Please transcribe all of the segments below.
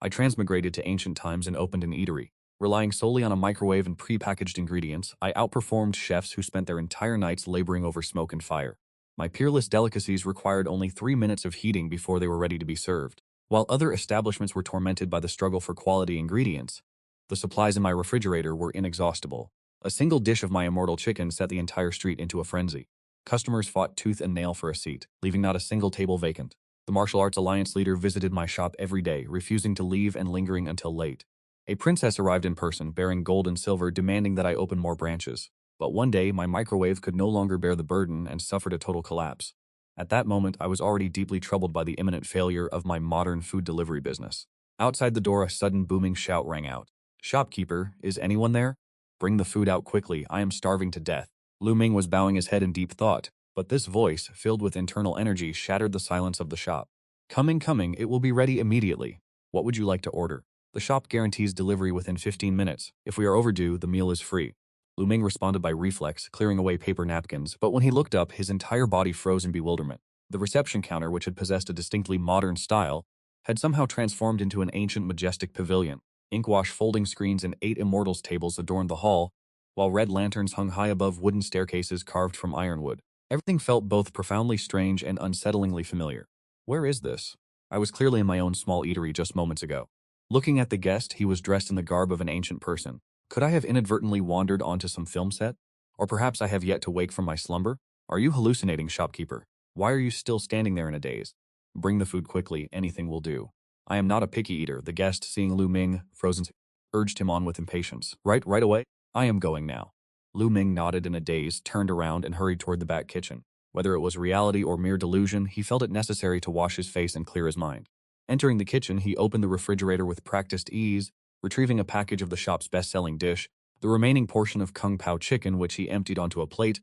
I transmigrated to ancient times and opened an eatery. Relying solely on a microwave and pre-packaged ingredients, I outperformed chefs who spent their entire nights laboring over smoke and fire. My peerless delicacies required only 3 minutes of heating before they were ready to be served. While other establishments were tormented by the struggle for quality ingredients, the supplies in my refrigerator were inexhaustible. A single dish of my immortal chicken set the entire street into a frenzy. Customers fought tooth and nail for a seat, leaving not a single table vacant. The Martial Arts Alliance leader visited my shop every day, refusing to leave and lingering until late. A princess arrived in person, bearing gold and silver, demanding that I open more branches. But one day, my microwave could no longer bear the burden and suffered a total collapse. At that moment, I was already deeply troubled by the imminent failure of my modern food delivery business. Outside the door, a sudden booming shout rang out. "Shopkeeper, is anyone there? Bring the food out quickly, I am starving to death." Lu Ming was bowing his head in deep thought, but this voice, filled with internal energy, shattered the silence of the shop. Coming, it will be ready immediately. What would you like to order? The shop guarantees delivery within 15 minutes. If we are overdue, the meal is free." Lu Ming responded by reflex, clearing away paper napkins, but when he looked up, his entire body froze in bewilderment. The reception counter, which had possessed a distinctly modern style, had somehow transformed into an ancient, majestic pavilion. Inkwash folding screens and 8 immortals tables adorned the hall, while red lanterns hung high above wooden staircases carved from ironwood. Everything felt both profoundly strange and unsettlingly familiar. Where is this? I was clearly in my own small eatery just moments ago. Looking at the guest, he was dressed in the garb of an ancient person. Could I have inadvertently wandered onto some film set? Or perhaps I have yet to wake from my slumber? Are you hallucinating, shopkeeper? Why are you still standing there in a daze? Bring the food quickly, anything will do. I am not a picky eater. The guest, seeing Lu Ming, frozen, urged him on with impatience. Right away? I am going now. Lu Ming nodded in a daze, turned around, and hurried toward the back kitchen. Whether it was reality or mere delusion, he felt it necessary to wash his face and clear his mind. Entering the kitchen, he opened the refrigerator with practiced ease, retrieving a package of the shop's best-selling dish, the remaining portion of Kung Pao chicken, which he emptied onto a plate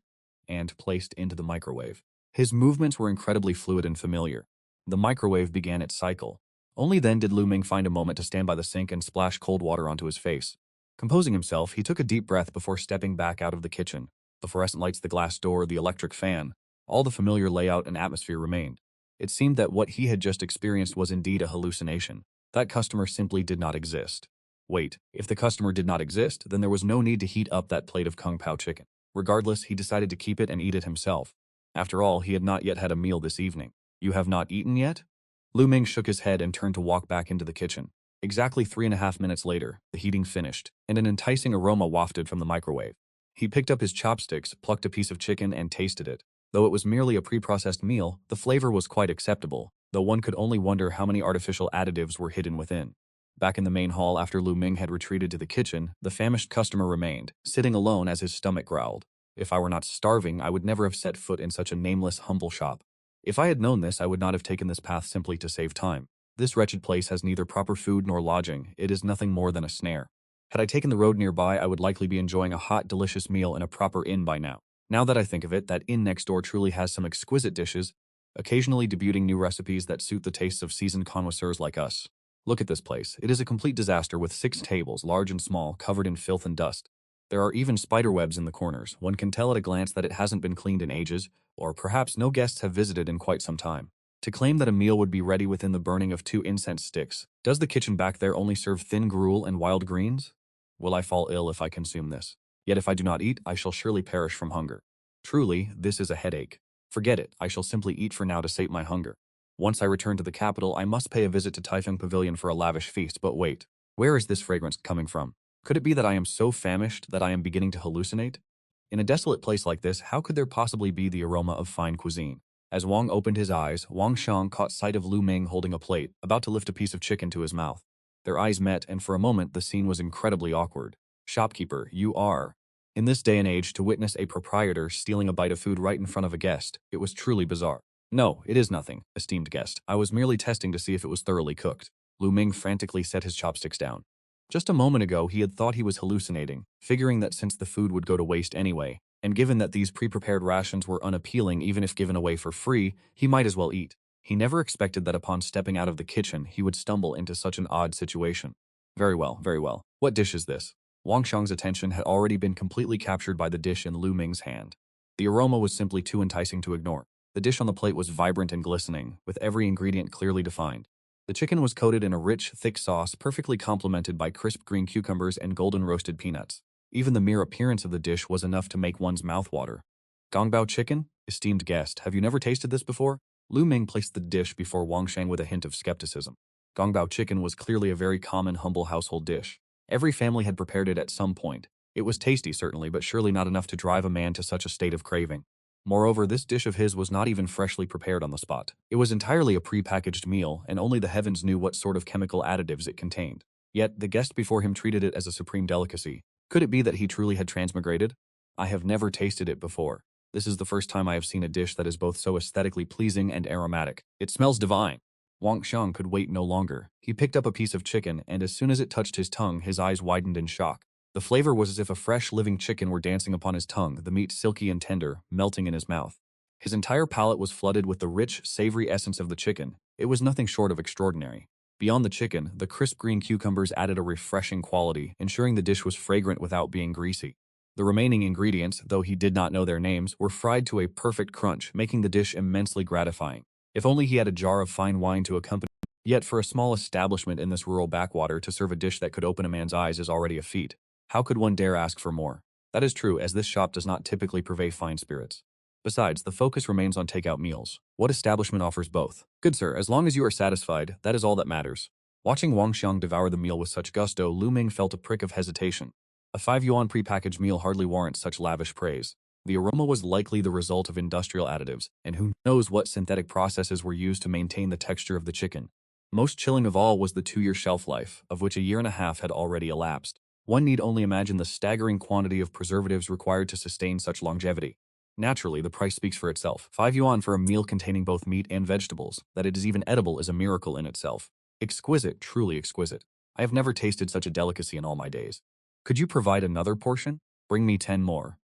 and placed into the microwave. His movements were incredibly fluid and familiar. The microwave began its cycle. Only then did Lu Ming find a moment to stand by the sink and splash cold water onto his face. Composing himself, he took a deep breath before stepping back out of the kitchen. The fluorescent lights, the glass door, the electric fan, all the familiar layout and atmosphere remained. It seemed that what he had just experienced was indeed a hallucination. That customer simply did not exist. Wait, if the customer did not exist, then there was no need to heat up that plate of Kung Pao chicken. Regardless, he decided to keep it and eat it himself. After all, he had not yet had a meal this evening. You have not eaten yet? Lu Ming shook his head and turned to walk back into the kitchen. Exactly 3.5 minutes later, the heating finished, and an enticing aroma wafted from the microwave. He picked up his chopsticks, plucked a piece of chicken, and tasted it. Though it was merely a pre-processed meal, the flavor was quite acceptable, though one could only wonder how many artificial additives were hidden within. Back in the main hall after Lu Ming had retreated to the kitchen, the famished customer remained, sitting alone as his stomach growled. If I were not starving, I would never have set foot in such a nameless, humble shop. If I had known this, I would not have taken this path simply to save time. This wretched place has neither proper food nor lodging. It is nothing more than a snare. Had I taken the road nearby, I would likely be enjoying a hot, delicious meal in a proper inn by now. Now that I think of it, that inn next door truly has some exquisite dishes, occasionally debuting new recipes that suit the tastes of seasoned connoisseurs like us. Look at this place. It is a complete disaster with 6 tables, large and small, covered in filth and dust. There are even spider webs in the corners. One can tell at a glance that it hasn't been cleaned in ages, or perhaps no guests have visited in quite some time. To claim that a meal would be ready within the burning of 2 incense sticks, does the kitchen back there only serve thin gruel and wild greens? Will I fall ill if I consume this? Yet if I do not eat, I shall surely perish from hunger. Truly, this is a headache. Forget it, I shall simply eat for now to sate my hunger. Once I return to the capital, I must pay a visit to Taifeng Pavilion for a lavish feast, but wait, where is this fragrance coming from? Could it be that I am so famished that I am beginning to hallucinate? In a desolate place like this, how could there possibly be the aroma of fine cuisine? As Wang opened his eyes, Wang Xiang caught sight of Lu Ming holding a plate, about to lift a piece of chicken to his mouth. Their eyes met, and for a moment the scene was incredibly awkward. Shopkeeper, you are. In this day and age, to witness a proprietor stealing a bite of food right in front of a guest, it was truly bizarre. No, it is nothing, esteemed guest. I was merely testing to see if it was thoroughly cooked. Lu Ming frantically set his chopsticks down. Just a moment ago, he had thought he was hallucinating, figuring that since the food would go to waste anyway, and given that these pre-prepared rations were unappealing even if given away for free, he might as well eat. He never expected that upon stepping out of the kitchen, he would stumble into such an odd situation. Very well, very well. What dish is this? Wang Xiang's attention had already been completely captured by the dish in Lu Ming's hand. The aroma was simply too enticing to ignore. The dish on the plate was vibrant and glistening, with every ingredient clearly defined. The chicken was coated in a rich, thick sauce perfectly complemented by crisp green cucumbers and golden roasted peanuts. Even the mere appearance of the dish was enough to make one's mouth water. Gongbao chicken? Esteemed guest, have you never tasted this before? Lu Ming placed the dish before Wang Shang with a hint of skepticism. Gongbao chicken was clearly a very common, humble household dish. Every family had prepared it at some point. It was tasty, certainly, but surely not enough to drive a man to such a state of craving. Moreover, this dish of his was not even freshly prepared on the spot. It was entirely a pre-packaged meal, and only the heavens knew what sort of chemical additives it contained. Yet, the guest before him treated it as a supreme delicacy. Could it be that he truly had transmigrated? I have never tasted it before. This is the first time I have seen a dish that is both so aesthetically pleasing and aromatic. It smells divine. Wang Xiang could wait no longer. He picked up a piece of chicken, and as soon as it touched his tongue, his eyes widened in shock. The flavor was as if a fresh, living chicken were dancing upon his tongue, the meat silky and tender, melting in his mouth. His entire palate was flooded with the rich, savory essence of the chicken. It was nothing short of extraordinary. Beyond the chicken, the crisp green cucumbers added a refreshing quality, ensuring the dish was fragrant without being greasy. The remaining ingredients, though he did not know their names, were fried to a perfect crunch, making the dish immensely gratifying. If only he had a jar of fine wine to accompany. Yet for a small establishment in this rural backwater to serve a dish that could open a man's eyes is already a feat. How could one dare ask for more? That is true, as this shop does not typically purvey fine spirits. Besides, the focus remains on takeout meals. What establishment offers both? Good sir, as long as you are satisfied, that is all that matters. Watching Wang Xiang devour the meal with such gusto, Lu Ming felt a prick of hesitation. A 5 yuan prepackaged meal hardly warrants such lavish praise. The aroma was likely the result of industrial additives, and who knows what synthetic processes were used to maintain the texture of the chicken. Most chilling of all was the 2-year shelf life, of which a year and a half had already elapsed. One need only imagine the staggering quantity of preservatives required to sustain such longevity. Naturally, the price speaks for itself. 5 yuan for a meal containing both meat and vegetables. That it is even edible is a miracle in itself. Exquisite, truly exquisite. I have never tasted such a delicacy in all my days. Could you provide another portion? Bring me 10 more.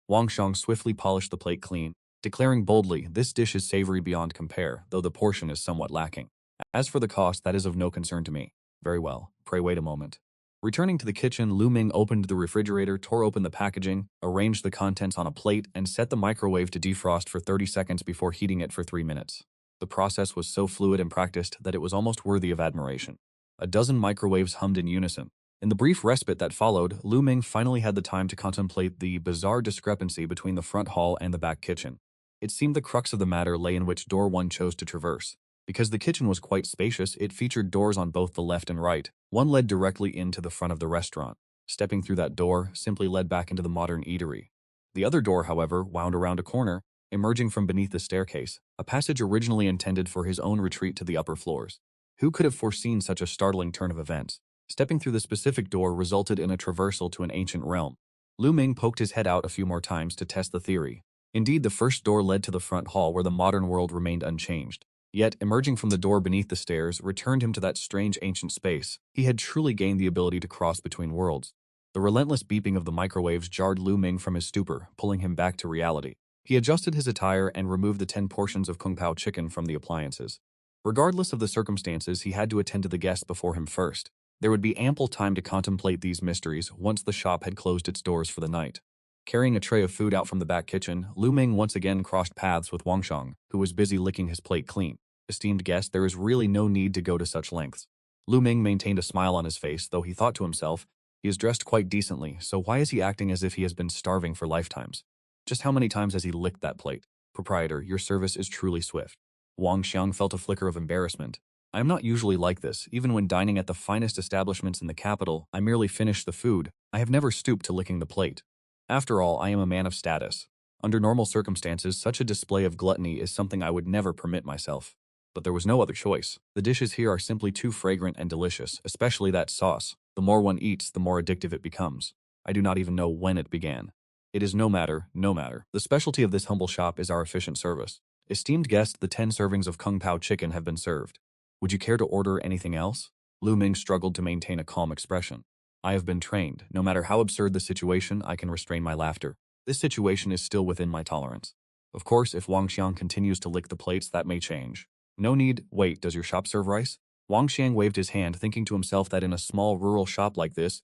Wang Xiang swiftly polished the plate clean, declaring boldly, this dish is savory beyond compare, though the portion is somewhat lacking. As for the cost, that is of no concern to me. Very well, pray wait a moment. Returning to the kitchen, Lu Ming opened the refrigerator, tore open the packaging, arranged the contents on a plate, and set the microwave to defrost for 30 seconds before heating it for 3 minutes. The process was so fluid and practiced that it was almost worthy of admiration. A dozen microwaves hummed in unison. In the brief respite that followed, Lu Ming finally had the time to contemplate the bizarre discrepancy between the front hall and the back kitchen. It seemed the crux of the matter lay in which door one chose to traverse. Because the kitchen was quite spacious, it featured doors on both the left and right. One led directly into the front of the restaurant. Stepping through that door simply led back into the modern eatery. The other door, however, wound around a corner, emerging from beneath the staircase, a passage originally intended for his own retreat to the upper floors. Who could have foreseen such a startling turn of events? Stepping through the specific door resulted in a traversal to an ancient realm. Lu Ming poked his head out a few more times to test the theory. Indeed, the first door led to the front hall where the modern world remained unchanged. Yet, emerging from the door beneath the stairs returned him to that strange ancient space. He had truly gained the ability to cross between worlds. The relentless beeping of the microwaves jarred Lu Ming from his stupor, pulling him back to reality. He adjusted his attire and removed the 10 portions of Kung Pao chicken from the appliances. Regardless of the circumstances, he had to attend to the guest before him first. There would be ample time to contemplate these mysteries once the shop had closed its doors for the night. Carrying a tray of food out from the back kitchen, Lu Ming once again crossed paths with Wang Xiang, who was busy licking his plate clean. Esteemed guest, there is really no need to go to such lengths. Lu Ming maintained a smile on his face, though he thought to himself, he is dressed quite decently, so why is he acting as if he has been starving for lifetimes? Just how many times has he licked that plate? Proprietor, your service is truly swift. Wang Xiang felt a flicker of embarrassment. I am not usually like this. Even when dining at the finest establishments in the capital, I merely finish the food. I have never stooped to licking the plate. After all, I am a man of status. Under normal circumstances, such a display of gluttony is something I would never permit myself. But there was no other choice. The dishes here are simply too fragrant and delicious, especially that sauce. The more one eats, the more addictive it becomes. I do not even know when it began. It is no matter, no matter. The specialty of this humble shop is our efficient service. Esteemed guest, the 10 servings of Kung Pao chicken have been served. Would you care to order anything else? Lu Ming struggled to maintain a calm expression. I have been trained. No matter how absurd the situation, I can restrain my laughter. This situation is still within my tolerance. Of course, if Wang Xiang continues to lick the plates, that may change. No need. Wait, does your shop serve rice? Wang Xiang waved his hand, thinking to himself that in a small rural shop like this,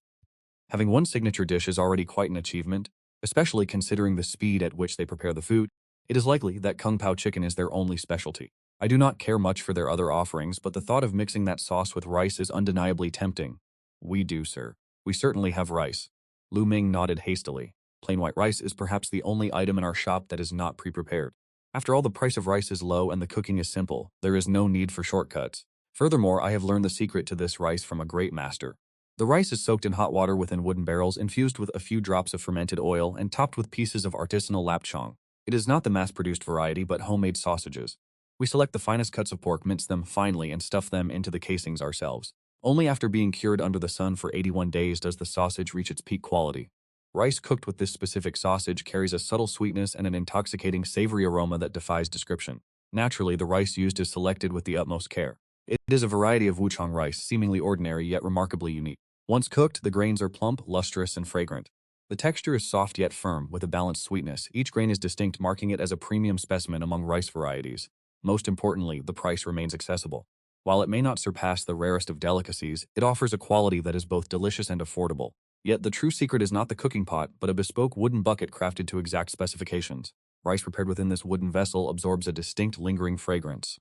having one signature dish is already quite an achievement, especially considering the speed at which they prepare the food. It is likely that Kung Pao chicken is their only specialty. I do not care much for their other offerings, but the thought of mixing that sauce with rice is undeniably tempting. We do, sir. We certainly have rice. Lu Ming nodded hastily. Plain white rice is perhaps the only item in our shop that is not pre-prepared. After all, the price of rice is low and the cooking is simple. There is no need for shortcuts. Furthermore, I have learned the secret to this rice from a great master. The rice is soaked in hot water within wooden barrels, infused with a few drops of fermented oil, and topped with pieces of artisanal lapchang. It is not the mass-produced variety, but homemade sausages. We select the finest cuts of pork, mince them finely, and stuff them into the casings ourselves. Only after being cured under the sun for 81 days does the sausage reach its peak quality. Rice cooked with this specific sausage carries a subtle sweetness and an intoxicating savory aroma that defies description. Naturally, the rice used is selected with the utmost care. It is a variety of wuchang rice, seemingly ordinary yet remarkably unique. Once cooked, the grains are plump, lustrous, and fragrant. The texture is soft yet firm, with a balanced sweetness. Each grain is distinct, marking it as a premium specimen among rice varieties. Most importantly, the price remains accessible. While it may not surpass the rarest of delicacies, it offers a quality that is both delicious and affordable. Yet the true secret is not the cooking pot, but a bespoke wooden bucket crafted to exact specifications. Rice prepared within this wooden vessel absorbs a distinct, lingering fragrance.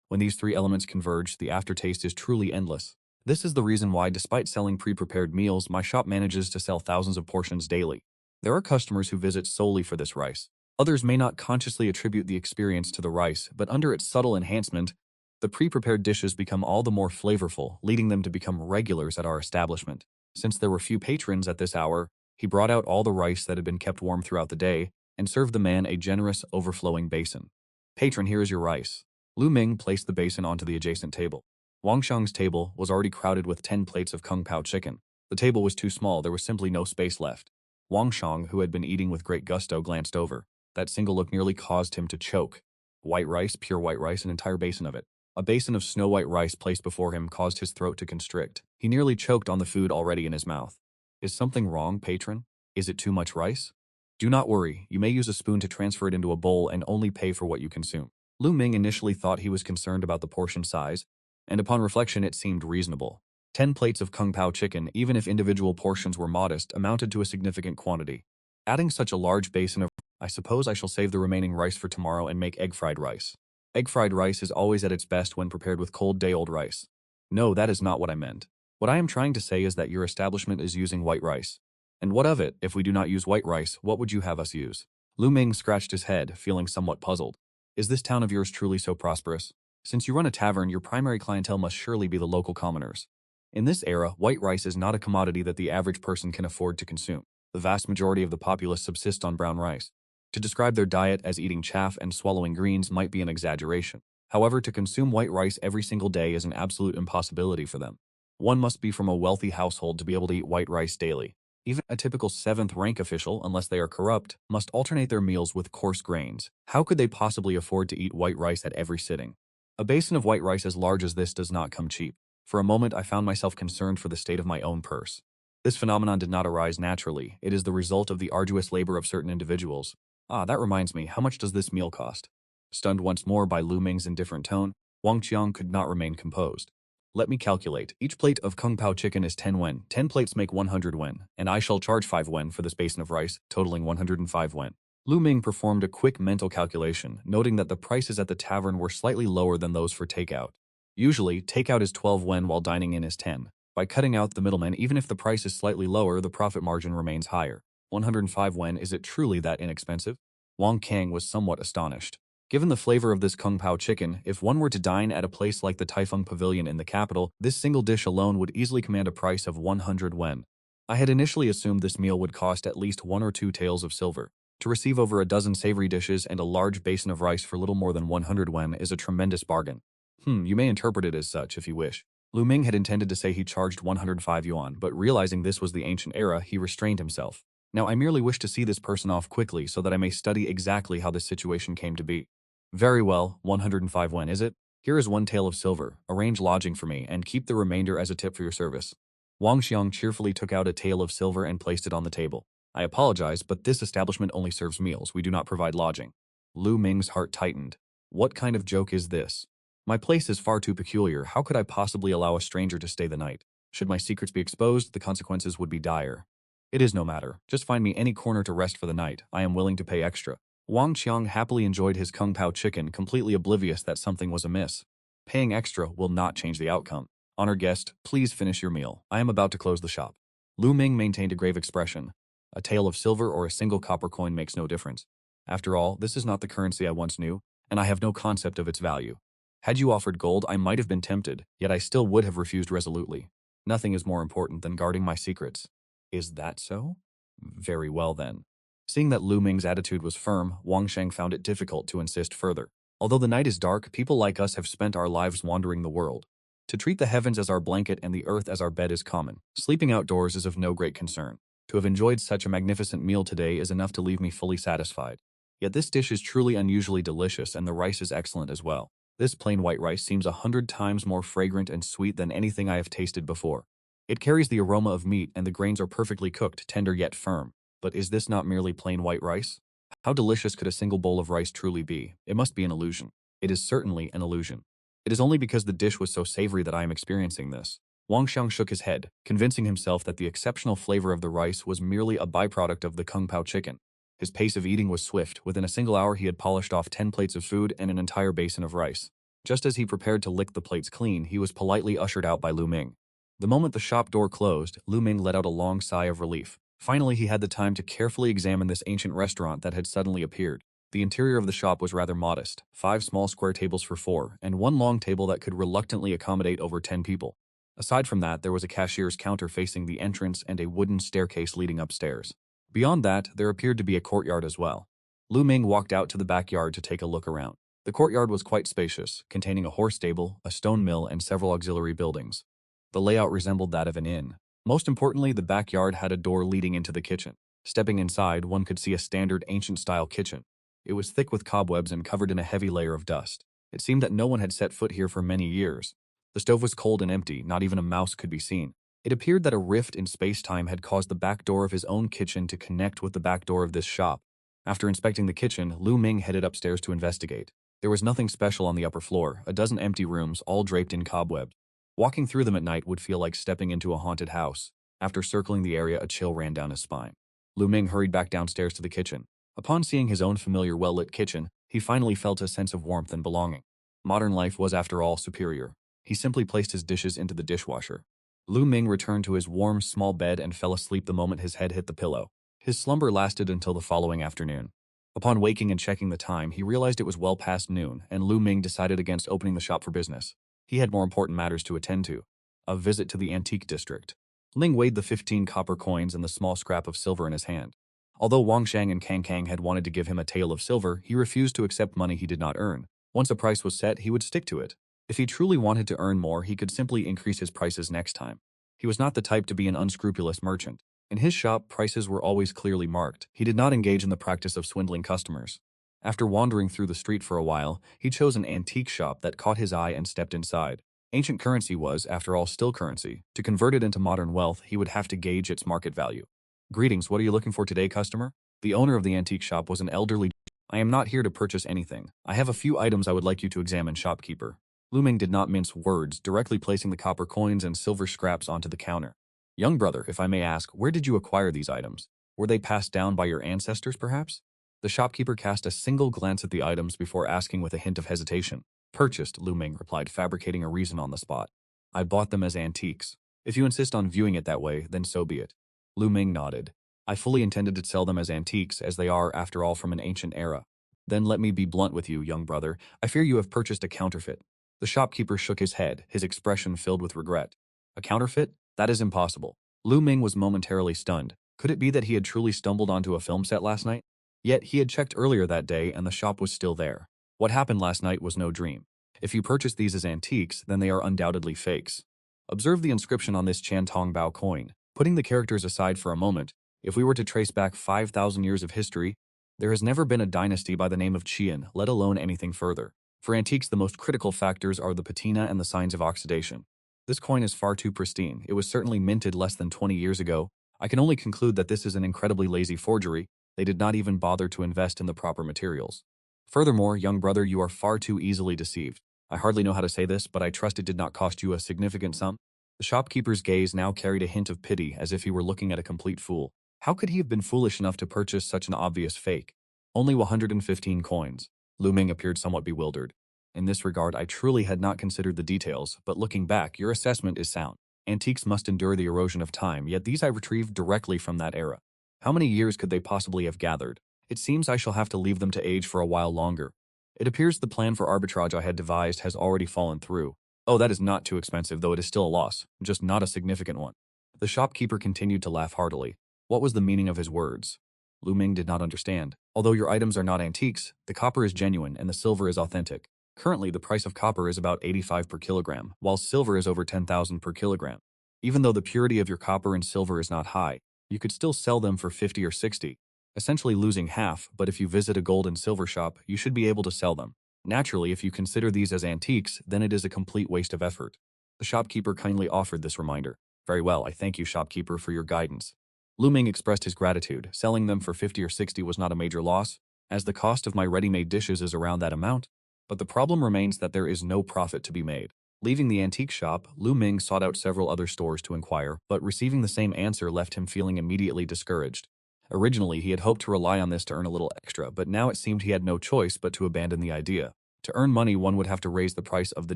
When these three elements converge, the aftertaste is truly endless. This is the reason why, despite selling pre-prepared meals, my shop manages to sell thousands of portions daily. There are customers who visit solely for this rice. Others may not consciously attribute the experience to the rice, but under its subtle enhancement, the pre-prepared dishes become all the more flavorful, leading them to become regulars at our establishment. Since there were few patrons at this hour, he brought out all the rice that had been kept warm throughout the day and served the man a generous, overflowing basin. "Patron, here is your rice." Lu Ming placed the basin onto the adjacent table. Wang Xiang's table was already crowded with 10 plates of kung pao chicken. The table was too small, there was simply no space left. Wang Xiang, who had been eating with great gusto, glanced over. That single look nearly caused him to choke. White rice, pure white rice, an entire basin of it. A basin of snow-white rice placed before him caused his throat to constrict. He nearly choked on the food already in his mouth. "Is something wrong, patron? Is it too much rice?" "Do not worry, you may use a spoon to transfer it into a bowl and only pay for what you consume." Lu Ming initially thought he was concerned about the portion size, and upon reflection it seemed reasonable. 10 plates of kung pao chicken, even if individual portions were modest, amounted to a significant quantity. Adding such a large basin of "I suppose I shall save the remaining rice for tomorrow and make egg-fried rice." Egg-fried rice is always at its best when prepared with cold day-old rice. "No, that is not what I meant. What I am trying to say is that your establishment is using white rice. And what of it? If we do not use white rice, what would you have us use?" Lu Ming scratched his head, feeling somewhat puzzled. "Is this town of yours truly so prosperous? Since you run a tavern, your primary clientele must surely be the local commoners. In this era, white rice is not a commodity that the average person can afford to consume. The vast majority of the populace subsist on brown rice. To describe their diet as eating chaff and swallowing greens might be an exaggeration. However, to consume white rice every single day is an absolute impossibility for them. One must be from a wealthy household to be able to eat white rice daily. Even a typical 7th rank official, unless they are corrupt, must alternate their meals with coarse grains. How could they possibly afford to eat white rice at every sitting? A basin of white rice as large as this does not come cheap. For a moment, I found myself concerned for the state of my own purse. This phenomenon did not arise naturally. It is the result of the arduous labor of certain individuals. "Ah, that reminds me, how much does this meal cost?" Stunned once more by Lu Ming's indifferent tone, Wang Qiang could not remain composed. "Let me calculate. Each plate of kung pao chicken is 10 wen. 10 plates make 100 wen, and I shall charge 5 wen for this basin of rice, totaling 105 wen. Lu Ming performed a quick mental calculation, noting that the prices at the tavern were slightly lower than those for takeout. Usually, takeout is 12 wen while dining in is 10. By cutting out the middleman, even if the price is slightly lower, the profit margin remains higher. 105 wen, is it truly that inexpensive? Wang Kang was somewhat astonished. Given the flavor of this kung pao chicken, if one were to dine at a place like the Taifeng Pavilion in the capital, this single dish alone would easily command a price of 100 wen. I had initially assumed this meal would cost at least 1 or 2 taels of silver. To receive over a dozen savory dishes and a large basin of rice for little more than 100 wen is a tremendous bargain. You may interpret it as such if you wish. Lu Ming had intended to say he charged 105 yuan, but realizing this was the ancient era, he restrained himself. Now I merely wish to see this person off quickly so that I may study exactly how this situation came to be. Very well, 105 wen, is it? Here is 1 tael of silver. Arrange lodging for me, and keep the remainder as a tip for your service." Wang Xiang cheerfully took out a tael of silver and placed it on the table. "I apologize, but this establishment only serves meals. We do not provide lodging." Lu Ming's heart tightened. What kind of joke is this? My place is far too peculiar. How could I possibly allow a stranger to stay the night? Should my secrets be exposed, the consequences would be dire. "It is no matter. Just find me any corner to rest for the night. I am willing to pay extra." Wang Qiang happily enjoyed his kung pao chicken, completely oblivious that something was amiss. Paying extra will not change the outcome. Honored guest, please finish your meal. I am about to close the shop. Lu Ming maintained a grave expression. A tael of silver or a single copper coin makes no difference. After all, this is not the currency I once knew, and I have no concept of its value. Had you offered gold, I might have been tempted, yet I still would have refused resolutely. Nothing is more important than guarding my secrets. Is that so? Very well then. Seeing that Lu Ming's attitude was firm, Wang Sheng found it difficult to insist further. Although the night is dark, people like us have spent our lives wandering the world. To treat the heavens as our blanket and the earth as our bed is common. Sleeping outdoors is of no great concern. To have enjoyed such a magnificent meal today is enough to leave me fully satisfied. Yet this dish is truly unusually delicious and the rice is excellent as well. This plain white rice seems 100 times more fragrant and sweet than anything I have tasted before. It carries the aroma of meat and the grains are perfectly cooked, tender yet firm. But is this not merely plain white rice? How delicious could a single bowl of rice truly be? It must be an illusion. It is certainly an illusion. It is only because the dish was so savory that I am experiencing this. Wang Xiang shook his head, convincing himself that the exceptional flavor of the rice was merely a byproduct of the kung pao chicken. His pace of eating was swift. Within a single hour he had polished off 10 plates of food and an entire basin of rice. Just as he prepared to lick the plates clean, he was politely ushered out by Lu Ming. The moment the shop door closed, Lu Ming let out a long sigh of relief. Finally, he had the time to carefully examine this ancient restaurant that had suddenly appeared. The interior of the shop was rather modest, 5 small square tables for 4, and 1 long table that could reluctantly accommodate over 10 people. Aside from that, there was a cashier's counter facing the entrance and a wooden staircase leading upstairs. Beyond that, there appeared to be a courtyard as well. Lu Ming walked out to the backyard to take a look around. The courtyard was quite spacious, containing a horse stable, a stone mill, and several auxiliary buildings. The layout resembled that of an inn. Most importantly, the backyard had a door leading into the kitchen. Stepping inside, one could see a standard ancient-style kitchen. It was thick with cobwebs and covered in a heavy layer of dust. It seemed that no one had set foot here for many years. The stove was cold and empty, not even a mouse could be seen. It appeared that a rift in space-time had caused the back door of his own kitchen to connect with the back door of this shop. After inspecting the kitchen, Lu Ming headed upstairs to investigate. There was nothing special on the upper floor, a dozen empty rooms, all draped in cobwebs. Walking through them at night would feel like stepping into a haunted house. After circling the area, a chill ran down his spine. Lu Ming hurried back downstairs to the kitchen. Upon seeing his own familiar well-lit kitchen, he finally felt a sense of warmth and belonging. Modern life was, after all, superior. He simply placed his dishes into the dishwasher. Lu Ming returned to his warm, small bed and fell asleep the moment his head hit the pillow. His slumber lasted until the following afternoon. Upon waking and checking the time, he realized it was well past noon, and Lu Ming decided against opening the shop for business. He had more important matters to attend to. A visit to the antique district. Ling weighed the 15 copper coins and the small scrap of silver in his hand. Although Wang Shang and Kang Kang had wanted to give him a tael of silver, he refused to accept money he did not earn. Once a price was set, he would stick to it. If he truly wanted to earn more, he could simply increase his prices next time. He was not the type to be an unscrupulous merchant. In his shop, prices were always clearly marked. He did not engage in the practice of swindling customers. After wandering through the street for a while, he chose an antique shop that caught his eye and stepped inside. Ancient currency was, after all, still currency. To convert it into modern wealth, he would have to gauge its market value. Greetings, what are you looking for today, customer? The owner of the antique shop was an elderly. I am not here to purchase anything. I have a few items I would like you to examine, shopkeeper. Lu Ming did not mince words, directly placing the copper coins and silver scraps onto the counter. Young brother, if I may ask, where did you acquire these items? Were they passed down by your ancestors, perhaps? The shopkeeper cast a single glance at the items before asking with a hint of hesitation. Purchased, Lu Ming replied, fabricating a reason on the spot. I bought them as antiques. If you insist on viewing it that way, then so be it. Lu Ming nodded. I fully intended to sell them as antiques, as they are, after all, from an ancient era. Then let me be blunt with you, young brother. I fear you have purchased a counterfeit. The shopkeeper shook his head, his expression filled with regret. A counterfeit? That is impossible. Lu Ming was momentarily stunned. Could it be that he had truly stumbled onto a film set last night? Yet he had checked earlier that day and the shop was still there. What happened last night was no dream. If you purchase these as antiques, then they are undoubtedly fakes. Observe the inscription on this Chantong Bao coin. Putting the characters aside for a moment, if we were to trace back 5,000 years of history, there has never been a dynasty by the name of Qian, let alone anything further. For antiques, the most critical factors are the patina and the signs of oxidation. This coin is far too pristine. It was certainly minted less than 20 years ago. I can only conclude that this is an incredibly lazy forgery. They did not even bother to invest in the proper materials. Furthermore, young brother, you are far too easily deceived. I hardly know how to say this, but I trust it did not cost you a significant sum. The shopkeeper's gaze now carried a hint of pity, as if he were looking at a complete fool. How could he have been foolish enough to purchase such an obvious fake? Only 115 coins. Lu Ming appeared somewhat bewildered. In this regard, I truly had not considered the details, but looking back, your assessment is sound. Antiques must endure the erosion of time, yet these I retrieved directly from that era. How many years could they possibly have gathered? It seems I shall have to leave them to age for a while longer. It appears the plan for arbitrage I had devised has already fallen through. Oh, that is not too expensive, though it is still a loss, just not a significant one. The shopkeeper continued to laugh heartily. What was the meaning of his words? Lu Ming did not understand. Although your items are not antiques, the copper is genuine and the silver is authentic. Currently, the price of copper is about 85 per kilogram, while silver is over 10,000 per kilogram. Even though the purity of your copper and silver is not high, you could still sell them for 50 or 60, essentially losing half, but if you visit a gold and silver shop, you should be able to sell them. Naturally, if you consider these as antiques, then it is a complete waste of effort. The shopkeeper kindly offered this reminder. Very well, I thank you, shopkeeper, for your guidance. Lu Ming expressed his gratitude. Selling them for 50 or 60 was not a major loss, as the cost of my ready-made dishes is around that amount. But the problem remains that there is no profit to be made. Leaving the antique shop, Lu Ming sought out several other stores to inquire, but receiving the same answer left him feeling immediately discouraged. Originally, he had hoped to rely on this to earn a little extra, but now it seemed he had no choice but to abandon the idea. To earn money, one would have to raise the price of the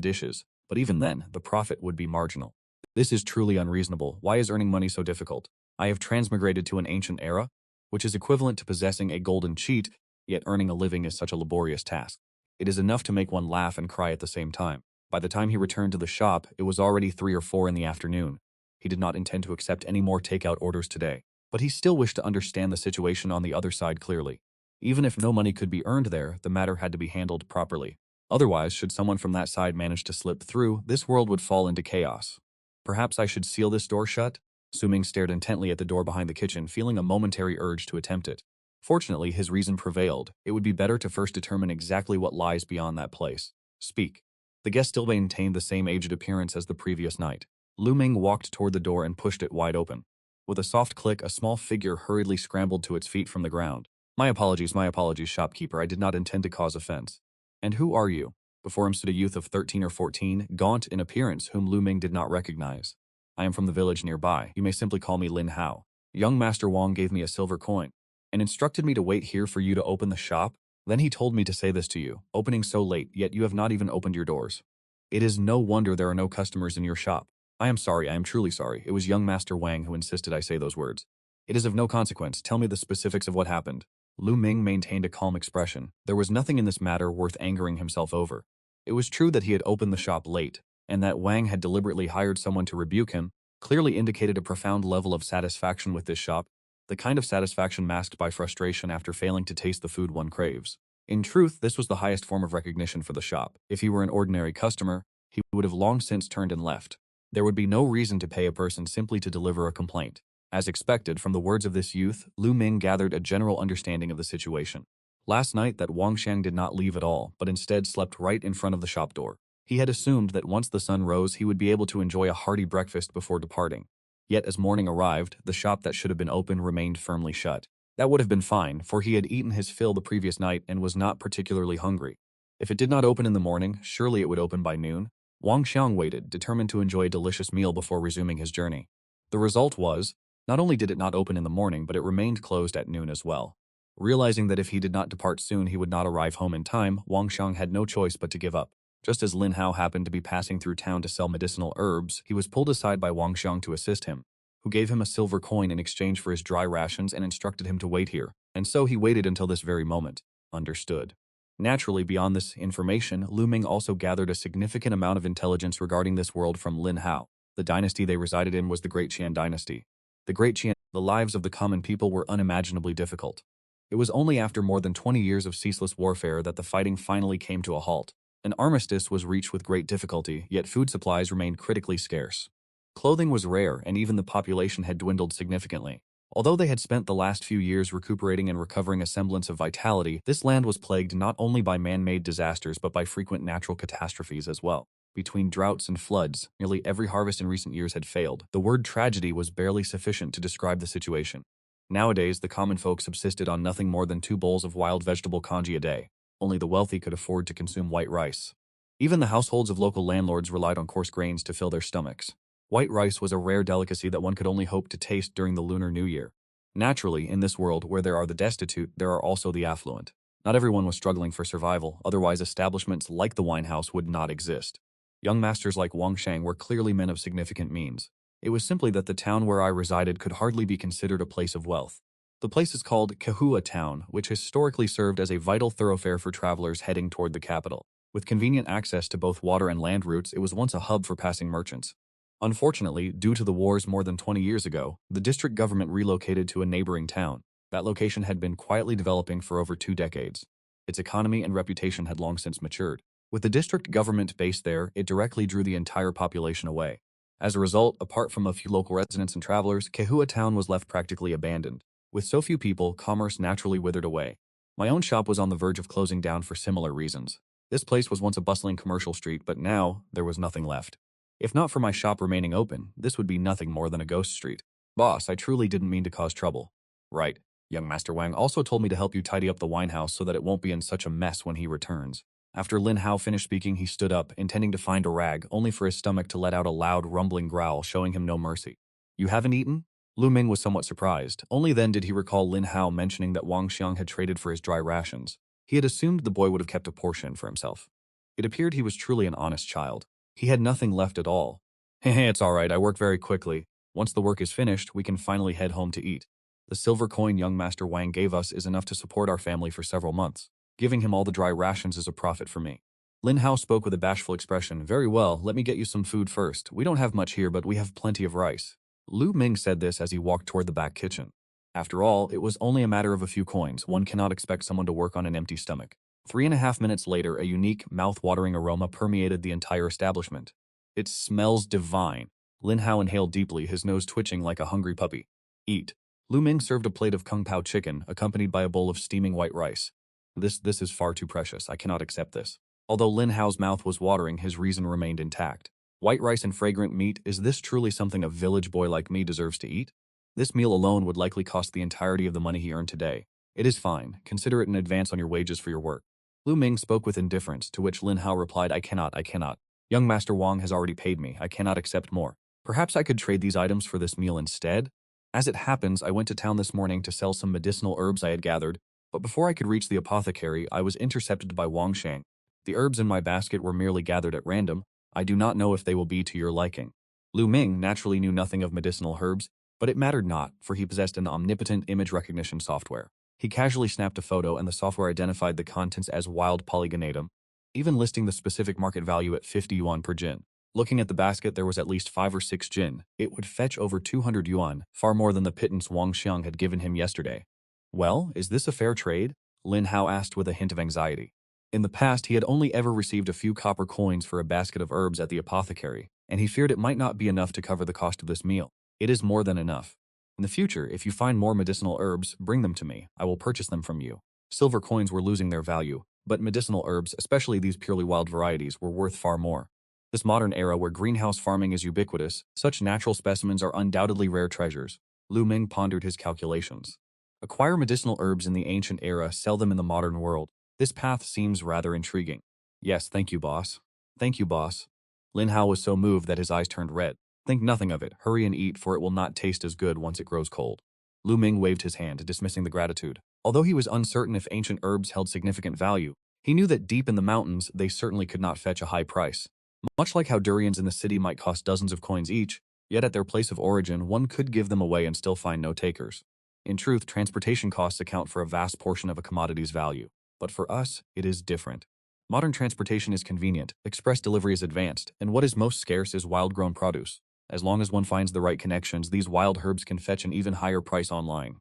dishes, but even then, the profit would be marginal. This is truly unreasonable. Why is earning money so difficult? I have transmigrated to an ancient era, which is equivalent to possessing a golden cheat, yet earning a living is such a laborious task. It is enough to make one laugh and cry at the same time. By the time he returned to the shop, it was already 3 or 4 in the afternoon. He did not intend to accept any more takeout orders today, but he still wished to understand the situation on the other side clearly. Even if no money could be earned there, the matter had to be handled properly. Otherwise, should someone from that side manage to slip through, this world would fall into chaos. Perhaps I should seal this door shut? Su Ming stared intently at the door behind the kitchen, feeling a momentary urge to attempt it. Fortunately, his reason prevailed. It would be better to first determine exactly what lies beyond that place. Speak. The guest still maintained the same aged appearance as the previous night. Lu Ming walked toward the door and pushed it wide open. With a soft click, a small figure hurriedly scrambled to its feet from the ground. My apologies, shopkeeper. I did not intend to cause offense. And who are you? Before him stood a youth of 13 or 14, gaunt in appearance, whom Lu Ming did not recognize. I am from the village nearby. You may simply call me Lin Hao. Young Master Wang gave me a silver coin and instructed me to wait here for you to open the shop. Then he told me to say this to you, opening so late, yet you have not even opened your doors. It is no wonder there are no customers in your shop. I am sorry, I am truly sorry. It was young Master Wang who insisted I say those words. It is of no consequence. Tell me the specifics of what happened. Lu Ming maintained a calm expression. There was nothing in this matter worth angering himself over. It was true that he had opened the shop late, and that Wang had deliberately hired someone to rebuke him, clearly indicated a profound level of satisfaction with this shop, the kind of satisfaction masked by frustration after failing to taste the food one craves. In truth, this was the highest form of recognition for the shop. If he were an ordinary customer, he would have long since turned and left. There would be no reason to pay a person simply to deliver a complaint. As expected from the words of this youth, Lu Ming gathered a general understanding of the situation. Last night, that Wang Xiang did not leave at all, but instead slept right in front of the shop door. He had assumed that once the sun rose, he would be able to enjoy a hearty breakfast before departing. Yet as morning arrived, the shop that should have been open remained firmly shut. That would have been fine, for he had eaten his fill the previous night and was not particularly hungry. If it did not open in the morning, surely it would open by noon. Wang Xiang waited, determined to enjoy a delicious meal before resuming his journey. The result was, not only did it not open in the morning, but it remained closed at noon as well. Realizing that if he did not depart soon, he would not arrive home in time, Wang Xiang had no choice but to give up. Just as Lin Hao happened to be passing through town to sell medicinal herbs, he was pulled aside by Wang Xiang to assist him, who gave him a silver coin in exchange for his dry rations and instructed him to wait here. And so he waited until this very moment. Understood. Naturally, beyond this information, Lu Ming also gathered a significant amount of intelligence regarding this world from Lin Hao. The dynasty they resided in was the Great Qian dynasty. The lives of the common people were unimaginably difficult. It was only after more than 20 years of ceaseless warfare that the fighting finally came to a halt. An armistice was reached with great difficulty, yet food supplies remained critically scarce. Clothing was rare, and even the population had dwindled significantly. Although they had spent the last few years recuperating and recovering a semblance of vitality, this land was plagued not only by man-made disasters but by frequent natural catastrophes as well. Between droughts and floods, nearly every harvest in recent years had failed. The word tragedy was barely sufficient to describe the situation. Nowadays, the common folk subsisted on nothing more than 2 bowls of wild vegetable congee a day. Only the wealthy could afford to consume white rice. Even the households of local landlords relied on coarse grains to fill their stomachs. White rice was a rare delicacy that one could only hope to taste during the Lunar New Year. Naturally, in this world where there are the destitute, there are also the affluent. Not everyone was struggling for survival, otherwise establishments like the wine house would not exist. Young masters like Wang Shang were clearly men of significant means. It was simply that the town where I resided could hardly be considered a place of wealth. The place is called Kahua Town, which historically served as a vital thoroughfare for travelers heading toward the capital. With convenient access to both water and land routes, it was once a hub for passing merchants. Unfortunately, due to the wars more than 20 years ago, the district government relocated to a neighboring town. That location had been quietly developing for over 2 decades. Its economy and reputation had long since matured. With the district government based there, it directly drew the entire population away. As a result, apart from a few local residents and travelers, Kahua Town was left practically abandoned. With so few people, commerce naturally withered away. My own shop was on the verge of closing down for similar reasons. This place was once a bustling commercial street, but now there was nothing left. If not for my shop remaining open, this would be nothing more than a ghost street. Boss, I truly didn't mean to cause trouble. Right. Young Master Wang also told me to help you tidy up the wine house so that it won't be in such a mess when he returns. After Lin Hao finished speaking, he stood up, intending to find a rag, only for his stomach to let out a loud, rumbling growl, showing him no mercy. You haven't eaten? Lu Ming was somewhat surprised. Only then did he recall Lin Hao mentioning that Wang Xiang had traded for his dry rations. He had assumed the boy would have kept a portion for himself. It appeared he was truly an honest child. He had nothing left at all. Hehe, it's all right, I work very quickly. Once the work is finished, we can finally head home to eat. The silver coin young Master Wang gave us is enough to support our family for several months. Giving him all the dry rations is a profit for me. Lin Hao spoke with a bashful expression. Very well, let me get you some food first. We don't have much here, but we have plenty of rice. Lu Ming said this as he walked toward the back kitchen. After all, it was only a matter of a few coins. One cannot expect someone to work on an empty stomach. 3.5 minutes later, a unique, mouth-watering aroma permeated the entire establishment. It smells divine. Lin Hao inhaled deeply, his nose twitching like a hungry puppy. Eat. Lu Ming served a plate of kung pao chicken, accompanied by a bowl of steaming white rice. This is far too precious. I cannot accept this. Although Lin Hao's mouth was watering, his reason remained intact. White rice and fragrant meat, is this truly something a village boy like me deserves to eat? This meal alone would likely cost the entirety of the money he earned today. It is fine. Consider it an advance on your wages for your work. Lu Ming spoke with indifference, to which Lin Hao replied, I cannot. Young Master Wang has already paid me. I cannot accept more. Perhaps I could trade these items for this meal instead? As it happens, I went to town this morning to sell some medicinal herbs I had gathered, but before I could reach the apothecary, I was intercepted by Wang Shang. The herbs in my basket were merely gathered at random. I do not know if they will be to your liking. Lu Ming naturally knew nothing of medicinal herbs, but it mattered not, for he possessed an omnipotent image recognition software. He casually snapped a photo and the software identified the contents as wild polygonatum, even listing the specific market value at 50 yuan per jin. Looking at the basket, there was at least 5 or 6 jin. It would fetch over 200 yuan, far more than the pittance Wang Xiang had given him yesterday. Well, is this a fair trade? Lin Hao asked with a hint of anxiety. In the past, he had only ever received a few copper coins for a basket of herbs at the apothecary, and he feared it might not be enough to cover the cost of this meal. It is more than enough. In the future, if you find more medicinal herbs, bring them to me. I will purchase them from you. Silver coins were losing their value, but medicinal herbs, especially these purely wild varieties, were worth far more. This modern era where greenhouse farming is ubiquitous, such natural specimens are undoubtedly rare treasures. Lu Ming pondered his calculations. Acquire medicinal herbs in the ancient era, sell them in the modern world. This path seems rather intriguing. Yes, thank you, boss. Thank you, boss. Lin Hao was so moved that his eyes turned red. Think nothing of it. Hurry and eat, for it will not taste as good once it grows cold. Lu Ming waved his hand, dismissing the gratitude. Although he was uncertain if ancient herbs held significant value, he knew that deep in the mountains, they certainly could not fetch a high price. Much like how durians in the city might cost dozens of coins each, yet at their place of origin, one could give them away and still find no takers. In truth, transportation costs account for a vast portion of a commodity's value. But for us, it is different. Modern transportation is convenient, express delivery is advanced, and what is most scarce is wild-grown produce. As long as one finds the right connections, these wild herbs can fetch an even higher price online.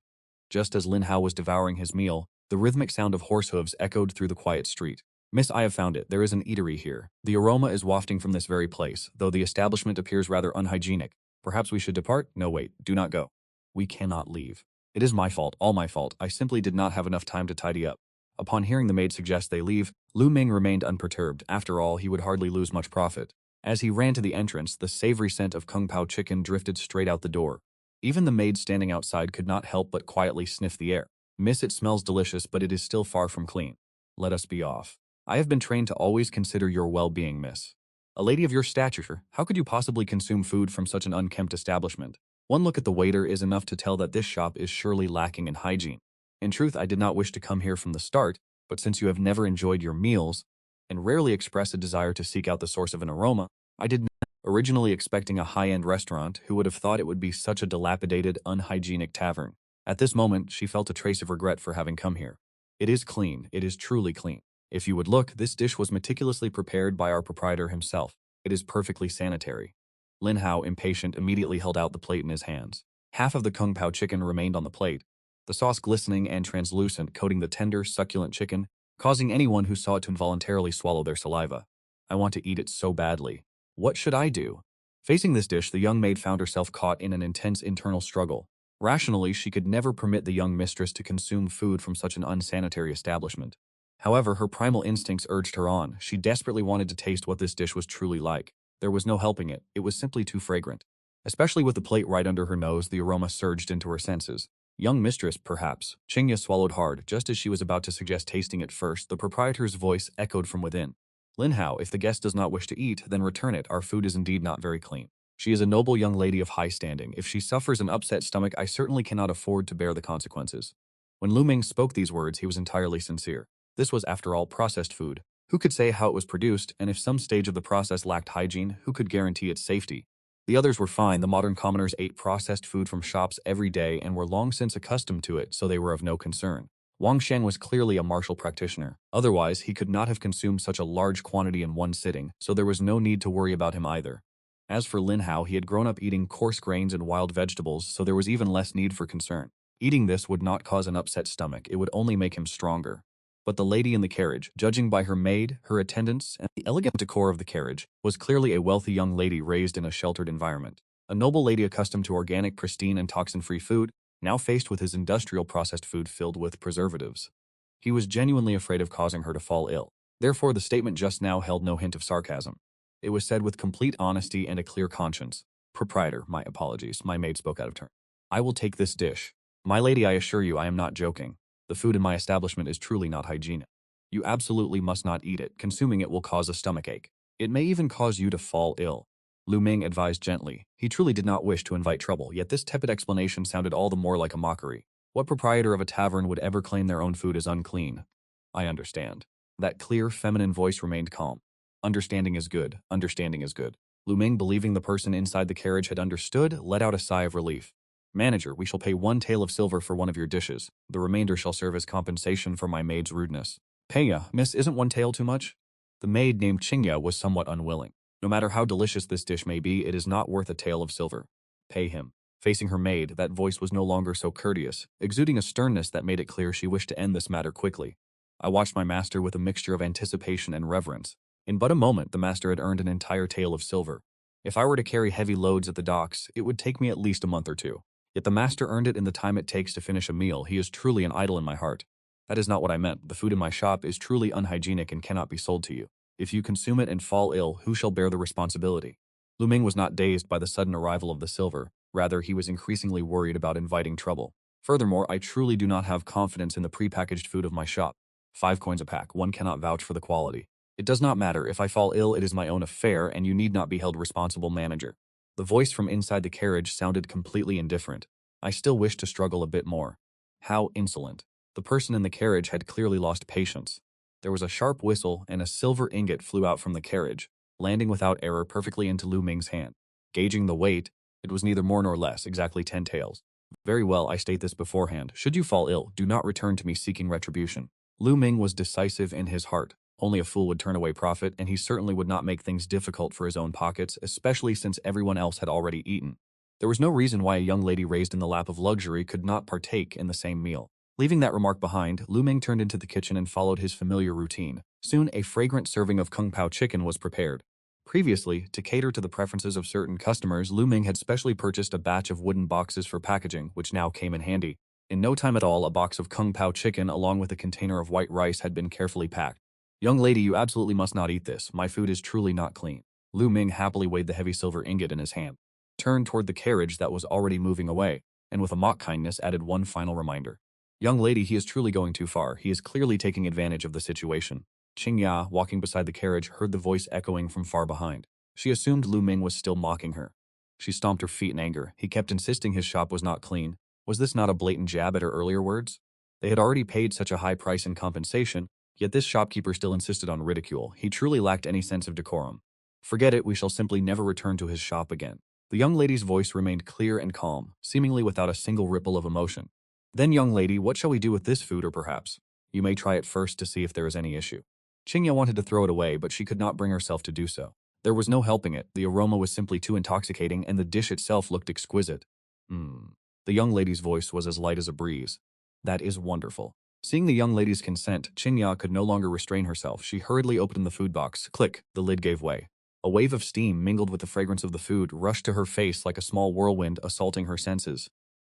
Just as Lin Hao was devouring his meal, the rhythmic sound of horse hooves echoed through the quiet street. Miss, I have found it. There is an eatery here. The aroma is wafting from this very place, though the establishment appears rather unhygienic. Perhaps we should depart? No, wait, do not go. We cannot leave. It is my fault, all my fault. I simply did not have enough time to tidy up. Upon hearing the maid suggest they leave, Lu Ming remained unperturbed. After all, he would hardly lose much profit. As he ran to the entrance, the savory scent of kung pao chicken drifted straight out the door. Even the maid standing outside could not help but quietly sniff the air. Miss, it smells delicious, but it is still far from clean. Let us be off. I have been trained to always consider your well-being, miss. A lady of your stature, how could you possibly consume food from such an unkempt establishment? One look at the waiter is enough to tell that this shop is surely lacking in hygiene. In truth, I did not wish to come here from the start, but since you have never enjoyed your meals and rarely express a desire to seek out the source of an aroma, I did not. Originally expecting a high-end restaurant, who would have thought it would be such a dilapidated, unhygienic tavern. At this moment, she felt a trace of regret for having come here. It is clean. It is truly clean. If you would look, this dish was meticulously prepared by our proprietor himself. It is perfectly sanitary. Lin Hao, impatient, immediately held out the plate in his hands. Half of the kung pao chicken remained on the plate, the sauce glistening and translucent, coating the tender, succulent chicken, causing anyone who saw it to involuntarily swallow their saliva. I want to eat it so badly. What should I do? Facing this dish, the young maid found herself caught in an intense internal struggle. Rationally, she could never permit the young mistress to consume food from such an unsanitary establishment. However, her primal instincts urged her on. She desperately wanted to taste what this dish was truly like. There was no helping it. It was simply too fragrant. Especially with the plate right under her nose, the aroma surged into her senses. Young mistress, perhaps. Qingya swallowed hard. Just as she was about to suggest tasting it first, the proprietor's voice echoed from within. Lin Hao, if the guest does not wish to eat, then return it. Our food is indeed not very clean. She is a noble young lady of high standing. If she suffers an upset stomach, I certainly cannot afford to bear the consequences. When Lu Ming spoke these words, he was entirely sincere. This was, after all, processed food. Who could say how it was produced, and if some stage of the process lacked hygiene, who could guarantee its safety? The others were fine. The modern commoners ate processed food from shops every day and were long since accustomed to it, so they were of no concern. Wang Shen was clearly a martial practitioner. Otherwise, he could not have consumed such a large quantity in one sitting, so there was no need to worry about him either. As for Lin Hao, he had grown up eating coarse grains and wild vegetables, so there was even less need for concern. Eating this would not cause an upset stomach, it would only make him stronger. But the lady in the carriage, judging by her maid, her attendants, and the elegant decor of the carriage, was clearly a wealthy young lady raised in a sheltered environment. A noble lady accustomed to organic, pristine, and toxin-free food, now faced with his industrial processed food filled with preservatives. He was genuinely afraid of causing her to fall ill. Therefore, the statement just now held no hint of sarcasm. It was said with complete honesty and a clear conscience. Proprietor, my apologies, my maid spoke out of turn. I will take this dish. My lady, I assure you, I am not joking. The food in my establishment is truly not hygienic. You absolutely must not eat it. Consuming it will cause a stomachache. It may even cause you to fall ill. Lu Ming advised gently. He truly did not wish to invite trouble, yet this tepid explanation sounded all the more like a mockery. What proprietor of a tavern would ever claim their own food is unclean? I understand. That clear, feminine voice remained calm. Understanding is good. Understanding is good. Lu Ming, believing the person inside the carriage had understood, let out a sigh of relief. Manager, we shall pay 1 tael of silver for one of your dishes. The remainder shall serve as compensation for my maid's rudeness. Paya, miss, isn't 1 tael too much? The maid named Qingya was somewhat unwilling. No matter how delicious this dish may be, it is not worth a tael of silver. Pay him. Facing her maid, that voice was no longer so courteous, exuding a sternness that made it clear she wished to end this matter quickly. I watched my master with a mixture of anticipation and reverence. In but a moment, the master had earned an entire tael of silver. If I were to carry heavy loads at the docks, it would take me at least a month or two. Yet the master earned it in the time it takes to finish a meal. He is truly an idol in my heart. That is not what I meant. The food in my shop is truly unhygienic and cannot be sold to you. If you consume it and fall ill, who shall bear the responsibility? Lu Ming was not dazed by the sudden arrival of the silver. Rather, he was increasingly worried about inviting trouble. Furthermore, I truly do not have confidence in the prepackaged food of my shop. 5 coins a pack. One cannot vouch for the quality. It does not matter. If I fall ill, it is my own affair, and you need not be held responsible, manager. The voice from inside the carriage sounded completely indifferent. I still wished to struggle a bit more. How insolent. The person in the carriage had clearly lost patience. There was a sharp whistle, and a silver ingot flew out from the carriage, landing without error perfectly into Lu Ming's hand. Gauging the weight, it was neither more nor less, exactly 10 taels. Very well, I state this beforehand. Should you fall ill, do not return to me seeking retribution. Lu Ming was decisive in his heart. Only a fool would turn away profit, and he certainly would not make things difficult for his own pockets, especially since everyone else had already eaten. There was no reason why a young lady raised in the lap of luxury could not partake in the same meal. Leaving that remark behind, Lu Ming turned into the kitchen and followed his familiar routine. Soon, a fragrant serving of kung pao chicken was prepared. Previously, to cater to the preferences of certain customers, Lu Ming had specially purchased a batch of wooden boxes for packaging, which now came in handy. In no time at all, a box of kung pao chicken along with a container of white rice had been carefully packed. Young lady, you absolutely must not eat this. My food is truly not clean. Lu Ming happily weighed the heavy silver ingot in his hand, turned toward the carriage that was already moving away, and with a mock kindness added one final reminder. Young lady, he is truly going too far. He is clearly taking advantage of the situation. Qingya, walking beside the carriage, heard the voice echoing from far behind. She assumed Lu Ming was still mocking her. She stomped her feet in anger. He kept insisting his shop was not clean. Was this not a blatant jab at her earlier words? They had already paid such a high price in compensation, yet this shopkeeper still insisted on ridicule. He truly lacked any sense of decorum. Forget it, we shall simply never return to his shop again. The young lady's voice remained clear and calm, seemingly without a single ripple of emotion. Then, young lady, what shall we do with this food, or perhaps you may try it first to see if there is any issue. Qingya wanted to throw it away, but she could not bring herself to do so. There was no helping it. The aroma was simply too intoxicating, and the dish itself looked exquisite. The young lady's voice was as light as a breeze. That is wonderful. Seeing the young lady's consent, Qingya could no longer restrain herself. She hurriedly opened the food box. Click, the lid gave way. A wave of steam mingled with the fragrance of the food rushed to her face like a small whirlwind, assaulting her senses.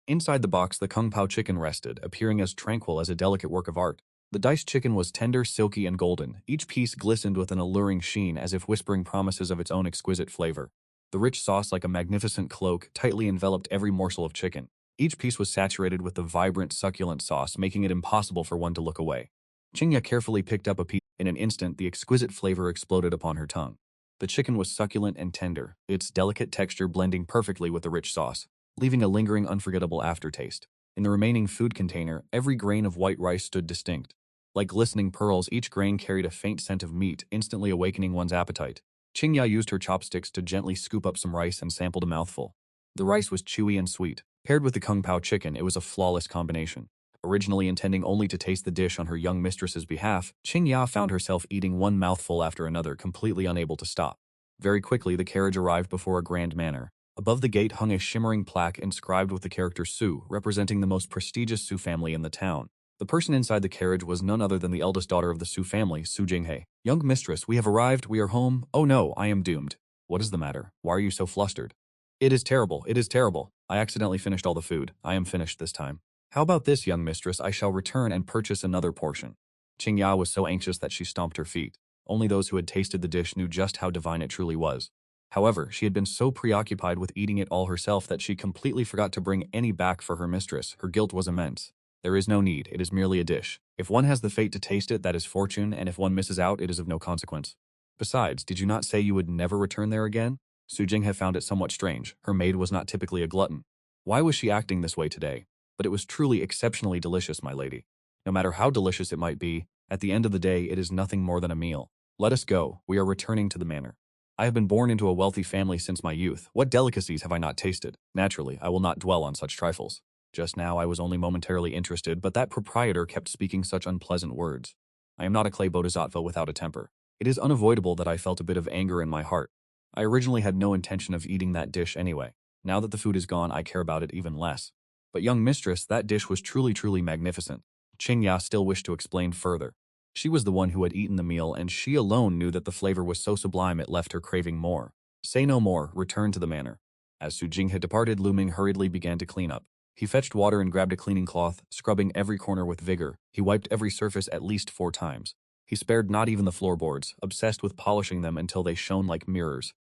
Inside the box, the kung pao chicken rested, appearing as tranquil as a delicate work of art. The diced chicken was tender, silky, and golden. Each piece glistened with an alluring sheen, as if whispering promises of its own exquisite flavor. The rich sauce, like a magnificent cloak, tightly enveloped every morsel of chicken. Each piece was saturated with the vibrant, succulent sauce, making it impossible for one to look away. Qingya carefully picked up a piece. In an instant, the exquisite flavor exploded upon her tongue. The chicken was succulent and tender, its delicate texture blending perfectly with the rich sauce, leaving a lingering, unforgettable aftertaste. In the remaining food container, every grain of white rice stood distinct. Like glistening pearls, each grain carried a faint scent of meat, instantly awakening one's appetite. Qingya used her chopsticks to gently scoop up some rice and sampled a mouthful. The rice was chewy and sweet. Paired with the kung pao chicken, it was a flawless combination. Originally intending only to taste the dish on her young mistress's behalf, Qingya found herself eating one mouthful after another, completely unable to stop. Very quickly, the carriage arrived before a grand manor. Above the gate hung a shimmering plaque inscribed with the character Su, representing the most prestigious Su family in the town. The person inside the carriage was none other than the eldest daughter of the Su family, Su Jinghe. Young mistress, we have arrived, we are home. Oh no, I am doomed. What is the matter? Why are you so flustered? It is terrible, it is terrible. I accidentally finished all the food. I am finished this time. How about this, young mistress? I shall return and purchase another portion. Qingya was so anxious that she stomped her feet. Only those who had tasted the dish knew just how divine it truly was. However, she had been so preoccupied with eating it all herself that she completely forgot to bring any back for her mistress. Her guilt was immense. There is no need, it is merely a dish. If one has the fate to taste it, that is fortune, and if one misses out, it is of no consequence. Besides, did you not say you would never return there again? Su Jing had found it somewhat strange. Her maid was not typically a glutton. Why was she acting this way today? But it was truly exceptionally delicious, my lady. No matter how delicious it might be, at the end of the day, it is nothing more than a meal. Let us go. We are returning to the manor. I have been born into a wealthy family since my youth. What delicacies have I not tasted? Naturally, I will not dwell on such trifles. Just now I was only momentarily interested, but that proprietor kept speaking such unpleasant words. I am not a clay bodhisattva without a temper. It is unavoidable that I felt a bit of anger in my heart. I originally had no intention of eating that dish anyway. Now that the food is gone, I care about it even less. But young mistress, that dish was truly magnificent. Qingya still wished to explain further. She was the one who had eaten the meal, and she alone knew that the flavor was so sublime it left her craving more. Say no more, return to the manor. As Su Jing had departed, Lu Ming hurriedly began to clean up. He fetched water and grabbed a cleaning cloth, scrubbing every corner with vigor. He wiped every surface at least 4 times. He spared not even the floorboards, obsessed with polishing them until they shone like mirrors.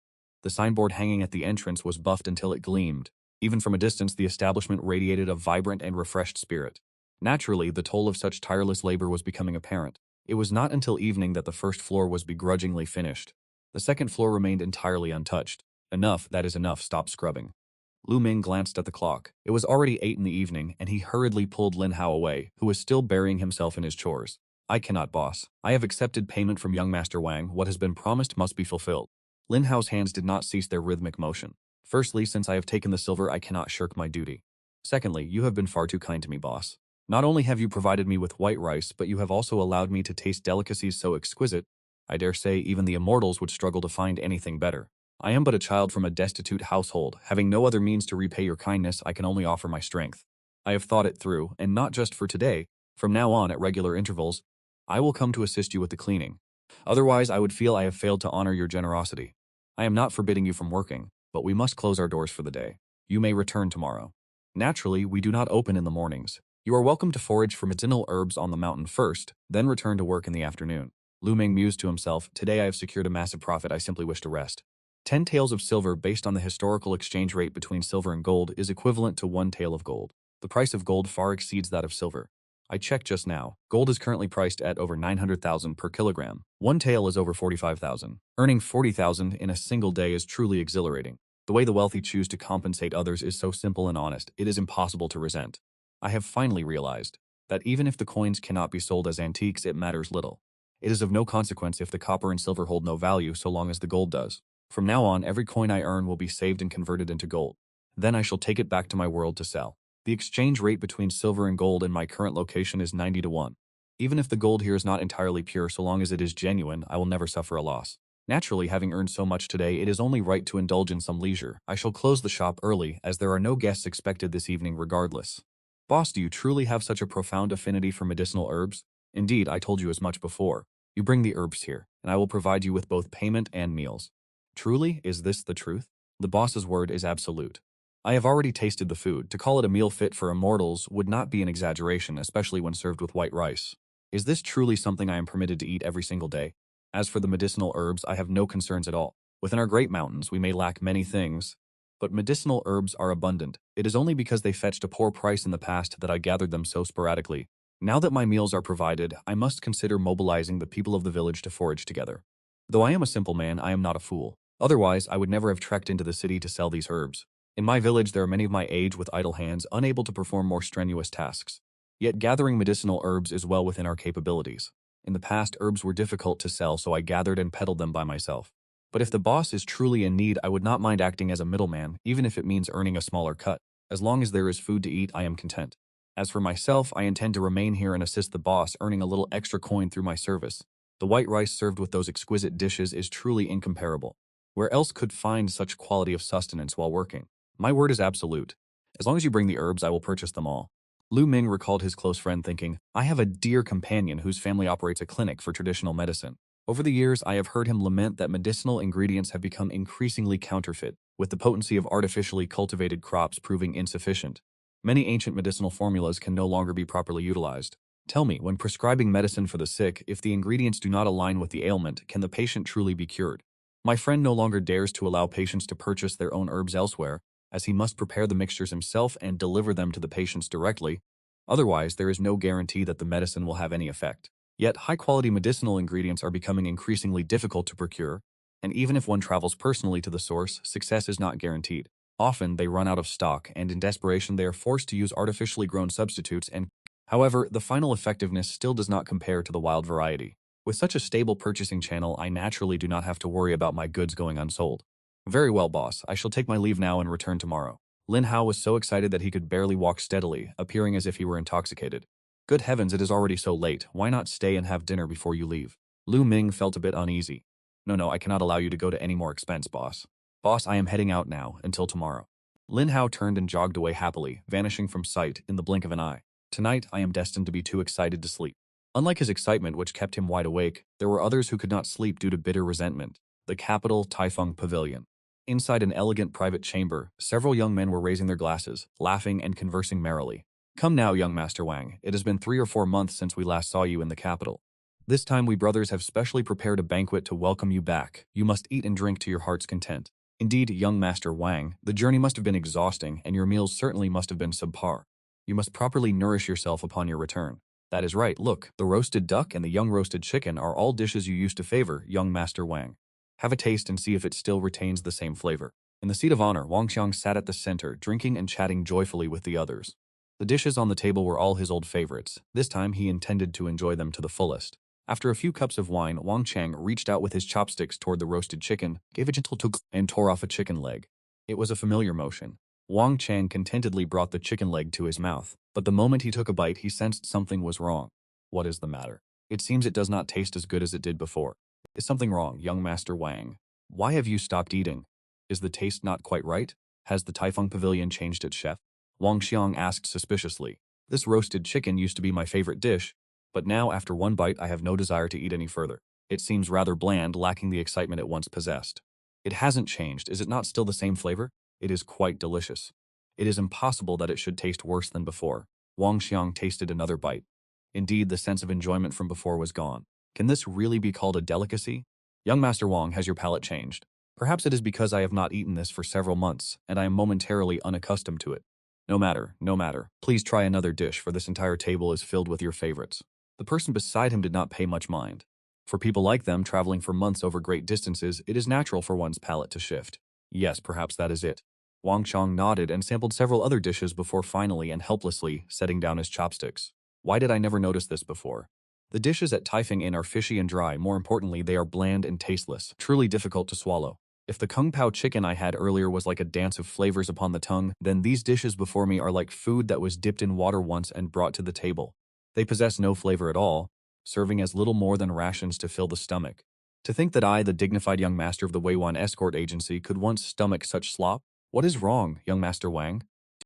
The signboard hanging at the entrance was buffed until it gleamed. Even from a distance, the establishment radiated a vibrant and refreshed spirit. Naturally, the toll of such tireless labor was becoming apparent. It was not until evening that the first floor was begrudgingly finished. The second floor remained entirely untouched. Enough, that is enough, stop scrubbing. Lu Ming glanced at the clock. It was already 8 in the evening, and he hurriedly pulled Lin Hao away, who was still burying himself in his chores. I cannot, boss. I have accepted payment from young Master Wang. What has been promised must be fulfilled. Lin Hao's hands did not cease their rhythmic motion. Firstly, since I have taken the silver, I cannot shirk my duty. Secondly, you have been far too kind to me, boss. Not only have you provided me with white rice, but you have also allowed me to taste delicacies so exquisite, I dare say even the immortals would struggle to find anything better. I am but a child from a destitute household. Having no other means to repay your kindness, I can only offer my strength. I have thought it through, and not just for today. From now on, at regular intervals, I will come to assist you with the cleaning. Otherwise, I would feel I have failed to honor your generosity. I am not forbidding you from working, but we must close our doors for the day. You may return tomorrow. Naturally, we do not open in the mornings. You are welcome to forage for medicinal herbs on the mountain first, then return to work in the afternoon. Lu Ming mused to himself, today I have secured a massive profit, I simply wish to rest. 10 taels of silver based on the historical exchange rate between silver and gold is equivalent to 1 tael of gold. The price of gold far exceeds that of silver. I checked just now. Gold is currently priced at over 900,000 per kilogram. 1 tael is over 45,000. Earning 40,000 in a single day is truly exhilarating. The way the wealthy choose to compensate others is so simple and honest, it is impossible to resent. I have finally realized that even if the coins cannot be sold as antiques, it matters little. It is of no consequence if the copper and silver hold no value so long as the gold does. From now on, every coin I earn will be saved and converted into gold. Then I shall take it back to my world to sell. The exchange rate between silver and gold in my current location is 90 to 1. Even if the gold here is not entirely pure, so long as it is genuine, I will never suffer a loss. Naturally, having earned so much today, it is only right to indulge in some leisure. I shall close the shop early, as there are no guests expected this evening regardless. Boss, do you truly have such a profound affinity for medicinal herbs? Indeed, I told you as much before. You bring the herbs here, and I will provide you with both payment and meals. Truly, is this the truth? The boss's word is absolute. I have already tasted the food. To call it a meal fit for immortals would not be an exaggeration, especially when served with white rice. Is this truly something I am permitted to eat every single day? As for the medicinal herbs, I have no concerns at all. Within our great mountains, we may lack many things, but medicinal herbs are abundant. It is only because they fetched a poor price in the past that I gathered them so sporadically. Now that my meals are provided, I must consider mobilizing the people of the village to forage together. Though I am a simple man, I am not a fool. Otherwise, I would never have trekked into the city to sell these herbs. In my village, there are many of my age with idle hands, unable to perform more strenuous tasks. Yet gathering medicinal herbs is well within our capabilities. In the past, herbs were difficult to sell, so I gathered and peddled them by myself. But if the boss is truly in need, I would not mind acting as a middleman, even if it means earning a smaller cut. As long as there is food to eat, I am content. As for myself, I intend to remain here and assist the boss, earning a little extra coin through my service. The white rice served with those exquisite dishes is truly incomparable. Where else could find such quality of sustenance while working? My word is absolute. As long as you bring the herbs, I will purchase them all. Lu Ming recalled his close friend, thinking, I have a dear companion whose family operates a clinic for traditional medicine. Over the years, I have heard him lament that medicinal ingredients have become increasingly counterfeit, with the potency of artificially cultivated crops proving insufficient. Many ancient medicinal formulas can no longer be properly utilized. Tell me, when prescribing medicine for the sick, if the ingredients do not align with the ailment, can the patient truly be cured? My friend no longer dares to allow patients to purchase their own herbs elsewhere, as he must prepare the mixtures himself and deliver them to the patients directly. Otherwise, there is no guarantee that the medicine will have any effect. Yet, high-quality medicinal ingredients are becoming increasingly difficult to procure, and even if one travels personally to the source, success is not guaranteed. Often, they run out of stock, and in desperation, they are forced to use artificially grown substitutes however, the final effectiveness still does not compare to the wild variety. With such a stable purchasing channel, I naturally do not have to worry about my goods going unsold. Very well, boss. I shall take my leave now and return tomorrow. Lin Hao was so excited that he could barely walk steadily, appearing as if he were intoxicated. Good heavens, it is already so late. Why not stay and have dinner before you leave? Lu Ming felt a bit uneasy. No, I cannot allow you to go to any more expense, boss. Boss, I am heading out now, until tomorrow. Lin Hao turned and jogged away happily, vanishing from sight in the blink of an eye. Tonight, I am destined to be too excited to sleep. Unlike his excitement, which kept him wide awake, there were others who could not sleep due to bitter resentment. The capital Taifeng Pavilion. Inside an elegant private chamber, several young men were raising their glasses, laughing and conversing merrily. Come now, young Master Wang, it has been 3 or 4 months since we last saw you in the capital. This time we brothers have specially prepared a banquet to welcome you back. You must eat and drink to your heart's content. Indeed, young Master Wang, the journey must have been exhausting, and your meals certainly must have been subpar. You must properly nourish yourself upon your return. That is right, look, the roasted duck and the young roasted chicken are all dishes you used to favor, young Master Wang. Have a taste and see if it still retains the same flavor. In the seat of honor, Wang Xiang sat at the center, drinking and chatting joyfully with the others. The dishes on the table were all his old favorites. This time he intended to enjoy them to the fullest. After a few cups of wine, Wang Qiang reached out with his chopsticks toward the roasted chicken, gave a gentle tug, and tore off a chicken leg. It was a familiar motion. Wang Qiang contentedly brought the chicken leg to his mouth, but the moment he took a bite, he sensed something was wrong. What is the matter? It seems it does not taste as good as it did before. Is something wrong, young Master Wang? Why have you stopped eating? Is the taste not quite right? Has the Taifeng Pavilion changed its chef? Wang Xiang asked suspiciously. This roasted chicken used to be my favorite dish, but now after one bite I have no desire to eat any further. It seems rather bland, lacking the excitement it once possessed. It hasn't changed. Is it not still the same flavor? It is quite delicious. It is impossible that it should taste worse than before. Wang Xiang tasted another bite. Indeed, the sense of enjoyment from before was gone. Can this really be called a delicacy? Young Master Wang, has your palate changed? Perhaps it is because I have not eaten this for several months, and I am momentarily unaccustomed to it. No matter. Please try another dish, for this entire table is filled with your favorites. The person beside him did not pay much mind. For people like them traveling for months over great distances, it is natural for one's palate to shift. Yes, perhaps that is it. Wang Chong nodded and sampled several other dishes before finally and helplessly setting down his chopsticks. Why did I never notice this before? The dishes at Taifeng Inn are fishy and dry. More importantly, they are bland and tasteless, truly difficult to swallow. If the kung pao chicken I had earlier was like a dance of flavors upon the tongue, then these dishes before me are like food that was dipped in water once and brought to the table. They possess no flavor at all, serving as little more than rations to fill the stomach. To think that I, the dignified young master of the Weiwan escort agency, could once stomach such slop? What is wrong, young Master Wang?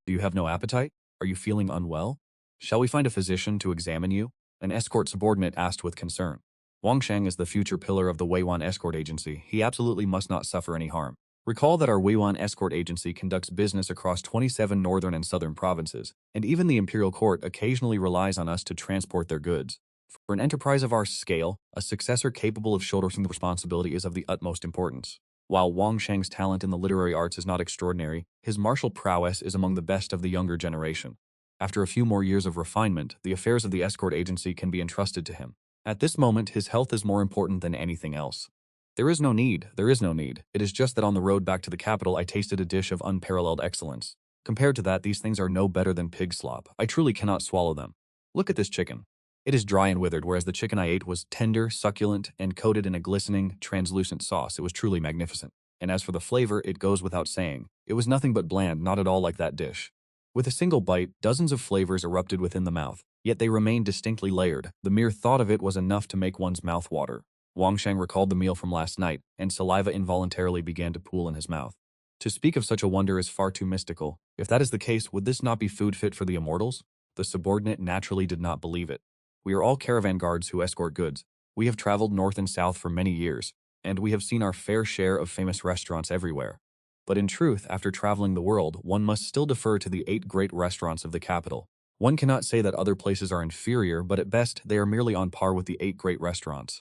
Do you have no appetite? Are you feeling unwell? Shall we find a physician to examine you? An escort subordinate asked with concern. Wang Shang is the future pillar of the Weiwan escort agency. He absolutely must not suffer any harm. Recall that our Weiwan escort agency conducts business across 27 northern and southern provinces, and even the imperial court occasionally relies on us to transport their goods. For an enterprise of our scale, a successor capable of shouldering the responsibility is of the utmost importance. While Wang Shang's talent in the literary arts is not extraordinary, his martial prowess is among the best of the younger generation. After a few more years of refinement, the affairs of the escort agency can be entrusted to him. At this moment, his health is more important than anything else. There is no need. It is just that on the road back to the capital, I tasted a dish of unparalleled excellence. Compared to that, these things are no better than pig slop. I truly cannot swallow them. Look at this chicken. It is dry and withered, whereas the chicken I ate was tender, succulent, and coated in a glistening, translucent sauce. It was truly magnificent. And as for the flavor, it goes without saying. It was nothing but bland, not at all like that dish. With a single bite, dozens of flavors erupted within the mouth, yet they remained distinctly layered. The mere thought of it was enough to make one's mouth water. Wang Shang recalled the meal from last night, and saliva involuntarily began to pool in his mouth. To speak of such a wonder is far too mystical. If that is the case, would this not be food fit for the immortals? The subordinate naturally did not believe it. We are all caravan guards who escort goods. We have traveled north and south for many years, and we have seen our fair share of famous restaurants everywhere. But in truth, after traveling the world, one must still defer to the 8 great restaurants of the capital. One cannot say that other places are inferior, but at best, they are merely on par with the 8 great restaurants.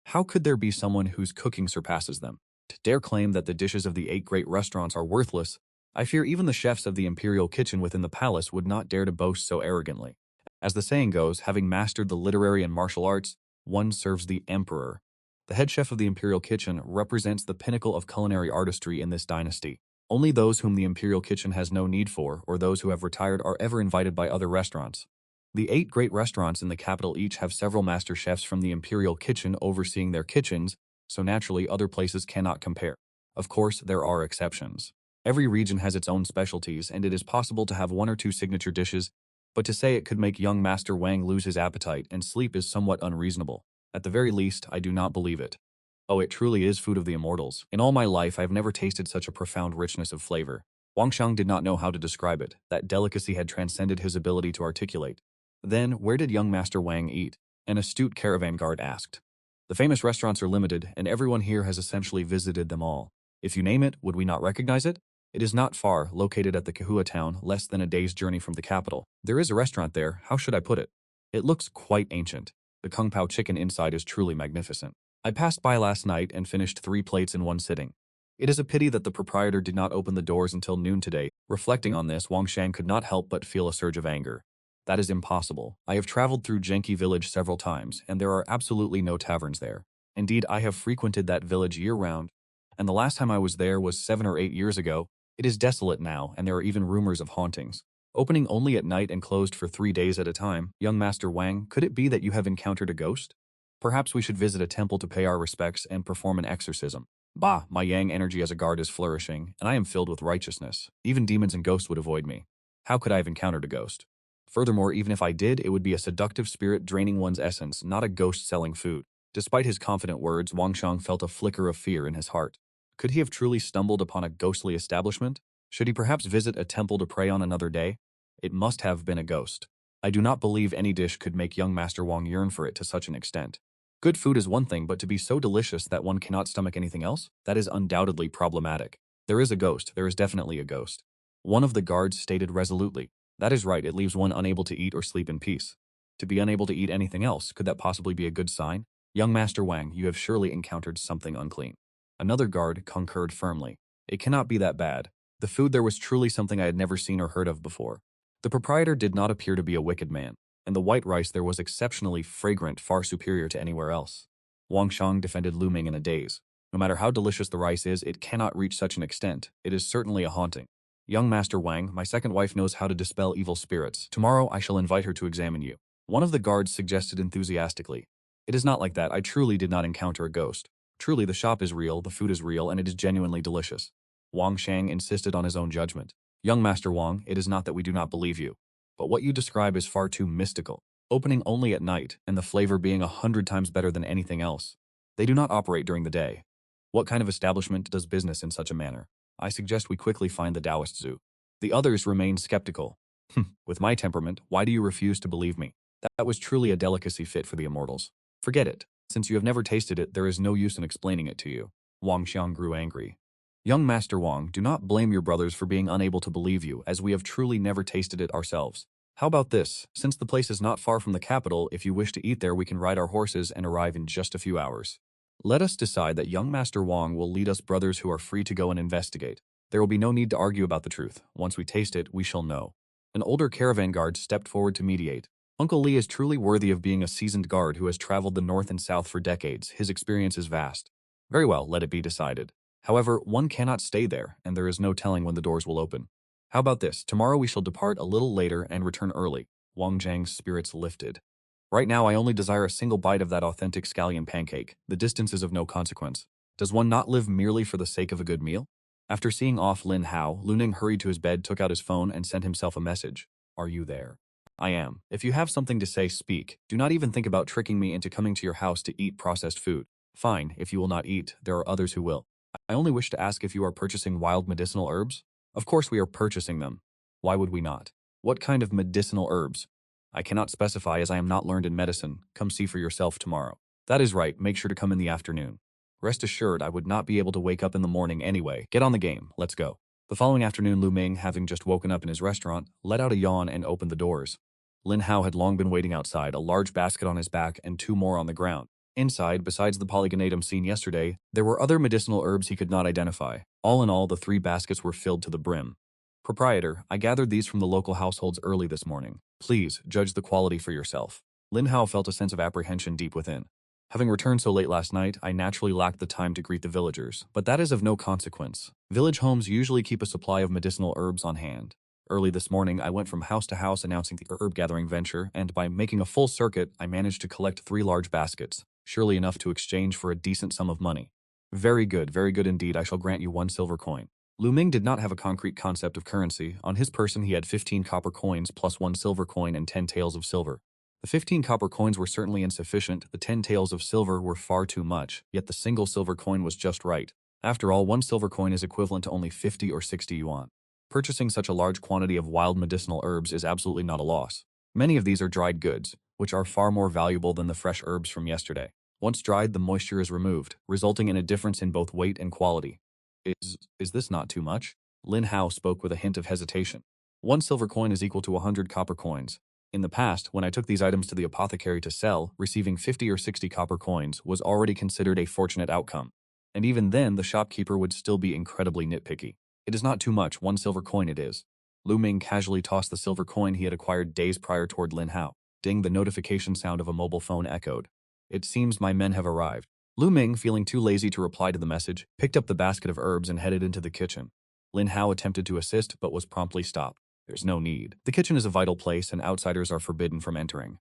How could there be someone whose cooking surpasses them? To dare claim that the dishes of the 8 great restaurants are worthless, I fear even the chefs of the imperial kitchen within the palace would not dare to boast so arrogantly. As the saying goes, having mastered the literary and martial arts, one serves the emperor. The head chef of the imperial kitchen represents the pinnacle of culinary artistry in this dynasty. Only those whom the imperial kitchen has no need for, or those who have retired, are ever invited by other restaurants. The 8 great restaurants in the capital each have several master chefs from the imperial kitchen overseeing their kitchens, so naturally other places cannot compare. Of course, there are exceptions. Every region has its own specialties, and it is possible to have 1 or 2 signature dishes, but to say it could make young Master Wang lose his appetite and sleep is somewhat unreasonable. At the very least, I do not believe it. Oh, it truly is food of the immortals. In all my life, I have never tasted such a profound richness of flavor. Wang Shang did not know how to describe it. That delicacy had transcended his ability to articulate. Then, where did young Master Wang eat? An astute caravan guard asked. The famous restaurants are limited, and everyone here has essentially visited them all. If you name it, would we not recognize it? It is not far, located at the Kahua town, less than a day's journey from the capital. There is a restaurant there, how should I put it? It looks quite ancient. The kung pao chicken inside is truly magnificent. I passed by last night and finished 3 plates in one sitting. It is a pity that the proprietor did not open the doors until noon today. Reflecting on this, Wang Shang could not help but feel a surge of anger. That is impossible. I have traveled through Genki village several times, and there are absolutely no taverns there. Indeed, I have frequented that village year-round, and the last time I was there was 7 or 8 years ago. It is desolate now, and there are even rumors of hauntings. Opening only at night and closed for 3 days at a time, young Master Wang, could it be that you have encountered a ghost? Perhaps we should visit a temple to pay our respects and perform an exorcism. Bah, my yang energy as a guard is flourishing, and I am filled with righteousness. Even demons and ghosts would avoid me. How could I have encountered a ghost? Furthermore, even if I did, it would be a seductive spirit draining one's essence, not a ghost selling food. Despite his confident words, Wang Shang felt a flicker of fear in his heart. Could he have truly stumbled upon a ghostly establishment? Should he perhaps visit a temple to pray on another day? It must have been a ghost. I do not believe any dish could make young Master Wang yearn for it to such an extent. Good food is one thing, but to be so delicious that one cannot stomach anything else? That is undoubtedly problematic. There is a ghost. There is definitely a ghost. One of the guards stated resolutely. That is right, it leaves one unable to eat or sleep in peace. To be unable to eat anything else, could that possibly be a good sign? Young Master Wang, you have surely encountered something unclean. Another guard concurred firmly. It cannot be that bad. The food there was truly something I had never seen or heard of before. The proprietor did not appear to be a wicked man, and the white rice there was exceptionally fragrant, far superior to anywhere else. Wang Shang defended Lu Ming in a daze. No matter how delicious the rice is, it cannot reach such an extent. It is certainly a haunting. Young Master Wang, my second wife knows how to dispel evil spirits. Tomorrow I shall invite her to examine you. One of the guards suggested enthusiastically. It is not like that. I truly did not encounter a ghost. Truly, the shop is real, the food is real, and it is genuinely delicious. Wang Shang insisted on his own judgment. Young Master Wang, it is not that we do not believe you. But what you describe is far too mystical. Opening only at night, and the flavor being 100 times better than anything else. They do not operate during the day. What kind of establishment does business in such a manner? I suggest we quickly find the Taoist zoo. The others remained skeptical. With my temperament, why do you refuse to believe me? That was truly a delicacy fit for the immortals. Forget it. Since you have never tasted it, there is no use in explaining it to you. Wang Xiang grew angry. Young Master Wang, do not blame your brothers for being unable to believe you, as we have truly never tasted it ourselves. How about this? Since the place is not far from the capital, if you wish to eat there, we can ride our horses and arrive in just a few hours. Let us decide that young Master Wang will lead us brothers who are free to go and investigate. There will be no need to argue about the truth. Once we taste it, we shall know. An older caravan guard stepped forward to mediate. Uncle Li is truly worthy of being a seasoned guard who has traveled the north and south for decades. His experience is vast. Very well, let it be decided. However, one cannot stay there, and there is no telling when the doors will open. How about this? Tomorrow we shall depart a little later and return early. Wang Zhang's spirits lifted. Right now I only desire a single bite of that authentic scallion pancake. The distance is of no consequence. Does one not live merely for the sake of a good meal? After seeing off Lin Hao, Lu Ning hurried to his bed, took out his phone, and sent himself a message. Are you there? I am. If you have something to say, speak. Do not even think about tricking me into coming to your house to eat processed food. Fine, if you will not eat, there are others who will. I only wish to ask if you are purchasing wild medicinal herbs? Of course we are purchasing them. Why would we not? What kind of medicinal herbs? I cannot specify as I am not learned in medicine. Come see for yourself tomorrow. That is right, make sure to come in the afternoon. Rest assured I would not be able to wake up in the morning anyway. Get on the game, let's go. The following afternoon, Lu Ming, having just woken up in his restaurant, let out a yawn and opened the doors. Lin Hao had long been waiting outside, a large basket on his back and two more on the ground. Inside, besides the polygonatum seen yesterday, there were other medicinal herbs he could not identify. All in all, the 3 baskets were filled to the brim. Proprietor, I gathered these from the local households early this morning. Please, judge the quality for yourself. Lin Hao felt a sense of apprehension deep within. Having returned so late last night, I naturally lacked the time to greet the villagers, but that is of no consequence. Village homes usually keep a supply of medicinal herbs on hand. Early this morning, I went from house to house announcing the herb-gathering venture, and by making a full circuit, I managed to collect 3 large baskets, surely enough to exchange for a decent sum of money. Very good indeed. I shall grant you 1 silver coin. Lu Ming did not have a concrete concept of currency. On his person, he had 15 copper coins plus 1 silver coin and 10 taels of silver. The 15 copper coins were certainly insufficient, the 10 taels of silver were far too much, yet the single silver coin was just right. After all, 1 silver coin is equivalent to only 50 or 60 yuan. Purchasing such a large quantity of wild medicinal herbs is absolutely not a loss. Many of these are dried goods, which are far more valuable than the fresh herbs from yesterday. Once dried, the moisture is removed, resulting in a difference in both weight and quality. Is this not too much? Lin Hao spoke with a hint of hesitation. 1 silver coin is equal to 100 copper coins. In the past, when I took these items to the apothecary to sell, receiving 50 or 60 copper coins was already considered a fortunate outcome. And even then, the shopkeeper would still be incredibly nitpicky. It is not too much, 1 silver coin it is. Lu Ming casually tossed the silver coin he had acquired days prior toward Lin Hao. Ding, the notification sound of a mobile phone echoed. It seems my men have arrived. Lu Ming, feeling too lazy to reply to the message, picked up the basket of herbs and headed into the kitchen. Lin Hao attempted to assist but was promptly stopped. There's no need. The kitchen is a vital place and outsiders are forbidden from entering.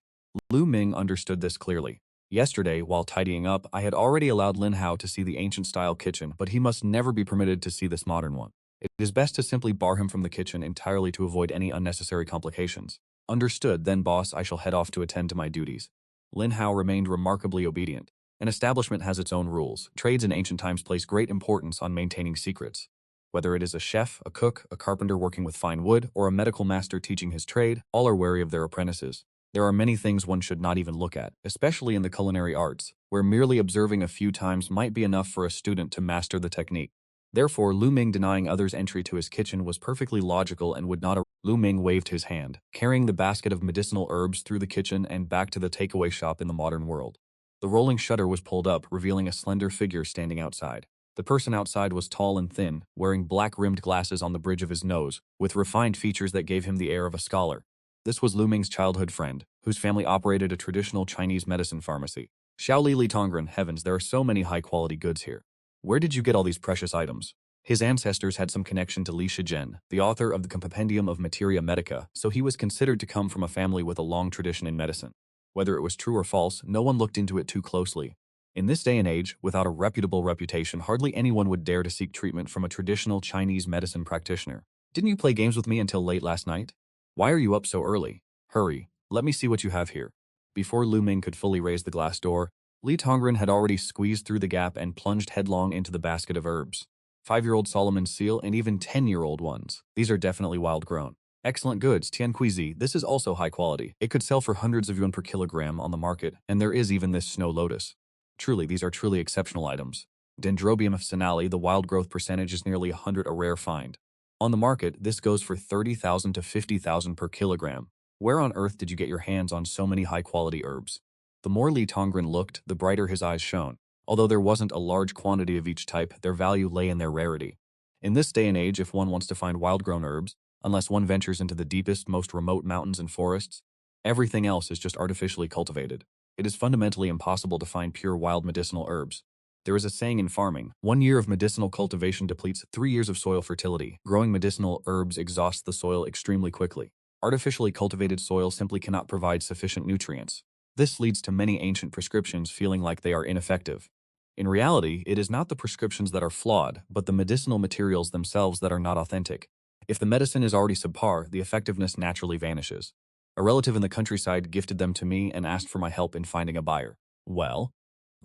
Lu Ming understood this clearly. Yesterday, while tidying up, I had already allowed Lin Hao to see the ancient-style kitchen, but he must never be permitted to see this modern one. It is best to simply bar him from the kitchen entirely to avoid any unnecessary complications. Understood, then boss, I shall head off to attend to my duties. Lin Hao remained remarkably obedient. An establishment has its own rules. Trades in ancient times place great importance on maintaining secrets. Whether it is a chef, a cook, a carpenter working with fine wood, or a medical master teaching his trade, all are wary of their apprentices. There are many things one should not even look at, especially in the culinary arts, where merely observing a few times might be enough for a student to master the technique. Therefore, Lu Ming denying others entry to his kitchen was perfectly logical and would not. Lu Ming waved his hand, carrying the basket of medicinal herbs through the kitchen and back to the takeaway shop in the modern world. The rolling shutter was pulled up, revealing a slender figure standing outside. The person outside was tall and thin, wearing black-rimmed glasses on the bridge of his nose, with refined features that gave him the air of a scholar. This was Lu Ming's childhood friend, whose family operated a traditional Chinese medicine pharmacy. Xiao Li Li Tongren, heavens, there are so many high-quality goods here. Where did you get all these precious items? His ancestors had some connection to Li Shizhen, the author of the Compendium of Materia Medica, so he was considered to come from a family with a long tradition in medicine. Whether it was true or false, no one looked into it too closely. In this day and age, without a reputable reputation, hardly anyone would dare to seek treatment from a traditional Chinese medicine practitioner. Didn't you play games with me until late last night? Why are you up so early? Hurry, let me see what you have here. Before Lu Ming could fully raise the glass door, Li Tongren had already squeezed through the gap and plunged headlong into the basket of herbs. 5-year-old Solomon seal and even 10-year-old ones. These are definitely wild grown. Excellent goods, Tian Kuizi. This is also high quality. It could sell for hundreds of yuan per kilogram on the market, and there is even this snow lotus. Truly, these are truly exceptional items. Dendrobium officinale, the wild growth percentage is nearly 100, a rare find. On the market, this goes for 30,000 to 50,000 per kilogram. Where on earth did you get your hands on so many high-quality herbs? The more Li Tongren looked, the brighter his eyes shone. Although there wasn't a large quantity of each type, their value lay in their rarity. In this day and age, if one wants to find wild-grown herbs, unless one ventures into the deepest, most remote mountains and forests, everything else is just artificially cultivated. It is fundamentally impossible to find pure wild medicinal herbs. There is a saying in farming, 1 year of medicinal cultivation depletes 3 years of soil fertility. Growing medicinal herbs exhausts the soil extremely quickly. Artificially cultivated soil simply cannot provide sufficient nutrients. This leads to many ancient prescriptions feeling like they are ineffective. In reality, it is not the prescriptions that are flawed, but the medicinal materials themselves that are not authentic. If the medicine is already subpar, the effectiveness naturally vanishes. A relative in the countryside gifted them to me and asked for my help in finding a buyer. Well,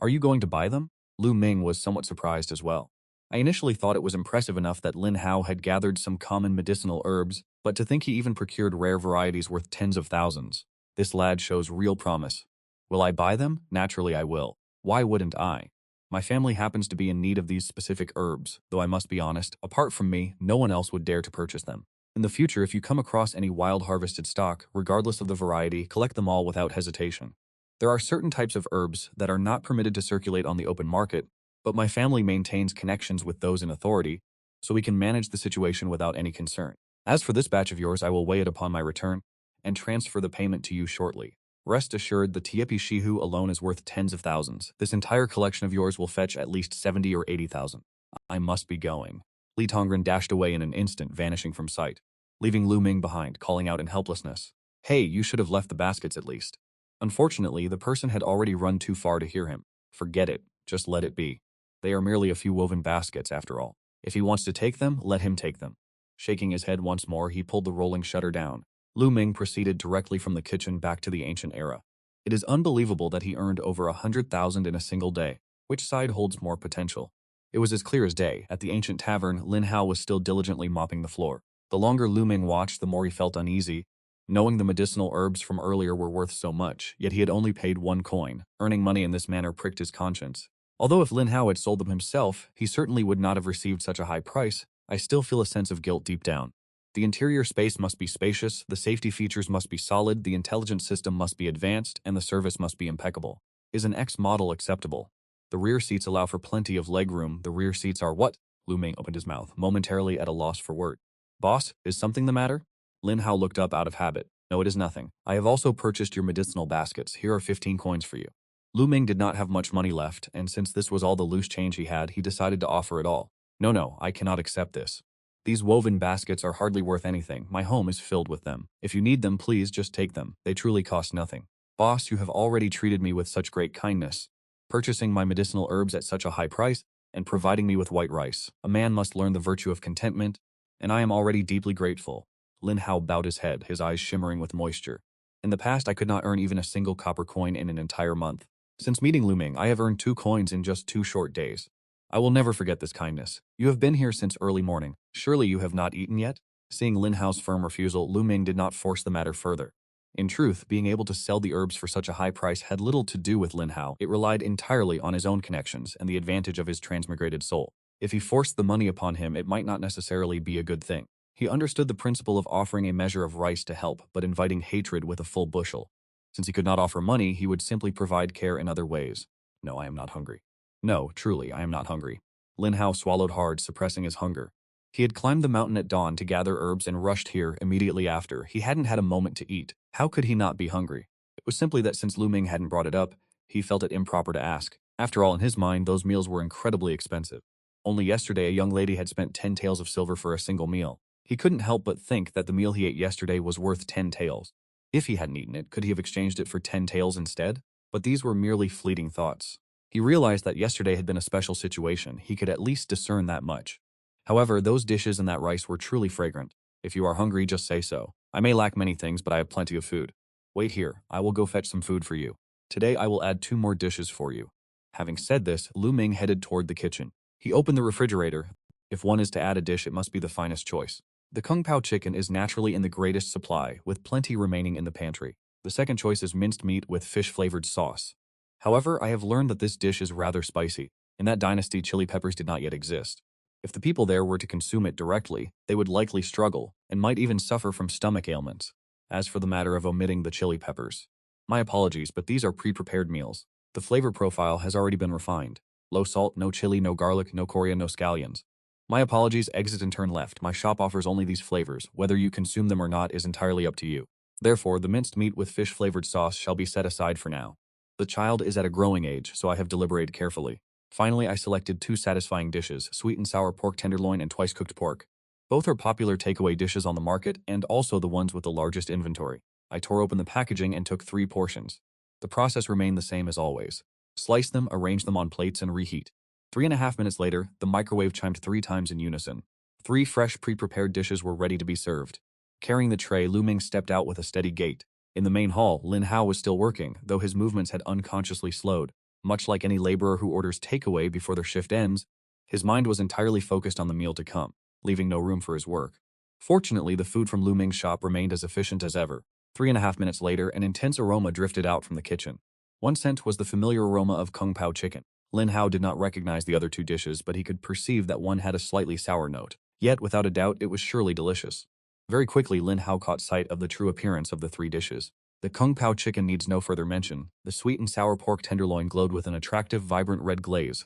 are you going to buy them? Lu Ming was somewhat surprised as well. I initially thought it was impressive enough that Lin Hao had gathered some common medicinal herbs, but to think he even procured rare varieties worth tens of thousands. This lad shows real promise. Will I buy them? Naturally I will. Why wouldn't I? My family happens to be in need of these specific herbs, though I must be honest, apart from me, no one else would dare to purchase them. In the future, if you come across any wild harvested stock, regardless of the variety, collect them all without hesitation. There are certain types of herbs that are not permitted to circulate on the open market, but my family maintains connections with those in authority, so we can manage the situation without any concern. As for this batch of yours, I will weigh it upon my return and transfer the payment to you shortly. Rest assured, the Tiepi Shihu alone is worth tens of thousands. This entire collection of yours will fetch at least 70 or 80,000. I must be going. Li Tongren dashed away in an instant, vanishing from sight, leaving Lu Ming behind, calling out in helplessness. Hey, you should have left the baskets at least. Unfortunately, the person had already run too far to hear him. Forget it. Just let it be. They are merely a few woven baskets, after all. If he wants to take them, let him take them. Shaking his head once more, he pulled the rolling shutter down. Lu Ming proceeded directly from the kitchen back to the ancient era. It is unbelievable that he earned over 100,000 in a single day. Which side holds more potential? It was as clear as day. At the ancient tavern, Lin Hao was still diligently mopping the floor. The longer Lu Ming watched, the more he felt uneasy, knowing the medicinal herbs from earlier were worth so much, yet he had only paid 1 coin. Earning money in this manner pricked his conscience. Although if Lin Hao had sold them himself, he certainly would not have received such a high price, I still feel a sense of guilt deep down. The interior space must be spacious, the safety features must be solid, the intelligence system must be advanced, and the service must be impeccable. Is an X model acceptable? The rear seats allow for plenty of legroom. The rear seats are what? Lu Ming opened his mouth, momentarily at a loss for words. Boss, is something the matter? Lin Hao looked up out of habit. No, it is nothing. I have also purchased your medicinal baskets. Here are 15 coins for you. Lu Ming did not have much money left, and since this was all the loose change he had, he decided to offer it all. No, I cannot accept this. These woven baskets are hardly worth anything. My home is filled with them. If you need them, please just take them. They truly cost nothing. Boss, you have already treated me with such great kindness, purchasing my medicinal herbs at such a high price, and providing me with white rice. A man must learn the virtue of contentment, and I am already deeply grateful. Lin Hao bowed his head, his eyes shimmering with moisture. In the past, I could not earn even a single copper coin in an entire month. Since meeting Lu Ming, I have earned 2 coins in just 2 short days. I will never forget this kindness. You have been here since early morning. Surely you have not eaten yet? Seeing Lin Hao's firm refusal, Lu Ming did not force the matter further. In truth, being able to sell the herbs for such a high price had little to do with Lin Hao. It relied entirely on his own connections and the advantage of his transmigrated soul. If he forced the money upon him, it might not necessarily be a good thing. He understood the principle of offering a measure of rice to help, but inviting hatred with a full bushel. Since he could not offer money, he would simply provide care in other ways. No, I am not hungry. No, truly, I am not hungry. Lin Hao swallowed hard, suppressing his hunger. He had climbed the mountain at dawn to gather herbs and rushed here immediately after. He hadn't had a moment to eat. How could he not be hungry? It was simply that since Lu Ming hadn't brought it up, he felt it improper to ask. After all, in his mind, those meals were incredibly expensive. Only yesterday, a young lady had spent 10 taels of silver for a single meal. He couldn't help but think that the meal he ate yesterday was worth 10 taels. If he hadn't eaten it, could he have exchanged it for 10 taels instead? But these were merely fleeting thoughts. He realized that yesterday had been a special situation. He could at least discern that much. However, those dishes and that rice were truly fragrant. If you are hungry, just say so. I may lack many things, but I have plenty of food. Wait here, I will go fetch some food for you. Today I will add 2 more dishes for you. Having said this, Lu Ming headed toward the kitchen. He opened the refrigerator. If one is to add a dish, it must be the finest choice. The Kung Pao chicken is naturally in the greatest supply, with plenty remaining in the pantry. The second choice is minced meat with fish-flavored sauce. However, I have learned that this dish is rather spicy. In that dynasty, chili peppers did not yet exist. If the people there were to consume it directly, they would likely struggle, and might even suffer from stomach ailments. As for the matter of omitting the chili peppers, my apologies, but these are pre-prepared meals. The flavor profile has already been refined. Low salt, no chili, no garlic, no coriander, no scallions. My apologies, exit and turn left. My shop offers only these flavors. Whether you consume them or not is entirely up to you. Therefore, the minced meat with fish-flavored sauce shall be set aside for now. The child is at a growing age, so I have deliberated carefully. Finally, I selected 2 satisfying dishes, sweet and sour pork tenderloin and twice-cooked pork. Both are popular takeaway dishes on the market and also the ones with the largest inventory. I tore open the packaging and took 3 portions. The process remained the same as always. Slice them, arrange them on plates, and reheat. 3.5 minutes later, the microwave chimed 3 times in unison. 3 fresh pre-prepared dishes were ready to be served. Carrying the tray, Lu Ming stepped out with a steady gait. In the main hall, Lin Hao was still working, though his movements had unconsciously slowed. Much like any laborer who orders takeaway before their shift ends, his mind was entirely focused on the meal to come, leaving no room for his work. Fortunately, the food from Lu Ming's shop remained as efficient as ever. 3.5 minutes later, an intense aroma drifted out from the kitchen. One scent was the familiar aroma of Kung Pao chicken. Lin Hao did not recognize the other 2 dishes, but he could perceive that one had a slightly sour note. Yet, without a doubt, it was surely delicious. Very quickly, Lin Hao caught sight of the true appearance of the 3 dishes. The Kung Pao chicken needs no further mention. The sweet and sour pork tenderloin glowed with an attractive, vibrant red glaze.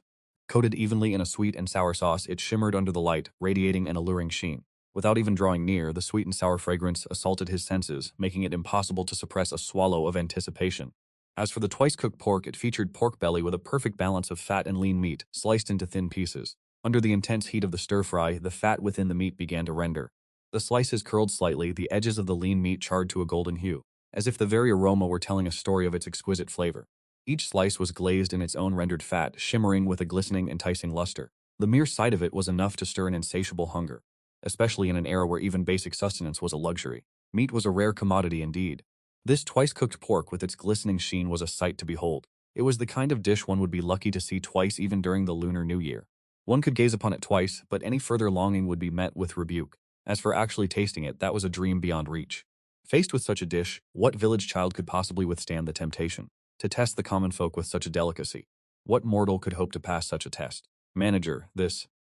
Coated evenly in a sweet and sour sauce, it shimmered under the light, radiating an alluring sheen. Without even drawing near, the sweet and sour fragrance assaulted his senses, making it impossible to suppress a swallow of anticipation. As for the twice-cooked pork, it featured pork belly with a perfect balance of fat and lean meat, sliced into thin pieces. Under the intense heat of the stir-fry, the fat within the meat began to render. The slices curled slightly, the edges of the lean meat charred to a golden hue, as if the very aroma were telling a story of its exquisite flavor. Each slice was glazed in its own rendered fat, shimmering with a glistening, enticing luster. The mere sight of it was enough to stir an insatiable hunger, especially in an era where even basic sustenance was a luxury. Meat was a rare commodity indeed. This twice-cooked pork with its glistening sheen was a sight to behold. It was the kind of dish one would be lucky to see twice even during the Lunar New Year. One could gaze upon it twice, but any further longing would be met with rebuke. As for actually tasting it, that was a dream beyond reach. Faced with such a dish, what village child could possibly withstand the temptation to test the common folk with such a delicacy? What mortal could hope to pass such a test? Manager,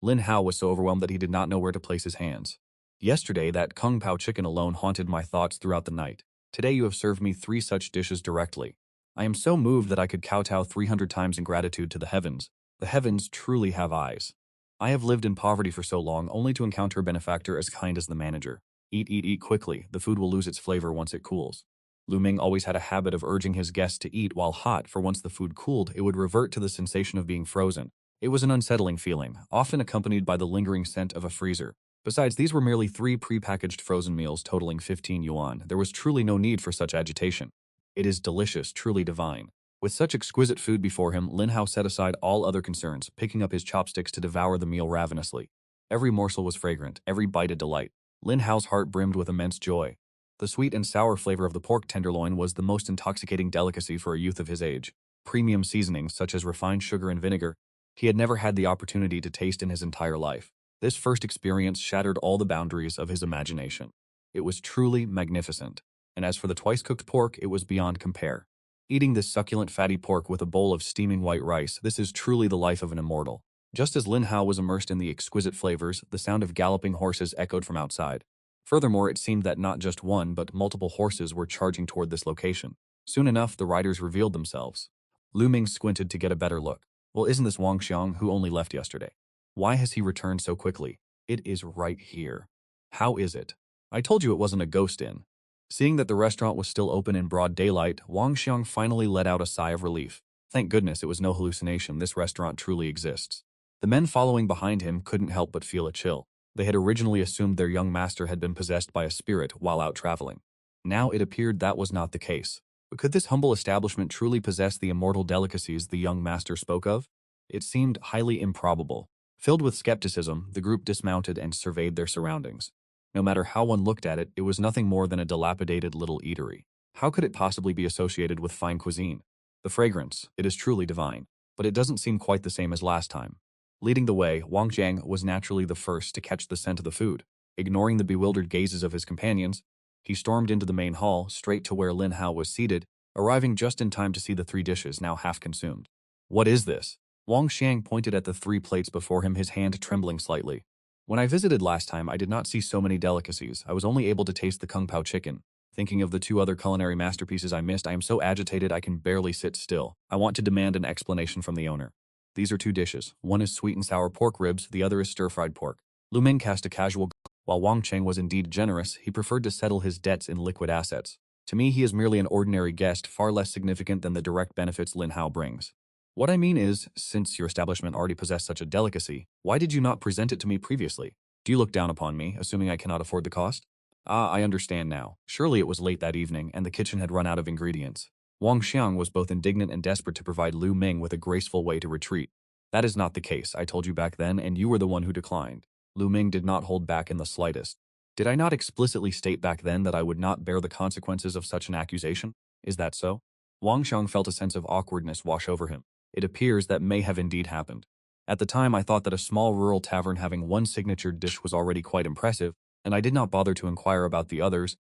Lin Hao was so overwhelmed that he did not know where to place his hands. Yesterday, that Kung Pao chicken alone haunted my thoughts throughout the night. Today you have served me 3 such dishes directly. I am so moved that I could kowtow 300 times in gratitude to the heavens. The heavens truly have eyes. I have lived in poverty for so long only to encounter a benefactor as kind as the manager. Eat, eat, eat quickly. The food will lose its flavor once it cools. Lu Ming always had a habit of urging his guests to eat while hot, for once the food cooled, it would revert to the sensation of being frozen. It was an unsettling feeling, often accompanied by the lingering scent of a freezer. Besides, these were merely 3 pre-packaged frozen meals totaling 15 yuan. There was truly no need for such agitation. It is delicious, truly divine. With such exquisite food before him, Lin Hao set aside all other concerns, picking up his chopsticks to devour the meal ravenously. Every morsel was fragrant, every bite a delight. Lin Hao's heart brimmed with immense joy. The sweet and sour flavor of the pork tenderloin was the most intoxicating delicacy for a youth of his age. Premium seasonings, such as refined sugar and vinegar, he had never had the opportunity to taste in his entire life. This first experience shattered all the boundaries of his imagination. It was truly magnificent. And as for the twice-cooked pork, it was beyond compare. Eating this succulent fatty pork with a bowl of steaming white rice, this is truly the life of an immortal. Just as Lin Hao was immersed in the exquisite flavors, the sound of galloping horses echoed from outside. Furthermore, it seemed that not just one, but multiple horses were charging toward this location. Soon enough, the riders revealed themselves. Lu Ming squinted to get a better look. Well, isn't this Wang Xiang, who only left yesterday? Why has he returned so quickly? It is right here. How is it? I told you it wasn't a ghost inn. Seeing that the restaurant was still open in broad daylight, Wang Xiang finally let out a sigh of relief. Thank goodness it was no hallucination, this restaurant truly exists. The men following behind him couldn't help but feel a chill. They had originally assumed their young master had been possessed by a spirit while out traveling. Now it appeared that was not the case. But could this humble establishment truly possess the immortal delicacies the young master spoke of? It seemed highly improbable. Filled with skepticism, the group dismounted and surveyed their surroundings. No matter how one looked at it, it was nothing more than a dilapidated little eatery. How could it possibly be associated with fine cuisine? The fragrance, it is truly divine, but it doesn't seem quite the same as last time. Leading the way, Wang Jiang was naturally the first to catch the scent of the food. Ignoring the bewildered gazes of his companions, he stormed into the main hall, straight to where Lin Hao was seated, arriving just in time to see the three dishes now half consumed. What is this? Wang Xiang pointed at the three plates before him, his hand trembling slightly. When I visited last time, I did not see so many delicacies. I was only able to taste the Kung Pao chicken. Thinking of the two other culinary masterpieces I missed, I am so agitated I can barely sit still. I want to demand an explanation from the owner. These are two dishes. One is sweet and sour pork ribs, the other is stir-fried pork. Lu Ming cast a casual. While Wang Cheng was indeed generous, he preferred to settle his debts in liquid assets. To me, he is merely an ordinary guest, far less significant than the direct benefits Lin Hao brings. What I mean is, since your establishment already possessed such a delicacy, why did you not present it to me previously? Do you look down upon me, assuming I cannot afford the cost? Ah, I understand now. Surely it was late that evening, and the kitchen had run out of ingredients. Wang Xiang was both indignant and desperate to provide Lu Ming with a graceful way to retreat. That is not the case, I told you back then, and you were the one who declined. Lu Ming did not hold back in the slightest. Did I not explicitly state back then that I would not bear the consequences of such an accusation? Is that so? Wang Xiang felt a sense of awkwardness wash over him. It appears that may have indeed happened. At the time, I thought that a small rural tavern having one signature dish was already quite impressive, and I did not bother to inquire about the others,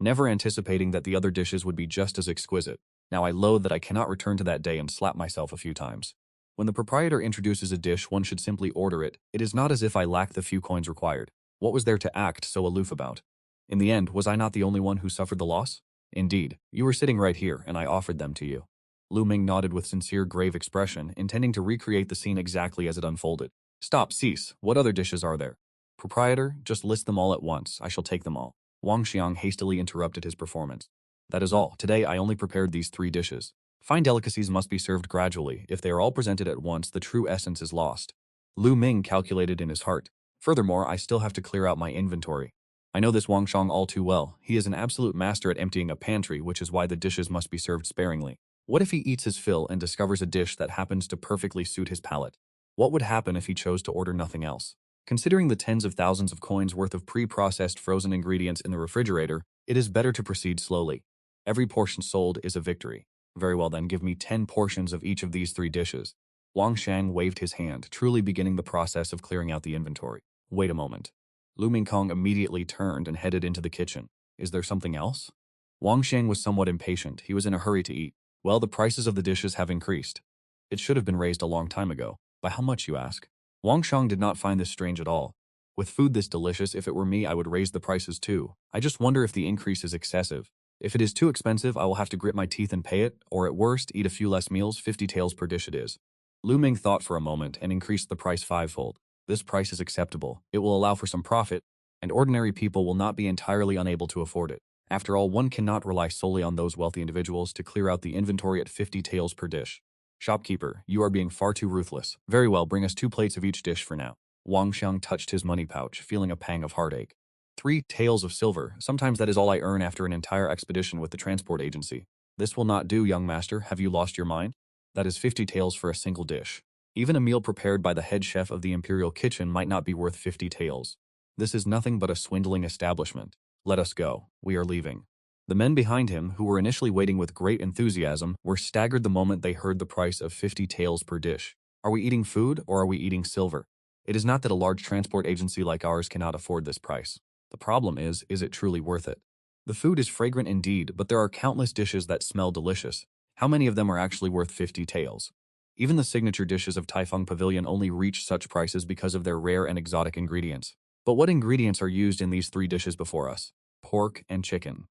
never anticipating that the other dishes would be just as exquisite. Now I loathe that I cannot return to that day and slap myself a few times. When the proprietor introduces a dish, one should simply order it. It is not as if I lacked the few coins required. What was there to act so aloof about? In the end, was I not the only one who suffered the loss? Indeed, you were sitting right here, and I offered them to you. Lu Ming nodded with sincere, grave expression, intending to recreate the scene exactly as it unfolded. Stop, cease. What other dishes are there? Proprietor, just list them all at once. I shall take them all. Wang Xiang hastily interrupted his performance. That is all. Today I only prepared these three dishes. Fine delicacies must be served gradually. If they are all presented at once, the true essence is lost. Lu Ming calculated in his heart. Furthermore, I still have to clear out my inventory. I know this Wang Xiang all too well. He is an absolute master at emptying a pantry, which is why the dishes must be served sparingly. What if he eats his fill and discovers a dish that happens to perfectly suit his palate? What would happen if he chose to order nothing else? Considering the tens of thousands of coins worth of pre-processed frozen ingredients in the refrigerator, it is better to proceed slowly. Every portion sold is a victory. Very well then, give me 10 portions of each of these three dishes. Wang Xiang waved his hand, truly beginning the process of clearing out the inventory. Wait a moment. Lu Mingkong immediately turned and headed into the kitchen. Is there something else? Wang Xiang was somewhat impatient. He was in a hurry to eat. Well, the prices of the dishes have increased. It should have been raised a long time ago. By how much, you ask? Wang Xiang did not find this strange at all. With food this delicious, if it were me, I would raise the prices too. I just wonder if the increase is excessive. If it is too expensive, I will have to grit my teeth and pay it, or at worst, eat a few less meals. 50 taels per dish it is. Lu Ming thought for a moment and increased the price fivefold. This price is acceptable. It will allow for some profit, and ordinary people will not be entirely unable to afford it. After all, one cannot rely solely on those wealthy individuals to clear out the inventory at 50 taels per dish. Shopkeeper, you are being far too ruthless. Very well, bring us 2 plates of each dish for now. Wang Xiang touched his money pouch, feeling a pang of heartache. 3 taels of silver. Sometimes that is all I earn after an entire expedition with the transport agency. This will not do, young master. Have you lost your mind? That is 50 taels for a single dish. Even a meal prepared by the head chef of the imperial kitchen might not be worth 50 taels. This is nothing but a swindling establishment. Let us go. We are leaving. The men behind him, who were initially waiting with great enthusiasm, were staggered the moment they heard the price of 50 taels per dish. Are we eating food, or are we eating silver? It is not that a large transport agency like ours cannot afford this price. The problem is it truly worth it? The food is fragrant indeed, but there are countless dishes that smell delicious. How many of them are actually worth 50 taels? Even the signature dishes of Taifeng Pavilion only reach such prices because of their rare and exotic ingredients. But what ingredients are used in these 3 dishes before us? Pork and chicken.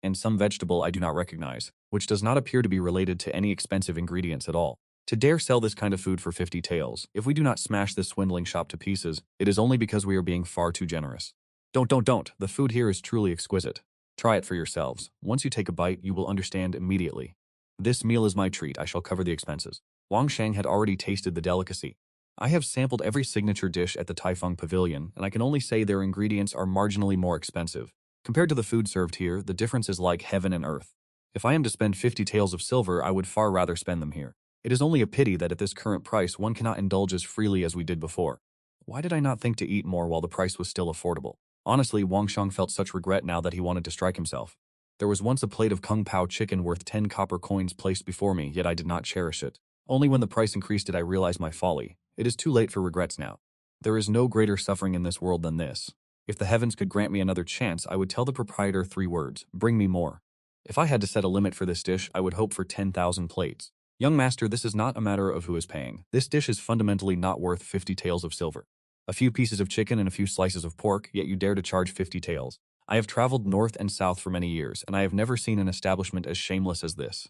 And some vegetable I do not recognize, which does not appear to be related to any expensive ingredients at all. To dare sell this kind of food for 50 taels, if we do not smash this swindling shop to pieces, it is only because we are being far too generous. Don't. The food here is truly exquisite. Try it for yourselves. Once you take a bite, you will understand immediately. This meal is my treat. I shall cover the expenses. Wang Shang had already tasted the delicacy. I have sampled every signature dish at the Taifeng Pavilion, and I can only say their ingredients are marginally more expensive. Compared to the food served here, the difference is like heaven and earth. If I am to spend 50 taels of silver, I would far rather spend them here. It is only a pity that at this current price one cannot indulge as freely as we did before. Why did I not think to eat more while the price was still affordable? Honestly, Wang Shang felt such regret now that he wanted to strike himself. There was once a plate of Kung Pao chicken worth 10 copper coins placed before me, yet I did not cherish it. Only when the price increased did I realize my folly. It is too late for regrets now. There is no greater suffering in this world than this. If the heavens could grant me another chance, I would tell the proprietor 3 words: bring me more. If I had to set a limit for this dish, I would hope for 10,000 plates. Young master, this is not a matter of who is paying. This dish is fundamentally not worth 50 taels of silver. A few pieces of chicken and a few slices of pork, yet you dare to charge 50 taels. I have traveled north and south for many years, and I have never seen an establishment as shameless as this.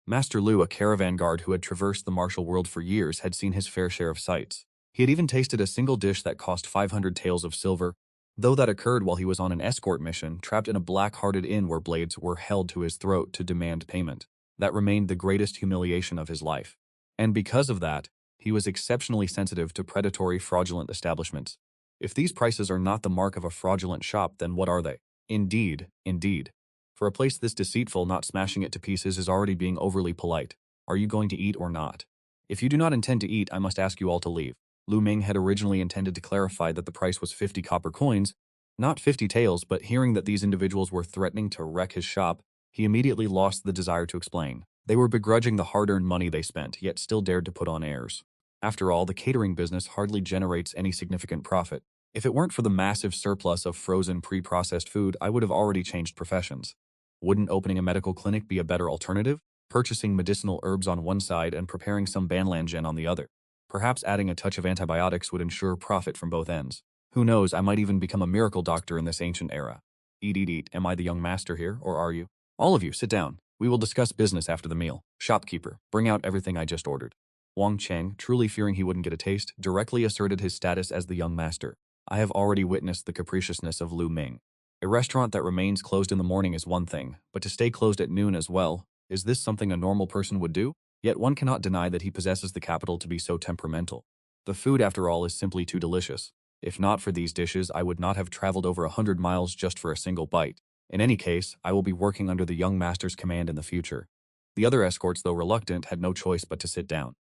Master Lu, a caravan guard who had traversed the martial world for years, had seen his fair share of sights. He had even tasted a single dish that cost 500 taels of silver, though that occurred while he was on an escort mission, trapped in a black-hearted inn where blades were held to his throat to demand payment. That remained the greatest humiliation of his life. And because of that, he was exceptionally sensitive to predatory, fraudulent establishments. If these prices are not the mark of a fraudulent shop, then what are they? Indeed, indeed. For a place this deceitful, not smashing it to pieces is already being overly polite. Are you going to eat or not? If you do not intend to eat, I must ask you all to leave. Lu Ming had originally intended to clarify that the price was 50 copper coins, not 50 taels, but hearing that these individuals were threatening to wreck his shop, he immediately lost the desire to explain. They were begrudging the hard-earned money they spent, yet still dared to put on airs. After all, the catering business hardly generates any significant profit. If it weren't for the massive surplus of frozen pre-processed food, I would have already changed professions. Wouldn't opening a medical clinic be a better alternative? Purchasing medicinal herbs on one side and preparing some banlangen on the other. Perhaps adding a touch of antibiotics would ensure profit from both ends. Who knows, I might even become a miracle doctor in this ancient era. Eat, eat, eat. Am I the young master here, or are you? All of you, sit down. We will discuss business after the meal. Shopkeeper, bring out everything I just ordered. Wang Cheng, truly fearing he wouldn't get a taste, directly asserted his status as the young master. I have already witnessed the capriciousness of Lu Ming. A restaurant that remains closed in the morning is one thing, but to stay closed at noon as well, is this something a normal person would do? Yet one cannot deny that he possesses the capital to be so temperamental. The food, after all, is simply too delicious. If not for these dishes, I would not have traveled over 100 miles just for a single bite. In any case, I will be working under the young master's command in the future. The other escorts, though reluctant, had no choice but to sit down.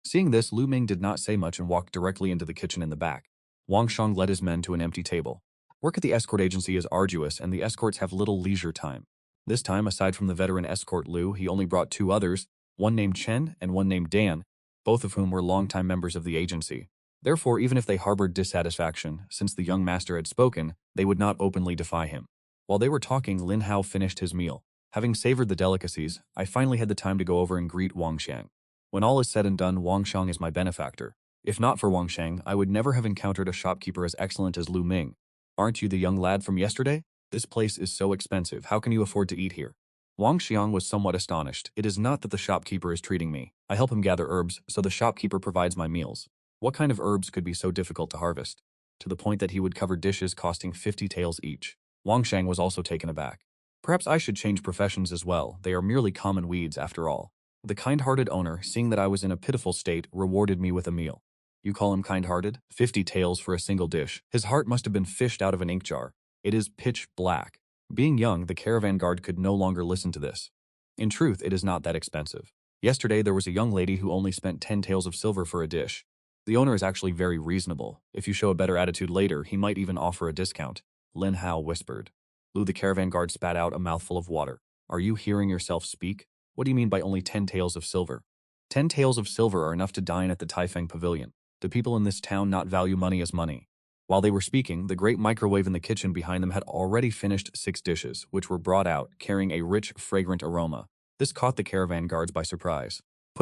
Seeing this, Lu Ming did not say much and walked directly into the kitchen in the back. Wang Shang led his men to an empty table. Work at the escort agency is arduous, and the escorts have little leisure time. This time, aside from the veteran escort Lu, he only brought 2 others, one named Chen and one named Dan, both of whom were longtime members of the agency. Therefore, even if they harbored dissatisfaction, since the young master had spoken, they would not openly defy him. While they were talking, Lin Hao finished his meal. Having savored the delicacies, I finally had the time to go over and greet Wang Xiang. When all is said and done, Wang Xiang is my benefactor. If not for Wang Xiang, I would never have encountered a shopkeeper as excellent as Lu Ming. Aren't you the young lad from yesterday? This place is so expensive, how can you afford to eat here? Wang Xiang was somewhat astonished. It is not that the shopkeeper is treating me. I help him gather herbs, so the shopkeeper provides my meals. What kind of herbs could be so difficult to harvest? To the point that he would cover dishes costing 50 taels each. Wang Xiang was also taken aback. Perhaps I should change professions as well. They are merely common weeds after all. The kind-hearted owner, seeing that I was in a pitiful state, rewarded me with a meal. You call him kind-hearted? 50 taels for a single dish. His heart must have been fished out of an ink jar. It is pitch black. Being young, the caravan guard could no longer listen to this. In truth, it is not that expensive. Yesterday, there was a young lady who only spent 10 taels of silver for a dish. The owner is actually very reasonable. If you show a better attitude later, he might even offer a discount. Lin Hao whispered. Lu, the caravan guard, spat out a mouthful of water. Are you hearing yourself speak? What do you mean by only 10 taels of silver? 10 taels of silver are enough to dine at the Taifeng Pavilion. Do people in this town not value money as money? While they were speaking, the great microwave in the kitchen behind them had already finished 6 dishes, which were brought out, carrying a rich, fragrant aroma. This caught the caravan guards by surprise.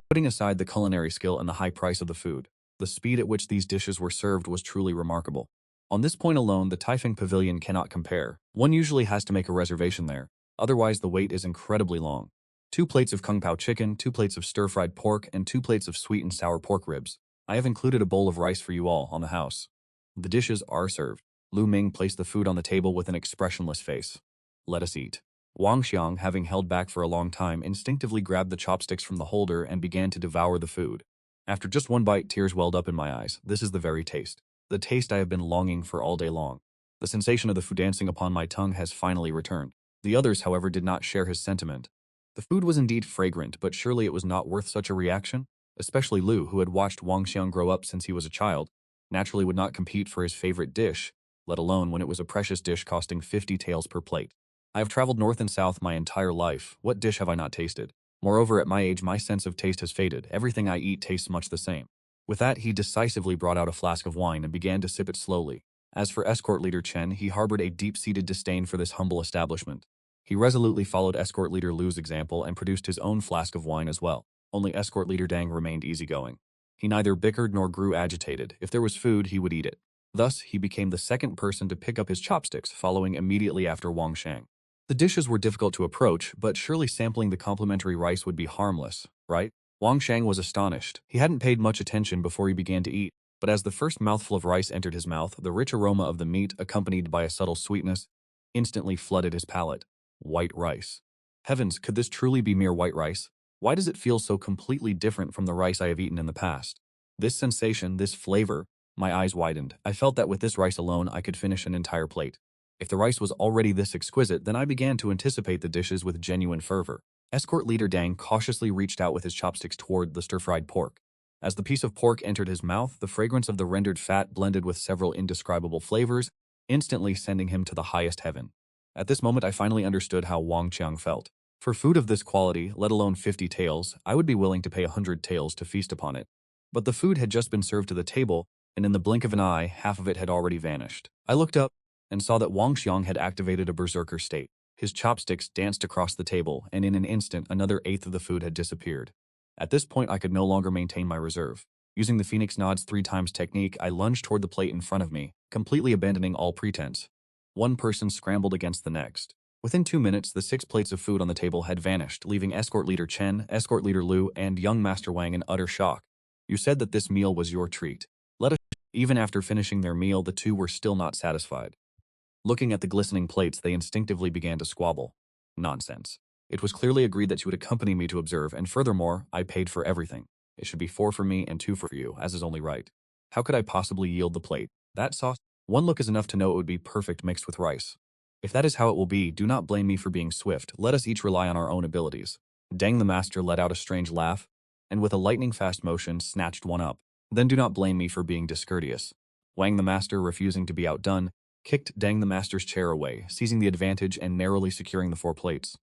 Putting aside the culinary skill and the high price of the food, the speed at which these dishes were served was truly remarkable. On this point alone, the Taifeng Pavilion cannot compare. One usually has to make a reservation there. Otherwise, the wait is incredibly long. 2 plates of Kung Pao chicken, 2 plates of stir-fried pork, and 2 plates of sweet and sour pork ribs. I have included a bowl of rice for you all on the house. The dishes are served. Lu Ming placed the food on the table with an expressionless face. Let us eat. Wang Xiang, having held back for a long time, instinctively grabbed the chopsticks from the holder and began to devour the food. After just one bite, tears welled up in my eyes. This is the very taste. The taste I have been longing for all day long. The sensation of the food dancing upon my tongue has finally returned. The others, however, did not share his sentiment. The food was indeed fragrant, but surely it was not worth such a reaction? Especially Lu, who had watched Wang Xiang grow up since he was a child, naturally would not compete for his favorite dish, let alone when it was a precious dish costing 50 taels per plate. I have traveled north and south my entire life. What dish have I not tasted? Moreover, at my age, my sense of taste has faded. Everything I eat tastes much the same. With that, he decisively brought out a flask of wine and began to sip it slowly. As for escort leader Chen, he harbored a deep-seated disdain for this humble establishment. He resolutely followed escort leader Lu's example and produced his own flask of wine as well. Only escort leader Dang remained easygoing. He neither bickered nor grew agitated. If there was food, he would eat it. Thus, he became the second person to pick up his chopsticks, following immediately after Wang Xiang. The dishes were difficult to approach, but surely sampling the complimentary rice would be harmless, right? Wang Xiang was astonished. He hadn't paid much attention before he began to eat, but as the first mouthful of rice entered his mouth, the rich aroma of the meat, accompanied by a subtle sweetness, instantly flooded his palate. White rice. Heavens, could this truly be mere white rice? Why does it feel so completely different from the rice I have eaten in the past? This sensation, this flavor, my eyes widened. I felt that with this rice alone, I could finish an entire plate. If the rice was already this exquisite, then I began to anticipate the dishes with genuine fervor. Escort leader Dang cautiously reached out with his chopsticks toward the stir-fried pork. As the piece of pork entered his mouth, the fragrance of the rendered fat blended with several indescribable flavors, instantly sending him to the highest heaven. At this moment, I finally understood how Wang Qiang felt. For food of this quality, let alone 50 taels, I would be willing to pay 100 taels to feast upon it. But the food had just been served to the table, and in the blink of an eye, half of it had already vanished. I looked up and saw that Wang Xiang had activated a berserker state. His chopsticks danced across the table, and in an instant, another eighth of the food had disappeared. At this point, I could no longer maintain my reserve. Using the Phoenix Nods 3 times technique, I lunged toward the plate in front of me, completely abandoning all pretense. One person scrambled against the next. Within 2 minutes, the 6 plates of food on the table had vanished, leaving Escort Leader Chen, Escort Leader Lu, and young Master Wang in utter shock. You said that this meal was your treat. Let us. Even after finishing their meal, the two were still not satisfied. Looking at the glistening plates, they instinctively began to squabble. Nonsense. It was clearly agreed that you would accompany me to observe, and furthermore, I paid for everything. It should be 4 for me and 2 for you, as is only right. How could I possibly yield the plate? That sauce? One look is enough to know it would be perfect mixed with rice. If that is how it will be, do not blame me for being swift. Let us each rely on our own abilities. Dang the master let out a strange laugh, and with a lightning-fast motion, snatched one up. Then do not blame me for being discourteous. Wang the master, refusing to be outdone, kicked Dang the master's chair away, seizing the advantage and narrowly securing the 4 plates.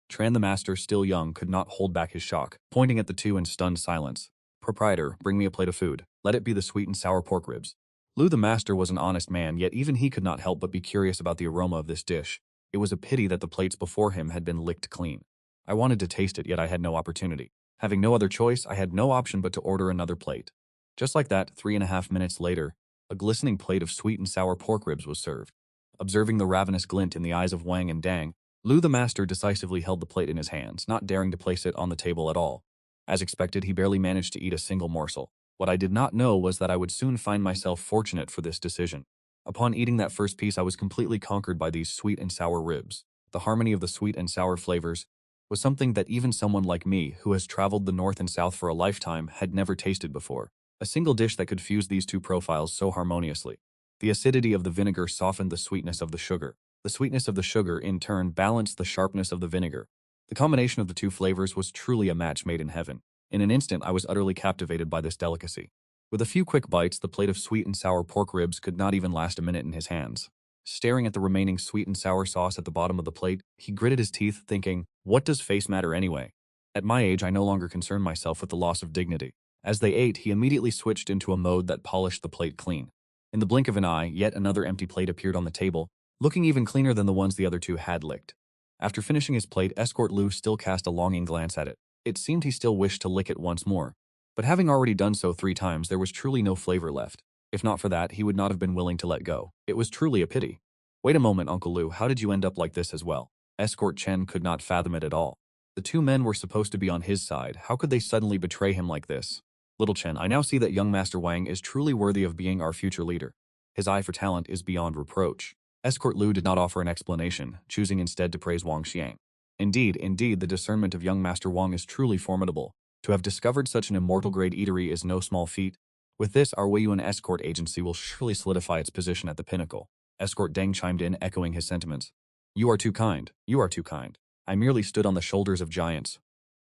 Tran the master, still young, could not hold back his shock, pointing at the two in stunned silence. Proprietor, bring me a plate of food. Let it be the sweet and sour pork ribs. Lu the master was an honest man, yet even he could not help but be curious about the aroma of this dish. It was a pity that the plates before him had been licked clean. I wanted to taste it, yet I had no opportunity. Having no other choice, I had no option but to order another plate. Just like that, 3.5 minutes later, a glistening plate of sweet and sour pork ribs was served. Observing the ravenous glint in the eyes of Wang and Dang, Lu the master decisively held the plate in his hands, not daring to place it on the table at all. As expected, he barely managed to eat a single morsel. What I did not know was that I would soon find myself fortunate for this decision. Upon eating that first piece, I was completely conquered by these sweet and sour ribs. The harmony of the sweet and sour flavors was something that even someone like me, who has traveled the north and south for a lifetime, had never tasted before. A single dish that could fuse these two profiles so harmoniously. The acidity of the vinegar softened the sweetness of the sugar. The sweetness of the sugar, in turn, balanced the sharpness of the vinegar. The combination of the two flavors was truly a match made in heaven. In an instant, I was utterly captivated by this delicacy. With a few quick bites, the plate of sweet and sour pork ribs could not even last a minute in his hands. Staring at the remaining sweet and sour sauce at the bottom of the plate, he gritted his teeth, thinking, what does face matter anyway? At my age, I no longer concerned myself with the loss of dignity. As they ate, he immediately switched into a mode that polished the plate clean. In the blink of an eye, yet another empty plate appeared on the table, looking even cleaner than the ones the other two had licked. After finishing his plate, Escort Lu still cast a longing glance at it. It seemed he still wished to lick it once more. But having already done so 3 times, there was truly no flavor left. If not for that, he would not have been willing to let go. It was truly a pity. Wait a moment, Uncle Lu, how did you end up like this as well? Escort Chen could not fathom it at all. The 2 men were supposed to be on his side. How could they suddenly betray him like this? Little Chen, I now see that young Master Wang is truly worthy of being our future leader. His eye for talent is beyond reproach. Escort Lu did not offer an explanation, choosing instead to praise Wang Xiang. Indeed, the discernment of young Master Wang is truly formidable. To have discovered such an immortal-grade eatery is no small feat. With this, our Weiyuan escort agency will surely solidify its position at the pinnacle. Escort Deng chimed in, echoing his sentiments. You are too kind. You are too kind. I merely stood on the shoulders of giants.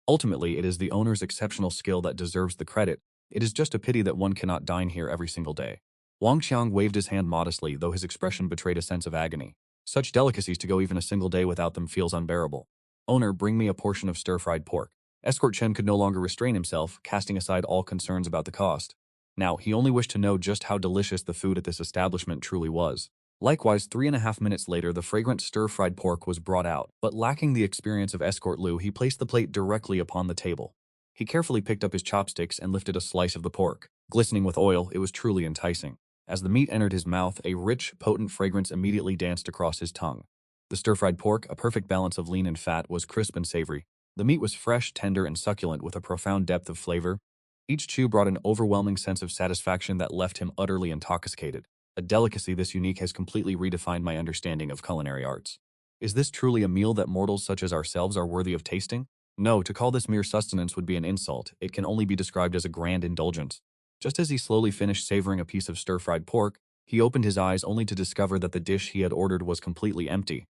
Ultimately, it is the owner's exceptional skill that deserves the credit. It is just a pity that one cannot dine here every single day. Wang Qiang waved his hand modestly, though his expression betrayed a sense of agony. Such delicacies to go even a single day without them feels unbearable. Owner, bring me a portion of stir-fried pork. Escort Chen could no longer restrain himself, casting aside all concerns about the cost. Now, he only wished to know just how delicious the food at this establishment truly was. Likewise, 3.5 minutes later, the fragrant stir-fried pork was brought out, but lacking the experience of Escort Lu, he placed the plate directly upon the table. He carefully picked up his chopsticks and lifted a slice of the pork. Glistening with oil, it was truly enticing. As the meat entered his mouth, a rich, potent fragrance immediately danced across his tongue. The stir-fried pork, a perfect balance of lean and fat, was crisp and savory. The meat was fresh, tender, and succulent with a profound depth of flavor. Each chew brought an overwhelming sense of satisfaction that left him utterly intoxicated. A delicacy this unique has completely redefined my understanding of culinary arts. Is this truly a meal that mortals such as ourselves are worthy of tasting? No, to call this mere sustenance would be an insult. It can only be described as a grand indulgence. Just as he slowly finished savoring a piece of stir-fried pork, he opened his eyes only to discover that the dish he had ordered was completely empty,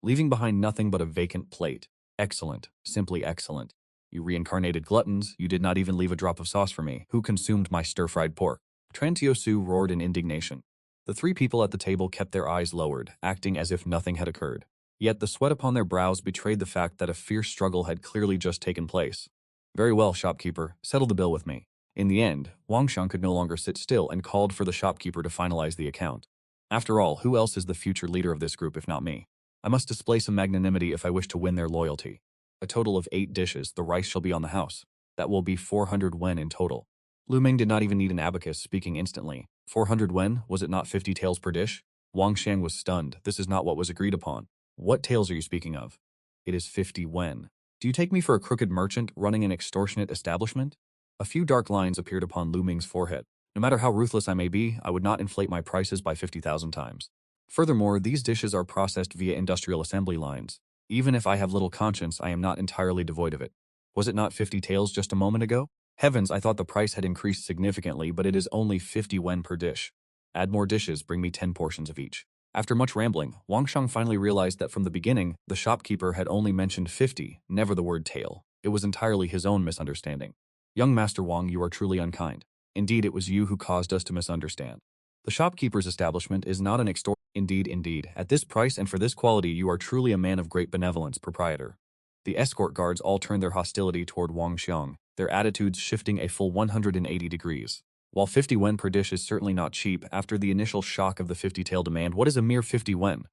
leaving behind nothing but a vacant plate. Excellent. Simply excellent. You reincarnated gluttons, you did not even leave a drop of sauce for me. Who consumed my stir-fried pork? Tran Su roared in indignation. The three people at the table kept their eyes lowered, acting as if nothing had occurred. Yet the sweat upon their brows betrayed the fact that a fierce struggle had clearly just taken place. Very well, shopkeeper, settle the bill with me. In the end, Wang Xiang could no longer sit still and called for the shopkeeper to finalize the account. After all, who else is the future leader of this group if not me? I must display some magnanimity if I wish to win their loyalty. A total of 8 dishes, the rice shall be on the house. That will be 400 wen in total. Lu Ming did not even need an abacus, speaking instantly. 400 wen, was it not 50 taels per dish? Wang Xiang was stunned. This is not what was agreed upon. What taels are you speaking of? It is 50 wen. Do you take me for a crooked merchant running an extortionate establishment? A few dark lines appeared upon Lu Ming's forehead. No matter how ruthless I may be, I would not inflate my prices by 50,000 times. Furthermore, these dishes are processed via industrial assembly lines. Even if I have little conscience, I am not entirely devoid of it. Was it not 50 taels just a moment ago? Heavens, I thought the price had increased significantly, but it is only 50 wen per dish. Add more dishes, bring me 10 portions of each. After much rambling, Wang Xiang finally realized that from the beginning, the shopkeeper had only mentioned 50, never the word tael. It was entirely his own misunderstanding. Young Master Wang, you are truly unkind. Indeed, it was you who caused us to misunderstand. The shopkeeper's establishment is not an extortion. Indeed. At this price and for this quality, you are truly a man of great benevolence, proprietor. The escort guards all turned their hostility toward Wang Xiang, their attitudes shifting a full 180 degrees. While 50 wen per dish is certainly not cheap, after the initial shock of the 50-tael demand, what is a mere 50 wen?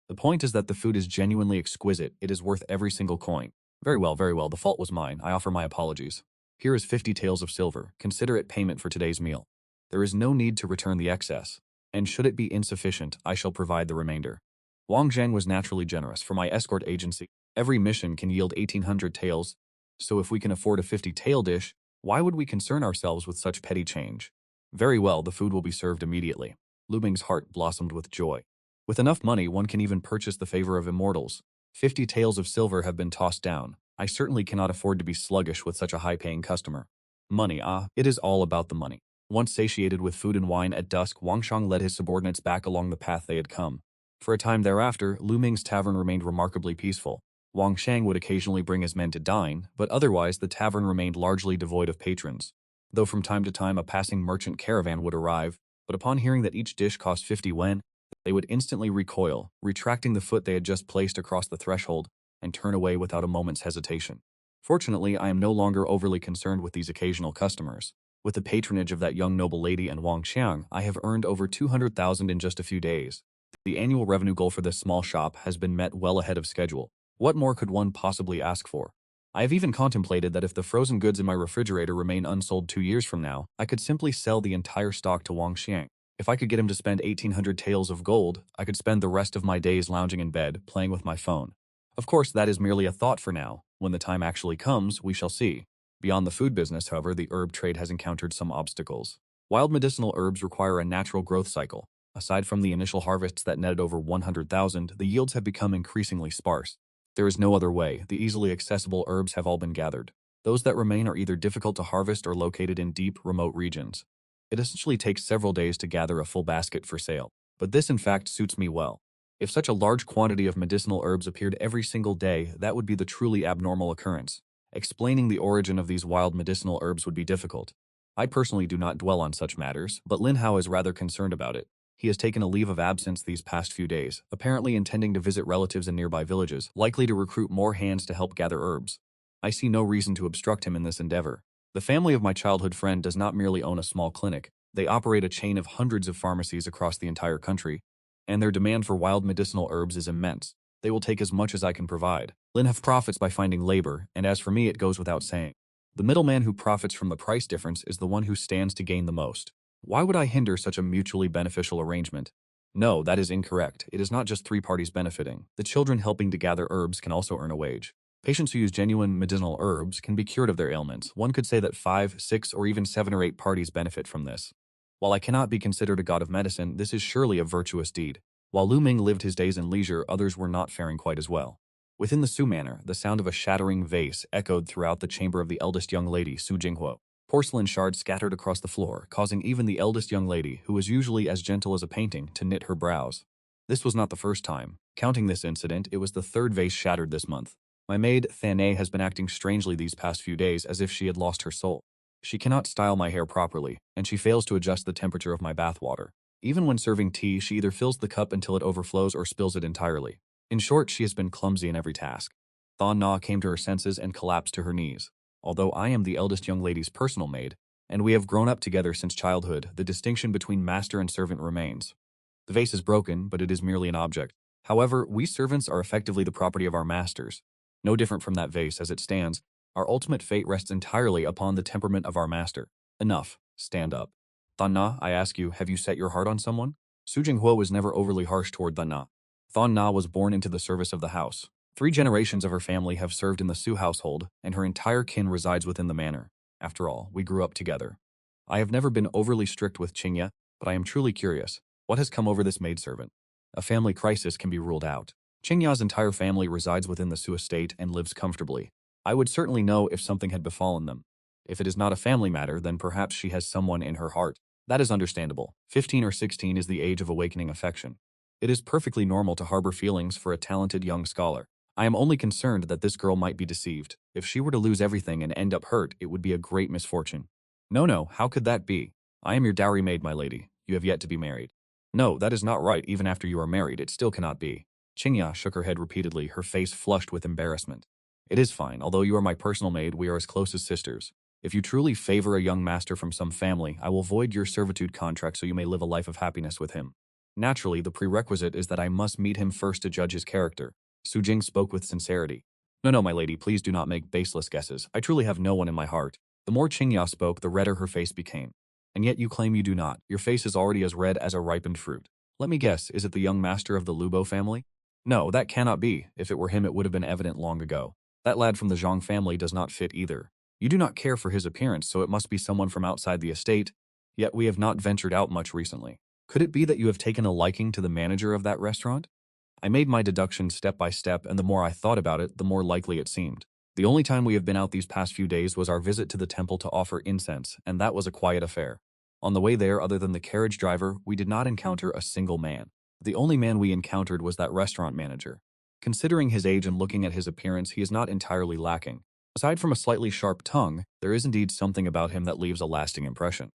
The point is that the food is genuinely exquisite. It is worth every single coin. Very well. The fault was mine. I offer my apologies. Here is 50 taels of silver. Consider it payment for today's meal. There is no need to return the excess. And should it be insufficient, I shall provide the remainder. Wang Zhang was naturally generous. For my escort agency, every mission can yield 1,800 taels. So if we can afford a 50-tael dish, why would we concern ourselves with such petty change? Very well, the food will be served immediately. Lu Ming's heart blossomed with joy. With enough money, one can even purchase the favor of immortals. 50 taels of silver have been tossed down. I certainly cannot afford to be sluggish with such a high-paying customer. Money, it is all about the money. Once satiated with food and wine at dusk, Wang Xiang led his subordinates back along the path they had come. For a time thereafter, Lu Ming's tavern remained remarkably peaceful. Wang Xiang would occasionally bring his men to dine, but otherwise the tavern remained largely devoid of patrons. Though from time to time a passing merchant caravan would arrive, but upon hearing that each dish cost 50 wen, they would instantly recoil, retracting the foot they had just placed across the threshold, and turn away without a moment's hesitation. Fortunately, I am no longer overly concerned with these occasional customers. With the patronage of that young noble lady and Wang Xiang, I have earned over 200,000 in just a few days. The annual revenue goal for this small shop has been met well ahead of schedule. What more could one possibly ask for? I have even contemplated that if the frozen goods in my refrigerator remain unsold 2 years from now, I could simply sell the entire stock to Wang Xiang. If I could get him to spend 1,800 taels of gold, I could spend the rest of my days lounging in bed, playing with my phone. Of course, that is merely a thought for now. When the time actually comes, we shall see. Beyond the food business, however, the herb trade has encountered some obstacles. Wild medicinal herbs require a natural growth cycle. Aside from the initial harvests that netted over 100,000, the yields have become increasingly sparse. There is no other way. The easily accessible herbs have all been gathered. Those that remain are either difficult to harvest or located in deep, remote regions. It essentially takes several days to gather a full basket for sale. But this in fact suits me well. If such a large quantity of medicinal herbs appeared every single day, that would be the truly abnormal occurrence. Explaining the origin of these wild medicinal herbs would be difficult. I personally do not dwell on such matters, but Lin Hao is rather concerned about it. He has taken a leave of absence these past few days, apparently intending to visit relatives in nearby villages, likely to recruit more hands to help gather herbs. I see no reason to obstruct him in this endeavor. The family of my childhood friend does not merely own a small clinic, they operate a chain of hundreds of pharmacies across the entire country, and their demand for wild medicinal herbs is immense. They will take as much as I can provide. Lin Hao profits by finding labor, and as for me it goes without saying. The middleman who profits from the price difference is the one who stands to gain the most. Why would I hinder such a mutually beneficial arrangement? No, that is incorrect. It is not just three parties benefiting. The children helping to gather herbs can also earn a wage. Patients who use genuine medicinal herbs can be cured of their ailments. One could say that 5, 6, or even 7 or 8 parties benefit from this. While I cannot be considered a god of medicine, this is surely a virtuous deed. While Lu Ming lived his days in leisure, others were not faring quite as well. Within the Su manor, the sound of a shattering vase echoed throughout the chamber of the eldest young lady, Su Jinghuo. Porcelain shards scattered across the floor, causing even the eldest young lady, who was usually as gentle as a painting, to knit her brows. This was not the first time. Counting this incident, it was the third vase shattered this month. My maid, Thane, has been acting strangely these past few days as if she had lost her soul. She cannot style my hair properly, and she fails to adjust the temperature of my bath water. Even when serving tea, she either fills the cup until it overflows or spills it entirely. In short, she has been clumsy in every task. Thon Na came to her senses and collapsed to her knees. Although I am the eldest young lady's personal maid, and we have grown up together since childhood, the distinction between master and servant remains. The vase is broken, but it is merely an object. However, we servants are effectively the property of our masters. No different from that vase as it stands, our ultimate fate rests entirely upon the temperament of our master. Enough. Stand up. Thon Na, I ask you, have you set your heart on someone? Su Jinghuo was never overly harsh toward Thon Na. Thon Na was born into the service of the house. 3 generations of her family have served in the Su household, and her entire kin resides within the manor. After all, we grew up together. I have never been overly strict with Qingya, but I am truly curious. What has come over this maidservant? A family crisis can be ruled out. Qingya's entire family resides within the Su estate and lives comfortably. I would certainly know if something had befallen them. If it is not a family matter, then perhaps she has someone in her heart. That is understandable. 15 or 16 is the age of awakening affection. It is perfectly normal to harbor feelings for a talented young scholar. I am only concerned that this girl might be deceived. If she were to lose everything and end up hurt, it would be a great misfortune. No, how could that be? I am your dowry maid, my lady. You have yet to be married. No, that is not right. Even after you are married, it still cannot be. Qingya shook her head repeatedly, her face flushed with embarrassment. It is fine. Although you are my personal maid, we are as close as sisters. If you truly favor a young master from some family, I will void your servitude contract so you may live a life of happiness with him. Naturally, the prerequisite is that I must meet him first to judge his character. Su Jing spoke with sincerity. No, my lady, please do not make baseless guesses. I truly have no one in my heart. The more Qingya spoke, the redder her face became. And yet you claim you do not. Your face is already as red as a ripened fruit. Let me guess, is it the young master of the Lubo family? No, that cannot be. If it were him, it would have been evident long ago. That lad from the Zhang family does not fit either. You do not care for his appearance, so it must be someone from outside the estate, yet we have not ventured out much recently. Could it be that you have taken a liking to the manager of that restaurant? I made my deduction step by step, and the more I thought about it, the more likely it seemed. The only time we have been out these past few days was our visit to the temple to offer incense, and that was a quiet affair. On the way there, other than the carriage driver, we did not encounter a single man. The only man we encountered was that restaurant manager. Considering his age and looking at his appearance, he is not entirely lacking. Aside from a slightly sharp tongue, there is indeed something about him that leaves a lasting impression.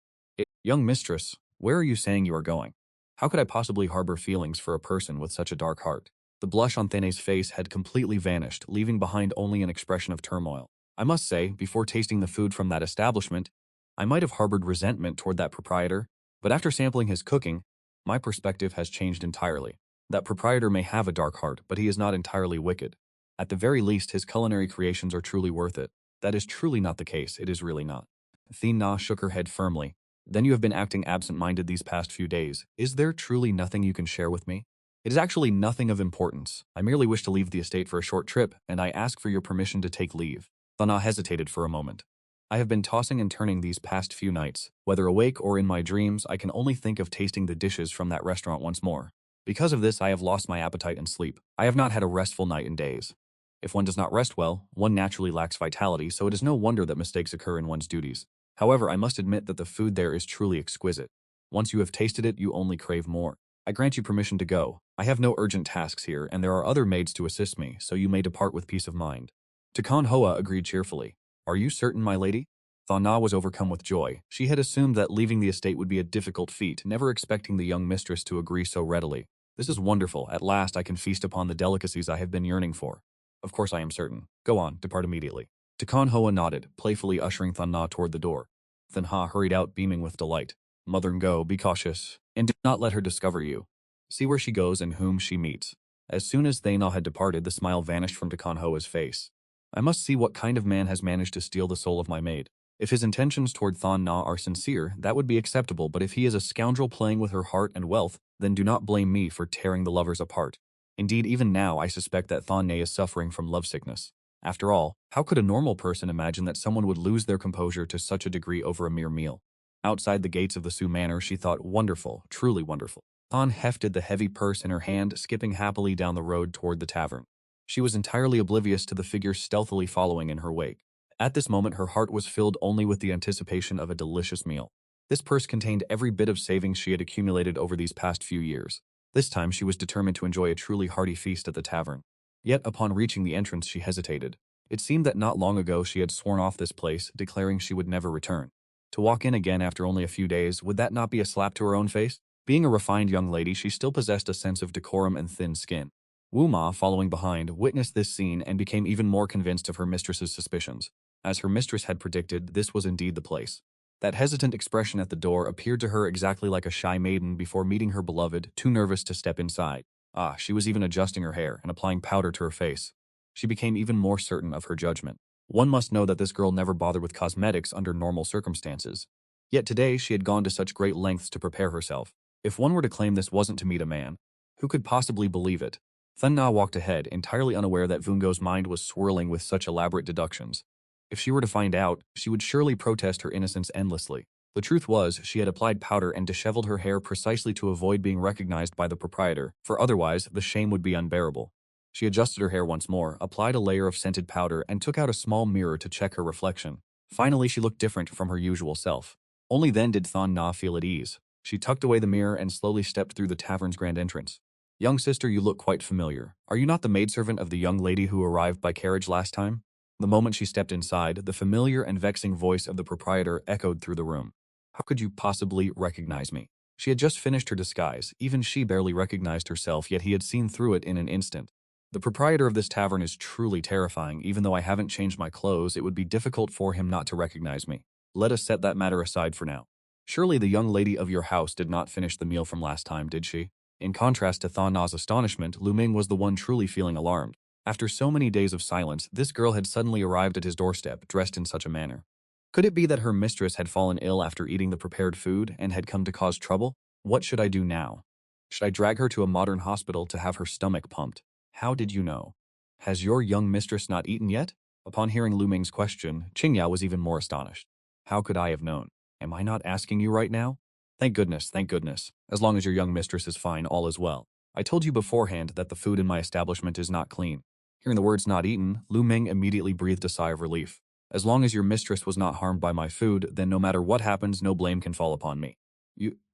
Young mistress, where are you saying you are going? How could I possibly harbor feelings for a person with such a dark heart? The blush on Thene's face had completely vanished, leaving behind only an expression of turmoil. I must say, before tasting the food from that establishment, I might have harbored resentment toward that proprietor, but after sampling his cooking, my perspective has changed entirely. That proprietor may have a dark heart, but he is not entirely wicked. At the very least, his culinary creations are truly worth it. That is truly not the case, it is really not. Thien Na shook her head firmly. Then you have been acting absent-minded these past few days. Is there truly nothing you can share with me? It is actually nothing of importance. I merely wish to leave the estate for a short trip, and I ask for your permission to take leave. Thana hesitated for a moment. I have been tossing and turning these past few nights. Whether awake or in my dreams, I can only think of tasting the dishes from that restaurant once more. Because of this, I have lost my appetite and sleep. I have not had a restful night in days. If one does not rest well, one naturally lacks vitality, so it is no wonder that mistakes occur in one's duties. However, I must admit that the food there is truly exquisite. Once you have tasted it, you only crave more. I grant you permission to go. I have no urgent tasks here, and there are other maids to assist me, so you may depart with peace of mind. Takan Hoa agreed cheerfully. Are you certain, my lady? Thon Na was overcome with joy. She had assumed that leaving the estate would be a difficult feat, never expecting the young mistress to agree so readily. This is wonderful. At last I can feast upon the delicacies I have been yearning for. Of course I am certain. Go on, depart immediately. Takan Hoa nodded, playfully ushering Thun Na toward the door. Thun Ha hurried out, beaming with delight. Mother and go, be cautious, and do not let her discover you. See where she goes and whom she meets. As soon as Thay Na had departed, the smile vanished from Takan Hoa's face. I must see what kind of man has managed to steal the soul of my maid. If his intentions toward Thon Na are sincere, that would be acceptable, but if he is a scoundrel playing with her heart and wealth, then do not blame me for tearing the lovers apart. Indeed, even now I suspect that Thon Na is suffering from lovesickness. After all, how could a normal person imagine that someone would lose their composure to such a degree over a mere meal? Outside the gates of the Sioux Manor, she thought, wonderful, truly wonderful. Thon hefted the heavy purse in her hand, skipping happily down the road toward the tavern. She was entirely oblivious to the figure stealthily following in her wake. At this moment, her heart was filled only with the anticipation of a delicious meal. This purse contained every bit of savings she had accumulated over these past few years. This time, she was determined to enjoy a truly hearty feast at the tavern. Yet, upon reaching the entrance, she hesitated. It seemed that not long ago she had sworn off this place, declaring she would never return. To walk in again after only a few days, would that not be a slap to her own face? Being a refined young lady, she still possessed a sense of decorum and thin skin. Wu Ma, following behind, witnessed this scene and became even more convinced of her mistress's suspicions. As her mistress had predicted, this was indeed the place. That hesitant expression at the door appeared to her exactly like a shy maiden before meeting her beloved, too nervous to step inside. Ah, she was even adjusting her hair and applying powder to her face. She became even more certain of her judgment. One must know that this girl never bothered with cosmetics under normal circumstances. Yet today she had gone to such great lengths to prepare herself. If one were to claim this wasn't to meet a man, who could possibly believe it? Thun Na walked ahead, entirely unaware that Vungo's mind was swirling with such elaborate deductions. If she were to find out, she would surely protest her innocence endlessly. The truth was, she had applied powder and disheveled her hair precisely to avoid being recognized by the proprietor, for otherwise the shame would be unbearable. She adjusted her hair once more, applied a layer of scented powder, and took out a small mirror to check her reflection. Finally, she looked different from her usual self. Only then did Thon Na feel at ease. She tucked away the mirror and slowly stepped through the tavern's grand entrance. Young sister, you look quite familiar. Are you not the maidservant of the young lady who arrived by carriage last time? The moment she stepped inside, the familiar and vexing voice of the proprietor echoed through the room. How could you possibly recognize me? She had just finished her disguise. Even she barely recognized herself, yet he had seen through it in an instant. The proprietor of this tavern is truly terrifying. Even though I haven't changed my clothes, it would be difficult for him not to recognize me. Let us set that matter aside for now. Surely the young lady of your house did not finish the meal from last time, did she? In contrast to Thon Na's astonishment, Lu Ming was the one truly feeling alarmed. After so many days of silence, this girl had suddenly arrived at his doorstep, dressed in such a manner. Could it be that her mistress had fallen ill after eating the prepared food and had come to cause trouble? What should I do now? Should I drag her to a modern hospital to have her stomach pumped? How did you know? Has your young mistress not eaten yet? Upon hearing Lu Ming's question, Qingya was even more astonished. How could I have known? Am I not asking you right now? Thank goodness, thank goodness. As long as your young mistress is fine, all is well. I told you beforehand that the food in my establishment is not clean. Hearing the words not eaten, Lu Ming immediately breathed a sigh of relief. As long as your mistress was not harmed by my food, then no matter what happens, no blame can fall upon me.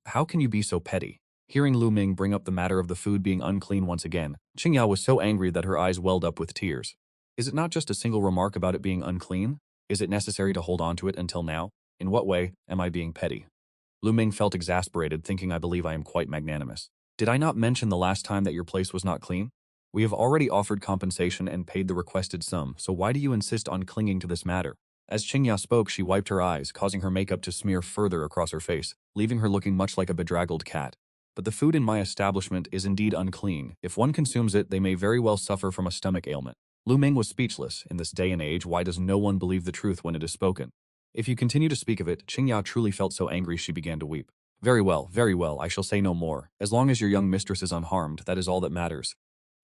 How can you be so petty? Hearing Lu Ming bring up the matter of the food being unclean once again, Qingya was so angry that her eyes welled up with tears. Is it not just a single remark about it being unclean? Is it necessary to hold on to it until now? In what way am I being petty? Lu Ming felt exasperated, thinking I believe I am quite magnanimous. Did I not mention the last time that your place was not clean? We have already offered compensation and paid the requested sum, so why do you insist on clinging to this matter? As Qingya spoke, she wiped her eyes, causing her makeup to smear further across her face, leaving her looking much like a bedraggled cat. But the food in my establishment is indeed unclean. If one consumes it, they may very well suffer from a stomach ailment. Lu Ming was speechless. In this day and age, why does no one believe the truth when it is spoken? If you continue to speak of it, Qingya truly felt so angry she began to weep. Very well, I shall say no more. As long as your young mistress is unharmed, that is all that matters.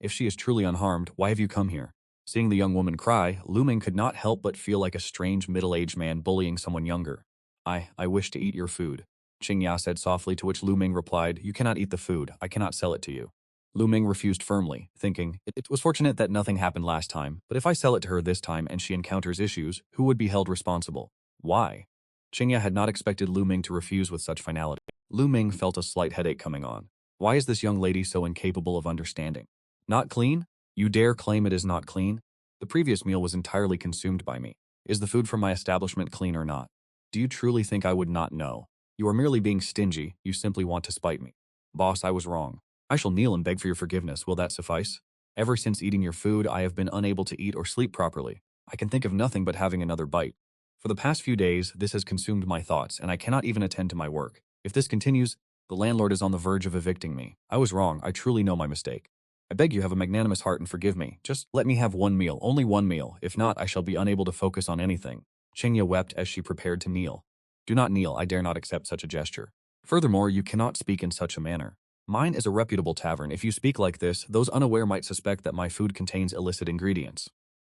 If she is truly unharmed, why have you come here? Seeing the young woman cry, Lu Ming could not help but feel like a strange middle-aged man bullying someone younger. I wish to eat your food, Qingya said softly, to which Lu Ming replied, you cannot eat the food, I cannot sell it to you. Lu Ming refused firmly, thinking, it was fortunate that nothing happened last time, but if I sell it to her this time and she encounters issues, who would be held responsible? Why? Qingya had not expected Lu Ming to refuse with such finality. Lu Ming felt a slight headache coming on. Why is this young lady so incapable of understanding? Not clean? You dare claim it is not clean? The previous meal was entirely consumed by me. Is the food from my establishment clean or not? Do you truly think I would not know? You are merely being stingy, you simply want to spite me. Boss, I was wrong. I shall kneel and beg for your forgiveness, will that suffice? Ever since eating your food, I have been unable to eat or sleep properly. I can think of nothing but having another bite. For the past few days, this has consumed my thoughts, and I cannot even attend to my work. If this continues, the landlord is on the verge of evicting me. I was wrong, I truly know my mistake. I beg you have a magnanimous heart and forgive me. Just let me have one meal, only one meal. If not, I shall be unable to focus on anything. Qingya wept as she prepared to kneel. Do not kneel, I dare not accept such a gesture. Furthermore, you cannot speak in such a manner. Mine is a reputable tavern. If you speak like this, those unaware might suspect that my food contains illicit ingredients.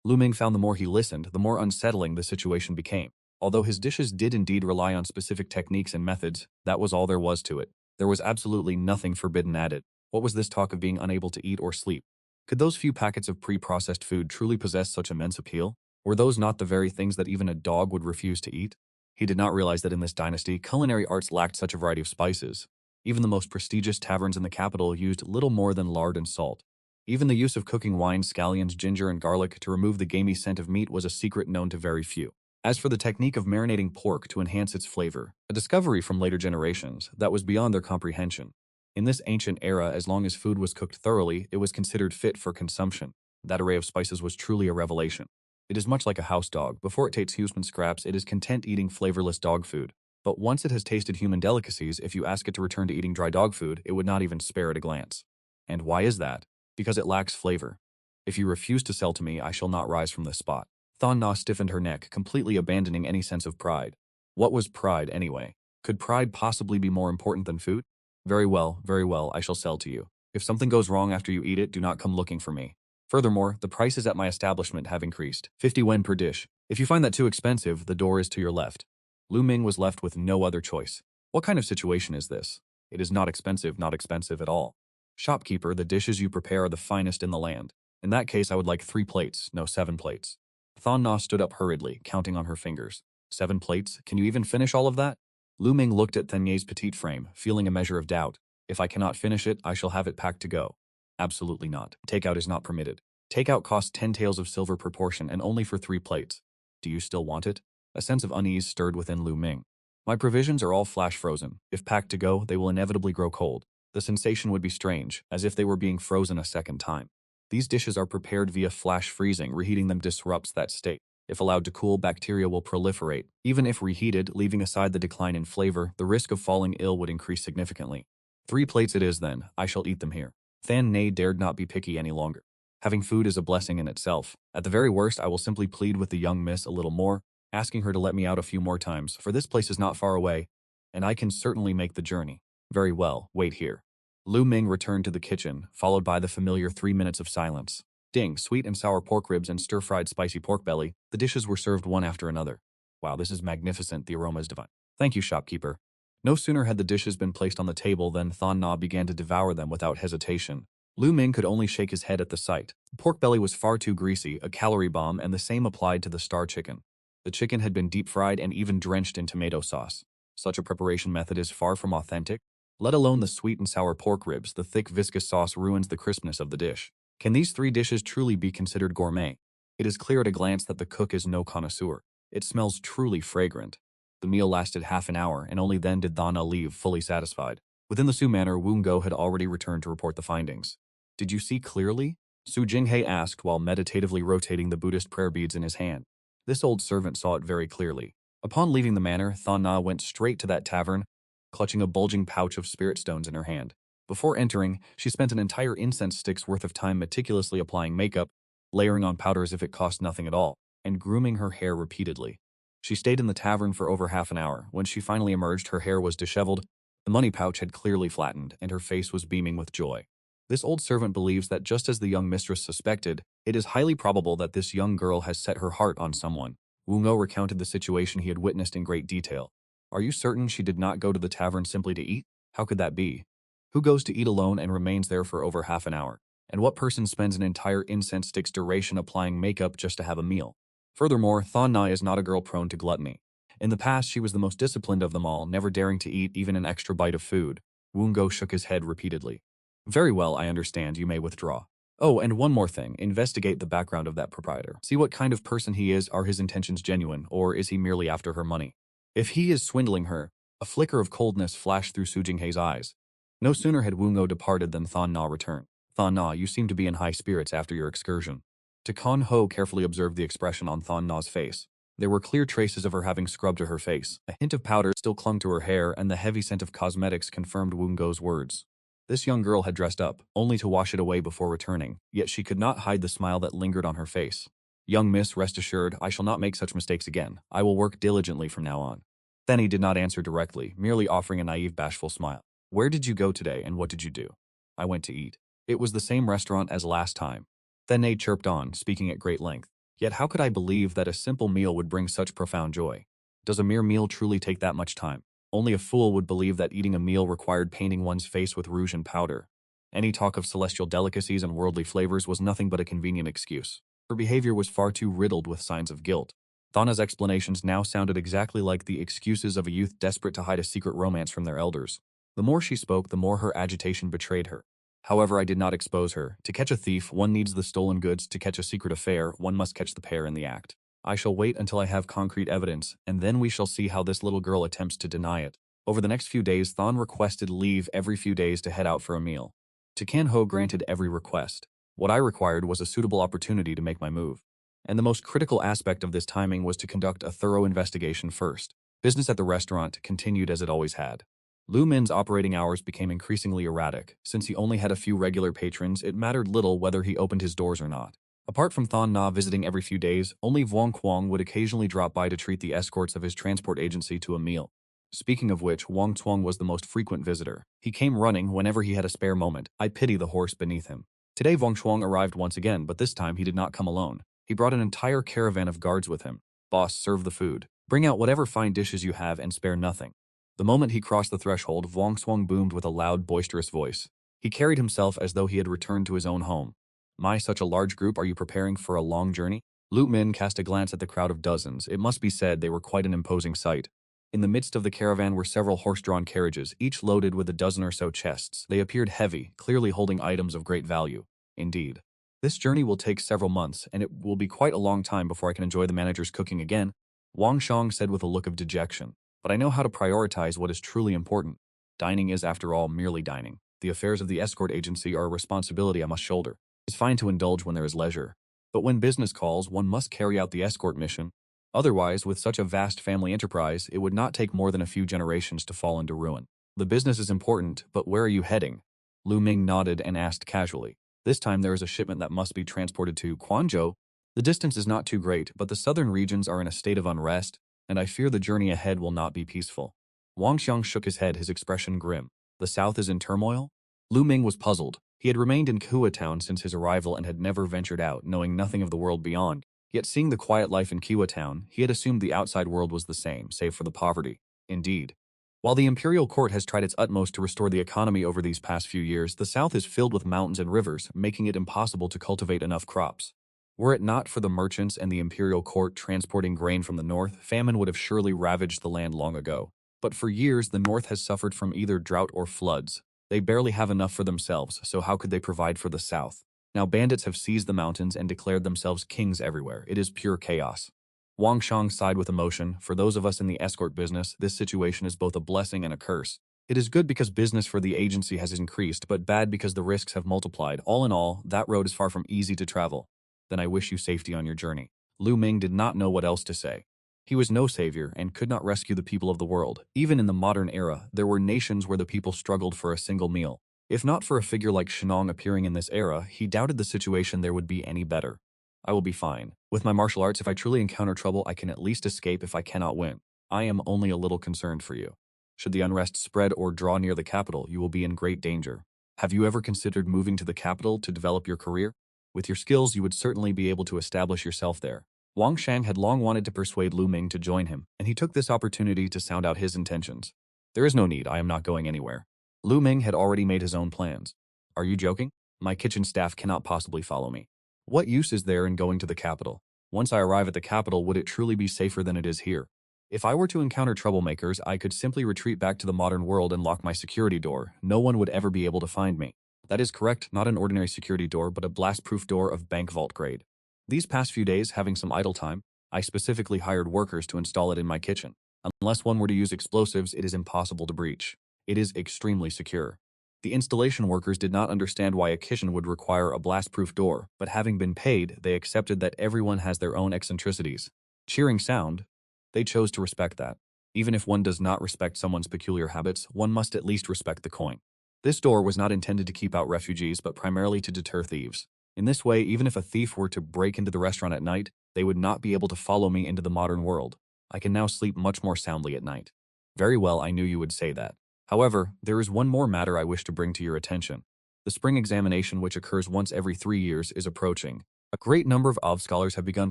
Lu Ming found the more he listened, the more unsettling the situation became. Although his dishes did indeed rely on specific techniques and methods, that was all there was to it. There was absolutely nothing forbidden added. What was this talk of being unable to eat or sleep? Could those few packets of pre-processed food truly possess such immense appeal? Were those not the very things that even a dog would refuse to eat? He did not realize that in this dynasty, culinary arts lacked such a variety of spices. Even the most prestigious taverns in the capital used little more than lard and salt. Even the use of cooking wine, scallions, ginger, and garlic to remove the gamey scent of meat was a secret known to very few. As for the technique of marinating pork to enhance its flavor, a discovery from later generations that was beyond their comprehension. In this ancient era, as long as food was cooked thoroughly, it was considered fit for consumption. That array of spices was truly a revelation. It is much like a house dog. Before it takes human scraps, it is content eating flavorless dog food. But once it has tasted human delicacies, if you ask it to return to eating dry dog food, it would not even spare at a glance. And why is that? Because it lacks flavor. If you refuse to sell to me, I shall not rise from this spot. Thon Na stiffened her neck, completely abandoning any sense of pride. What was pride, anyway? Could pride possibly be more important than food? Very well, I shall sell to you. If something goes wrong after you eat it, do not come looking for me. Furthermore, the prices at my establishment have increased. 50 yen per dish. If you find that too expensive, the door is to your left. Lu Ming was left with no other choice. What kind of situation is this? It is not expensive at all. Shopkeeper, the dishes you prepare are the finest in the land. In that case, I would like 3 plates, no 7 plates. Thon Na stood up hurriedly, counting on her fingers. 7 plates? Can you even finish all of that? Lu Ming looked at Thanyé's petite frame, feeling a measure of doubt. If I cannot finish it, I shall have it packed to go. Absolutely not. Takeout is not permitted. Takeout costs 10 taels of silver per portion and only for 3 plates. Do you still want it? A sense of unease stirred within Lu Ming. My provisions are all flash frozen. If packed to go, they will inevitably grow cold. The sensation would be strange, as if they were being frozen a second time. These dishes are prepared via flash freezing. Reheating them disrupts that state. If allowed to cool, bacteria will proliferate. Even if reheated, leaving aside the decline in flavor, the risk of falling ill would increase significantly. 3 plates it is then. I shall eat them here. Than Ne dared not be picky any longer. Having food is a blessing in itself. At the very worst, I will simply plead with the young miss a little more, asking her to let me out a few more times, for this place is not far away, and I can certainly make the journey. Very well, wait here. Lu Ming returned to the kitchen, followed by the familiar 3 minutes of silence. Ding, sweet and sour pork ribs and stir-fried spicy pork belly, the dishes were served one after another. Wow, this is magnificent, the aroma is divine. Thank you, shopkeeper. No sooner had the dishes been placed on the table than Thon Na began to devour them without hesitation. Lu Ming could only shake his head at the sight. The pork belly was far too greasy, a calorie bomb, and the same applied to the star chicken. The chicken had been deep-fried and even drenched in tomato sauce. Such a preparation method is far from authentic. Let alone the sweet and sour pork ribs, the thick viscous sauce ruins the crispness of the dish. Can these 3 dishes truly be considered gourmet? It is clear at a glance that the cook is no connoisseur. It smells truly fragrant. The meal lasted half an hour, and only then did Dana leave, fully satisfied. Within the Su manor, Woon Go had already returned to report the findings. Did you see clearly? Su Jinghe asked while meditatively rotating the Buddhist prayer beads in his hand. This old servant saw it very clearly. Upon leaving the manor, Thon Na went straight to that tavern, clutching a bulging pouch of spirit stones in her hand. Before entering, she spent an entire incense stick's worth of time meticulously applying makeup, layering on powder as if it cost nothing at all, and grooming her hair repeatedly. She stayed in the tavern for over half an hour. When she finally emerged, her hair was disheveled, the money pouch had clearly flattened, and her face was beaming with joy. This old servant believes that just as the young mistress suspected, it is highly probable that this young girl has set her heart on someone. Wu Ngo recounted the situation he had witnessed in great detail. Are you certain she did not go to the tavern simply to eat? How could that be? Who goes to eat alone and remains there for over half an hour? And what person spends an entire incense stick's duration applying makeup just to have a meal? Furthermore, Thon Na is not a girl prone to gluttony. In the past, she was the most disciplined of them all, never daring to eat even an extra bite of food. Wu Ngo shook his head repeatedly. Very well, I understand. You may withdraw. Oh, and one more thing. Investigate the background of that proprietor. See what kind of person he is. Are his intentions genuine, or is he merely after her money? If he is swindling her, a flicker of coldness flashed through Su Jinghei's eyes. No sooner had Wu Ngo departed than Thon Na returned. Thon Na, you seem to be in high spirits after your excursion. Takan Ho carefully observed the expression on Thon Na's face. There were clear traces of her having scrubbed to her face. A hint of powder still clung to her hair, and the heavy scent of cosmetics confirmed Wu Ngo's words. This young girl had dressed up, only to wash it away before returning, yet she could not hide the smile that lingered on her face. Young miss, rest assured, I shall not make such mistakes again. I will work diligently from now on. Then he did not answer directly, merely offering a naive, bashful smile. Where did you go today, and what did you do? I went to eat. It was the same restaurant as last time. Then They chirped on, speaking at great length. Yet how could I believe that a simple meal would bring such profound joy? Does a mere meal truly take that much time? Only a fool would believe that eating a meal required painting one's face with rouge and powder. Any talk of celestial delicacies and worldly flavors was nothing but a convenient excuse. Her behavior was far too riddled with signs of guilt. Thana's explanations now sounded exactly like the excuses of a youth desperate to hide a secret romance from their elders. The more she spoke, the more her agitation betrayed her. However, I did not expose her. To catch a thief, one needs the stolen goods. To catch a secret affair, one must catch the pair in the act. I shall wait until I have concrete evidence, and then we shall see how this little girl attempts to deny it. Over the next few days, Thon requested leave every few days to head out for a meal. Takan Ho granted every request. What I required was a suitable opportunity to make my move. And the most critical aspect of this timing was to conduct a thorough investigation first. Business at the restaurant continued as it always had. Lu Min's operating hours became increasingly erratic. Since he only had a few regular patrons, it mattered little whether he opened his doors or not. Apart from Thon Na visiting every few days, only Vuong Quang would occasionally drop by to treat the escorts of his transport agency to a meal. Speaking of which, Wang Tuong was the most frequent visitor. He came running whenever he had a spare moment. I pity the horse beneath him. Today Vuong Chuang arrived once again, but this time he did not come alone. He brought an entire caravan of guards with him. Boss, serve the food. Bring out whatever fine dishes you have and spare nothing. The moment he crossed the threshold, Vuong Xuang boomed with a loud, boisterous voice. He carried himself as though he had returned to his own home. My, such a large group, are you preparing for a long journey? Lu Min cast a glance at the crowd of dozens. It must be said they were quite an imposing sight. In the midst of the caravan were several horse-drawn carriages, each loaded with a dozen or so chests. They appeared heavy, clearly holding items of great value. Indeed. This journey will take several months, and it will be quite a long time before I can enjoy the manager's cooking again, Wang Shang said with a look of dejection. But I know how to prioritize what is truly important. Dining is, after all, merely dining. The affairs of the escort agency are a responsibility I must shoulder. It's fine to indulge when there is leisure. But when business calls, one must carry out the escort mission. Otherwise, with such a vast family enterprise, it would not take more than a few generations to fall into ruin. The business is important, but where are you heading? Lu Ming nodded and asked casually. This time there is a shipment that must be transported to Quanzhou. The distance is not too great, but the southern regions are in a state of unrest, and I fear the journey ahead will not be peaceful. Wang Xiang shook his head, his expression grim. The south is in turmoil? Lu Ming was puzzled. He had remained in Kua Town since his arrival and had never ventured out, knowing nothing of the world beyond. Yet seeing the quiet life in Kua Town, he had assumed the outside world was the same, save for the poverty. Indeed. While the imperial court has tried its utmost to restore the economy over these past few years, the south is filled with mountains and rivers, making it impossible to cultivate enough crops. Were it not for the merchants and the imperial court transporting grain from the north, famine would have surely ravaged the land long ago. But for years, the north has suffered from either drought or floods. They barely have enough for themselves, so how could they provide for the south? Now bandits have seized the mountains and declared themselves kings everywhere. It is pure chaos. Wang Shang sighed with emotion. For those of us in the escort business, this situation is both a blessing and a curse. It is good because business for the agency has increased, but bad because the risks have multiplied. All in all, that road is far from easy to travel. Then I wish you safety on your journey. Lu Ming did not know what else to say. He was no savior and could not rescue the people of the world. Even in the modern era, there were nations where the people struggled for a single meal. If not for a figure like Shenong appearing in this era, he doubted the situation there would be any better. I will be fine. With my martial arts, if I truly encounter trouble, I can at least escape if I cannot win. I am only a little concerned for you. Should the unrest spread or draw near the capital, you will be in great danger. Have you ever considered moving to the capital to develop your career? With your skills, you would certainly be able to establish yourself there. Wang Shang had long wanted to persuade Lu Ming to join him, and he took this opportunity to sound out his intentions. There is no need, I am not going anywhere. Lu Ming had already made his own plans. Are you joking? My kitchen staff cannot possibly follow me. What use is there in going to the capital? Once I arrive at the capital, would it truly be safer than it is here? If I were to encounter troublemakers, I could simply retreat back to the modern world and lock my security door. No one would ever be able to find me. That is correct, not an ordinary security door, but a blast-proof door of bank vault grade. These past few days, having some idle time, I specifically hired workers to install it in my kitchen. Unless one were to use explosives, it is impossible to breach. It is extremely secure. The installation workers did not understand why a kitchen would require a blast-proof door, but having been paid, they accepted that everyone has their own eccentricities. Cheering sound, they chose to respect that. Even if one does not respect someone's peculiar habits, one must at least respect the coin. This door was not intended to keep out refugees, but primarily to deter thieves. In this way, even if a thief were to break into the restaurant at night, they would not be able to follow me into the modern world. I can now sleep much more soundly at night. Very well, I knew you would say that. However, there is one more matter I wish to bring to your attention. The spring examination, which occurs once every 3 years, is approaching. A great number of scholars have begun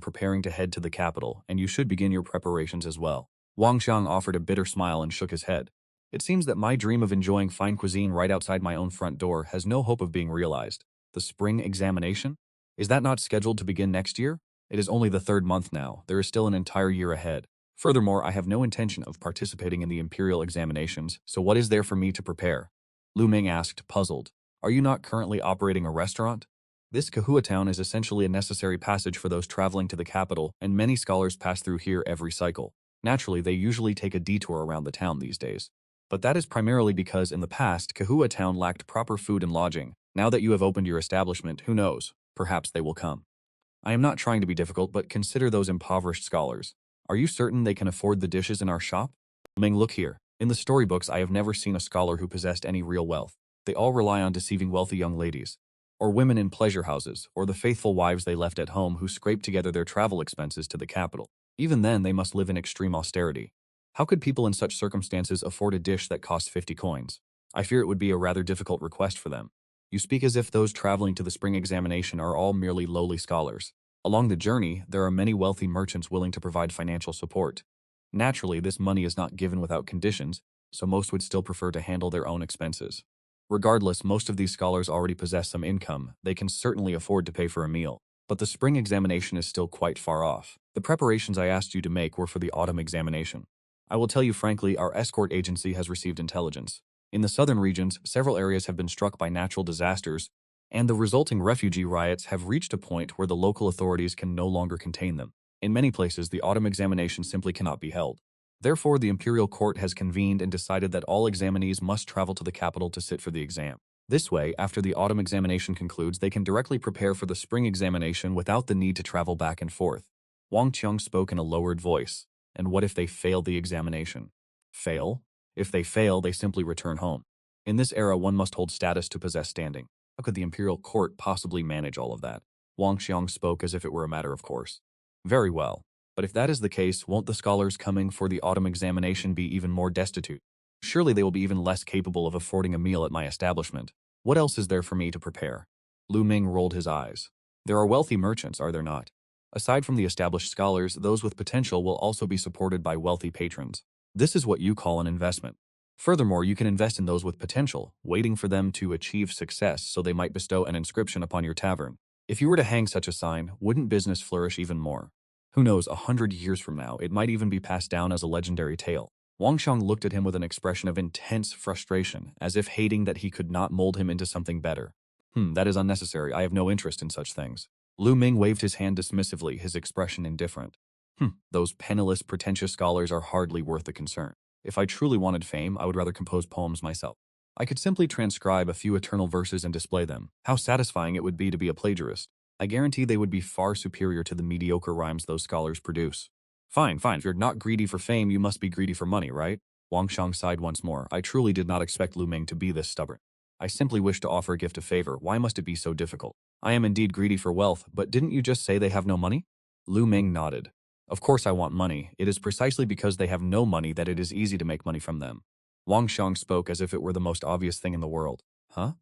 preparing to head to the capital, and you should begin your preparations as well. Wang Xiang offered a bitter smile and shook his head. It seems that my dream of enjoying fine cuisine right outside my own front door has no hope of being realized. The spring examination? Is that not scheduled to begin next year? It is only the 3rd month now. There is still an entire year ahead. Furthermore, I have no intention of participating in the imperial examinations, so what is there for me to prepare? Lu Ming asked, puzzled. Are you not currently operating a restaurant? This Kahua town is essentially a necessary passage for those traveling to the capital, and many scholars pass through here every cycle. Naturally, they usually take a detour around the town these days. But that is primarily because in the past, Kahua town lacked proper food and lodging. Now that you have opened your establishment, who knows? Perhaps they will come. I am not trying to be difficult, but consider those impoverished scholars. Are you certain they can afford the dishes in our shop? Ming, look here. In the storybooks, I have never seen a scholar who possessed any real wealth. They all rely on deceiving wealthy young ladies, or women in pleasure houses, or the faithful wives they left at home who scrape together their travel expenses to the capital. Even then, they must live in extreme austerity. How could people in such circumstances afford a dish that costs 50 coins? I fear it would be a rather difficult request for them. You speak as if those traveling to the spring examination are all merely lowly scholars. Along the journey, there are many wealthy merchants willing to provide financial support. Naturally, this money is not given without conditions, so most would still prefer to handle their own expenses. Regardless, most of these scholars already possess some income. They can certainly afford to pay for a meal. But the spring examination is still quite far off. The preparations I asked you to make were for the autumn examination. I will tell you frankly, our escort agency has received intelligence. In the southern regions, several areas have been struck by natural disasters, and the resulting refugee riots have reached a point where the local authorities can no longer contain them. In many places, the autumn examination simply cannot be held. Therefore, the imperial court has convened and decided that all examinees must travel to the capital to sit for the exam. This way, after the autumn examination concludes, they can directly prepare for the spring examination without the need to travel back and forth. Wang Qiang spoke in a lowered voice. And what if they fail the examination? Fail? If they fail, they simply return home. In this era, one must hold status to possess standing. How could the imperial court possibly manage all of that? Wang Xiang spoke as if it were a matter of course. Very well. But if that is the case, won't the scholars coming for the autumn examination be even more destitute? Surely they will be even less capable of affording a meal at my establishment. What else is there for me to prepare? Lu Ming rolled his eyes. There are wealthy merchants, are there not? Aside from the established scholars, those with potential will also be supported by wealthy patrons. This is what you call an investment. Furthermore, you can invest in those with potential, waiting for them to achieve success so they might bestow an inscription upon your tavern. If you were to hang such a sign, wouldn't business flourish even more? Who knows, 100 years from now, it might even be passed down as a legendary tale. Wang Xiang looked at him with an expression of intense frustration, as if hating that he could not mold him into something better. That is unnecessary. I have no interest in such things. Lu Ming waved his hand dismissively, his expression indifferent. Those penniless, pretentious scholars are hardly worth the concern. If I truly wanted fame, I would rather compose poems myself. I could simply transcribe a few eternal verses and display them. How satisfying it would be to be a plagiarist. I guarantee they would be far superior to the mediocre rhymes those scholars produce. Fine. If you're not greedy for fame, you must be greedy for money, right? Wang Xiang sighed once more. I truly did not expect Lu Ming to be this stubborn. I simply wish to offer a gift of favor. Why must it be so difficult? I am indeed greedy for wealth, but didn't you just say they have no money? Lu Ming nodded. Of course I want money. It is precisely because they have no money that it is easy to make money from them. Wang Xiang spoke as if it were the most obvious thing in the world. Huh?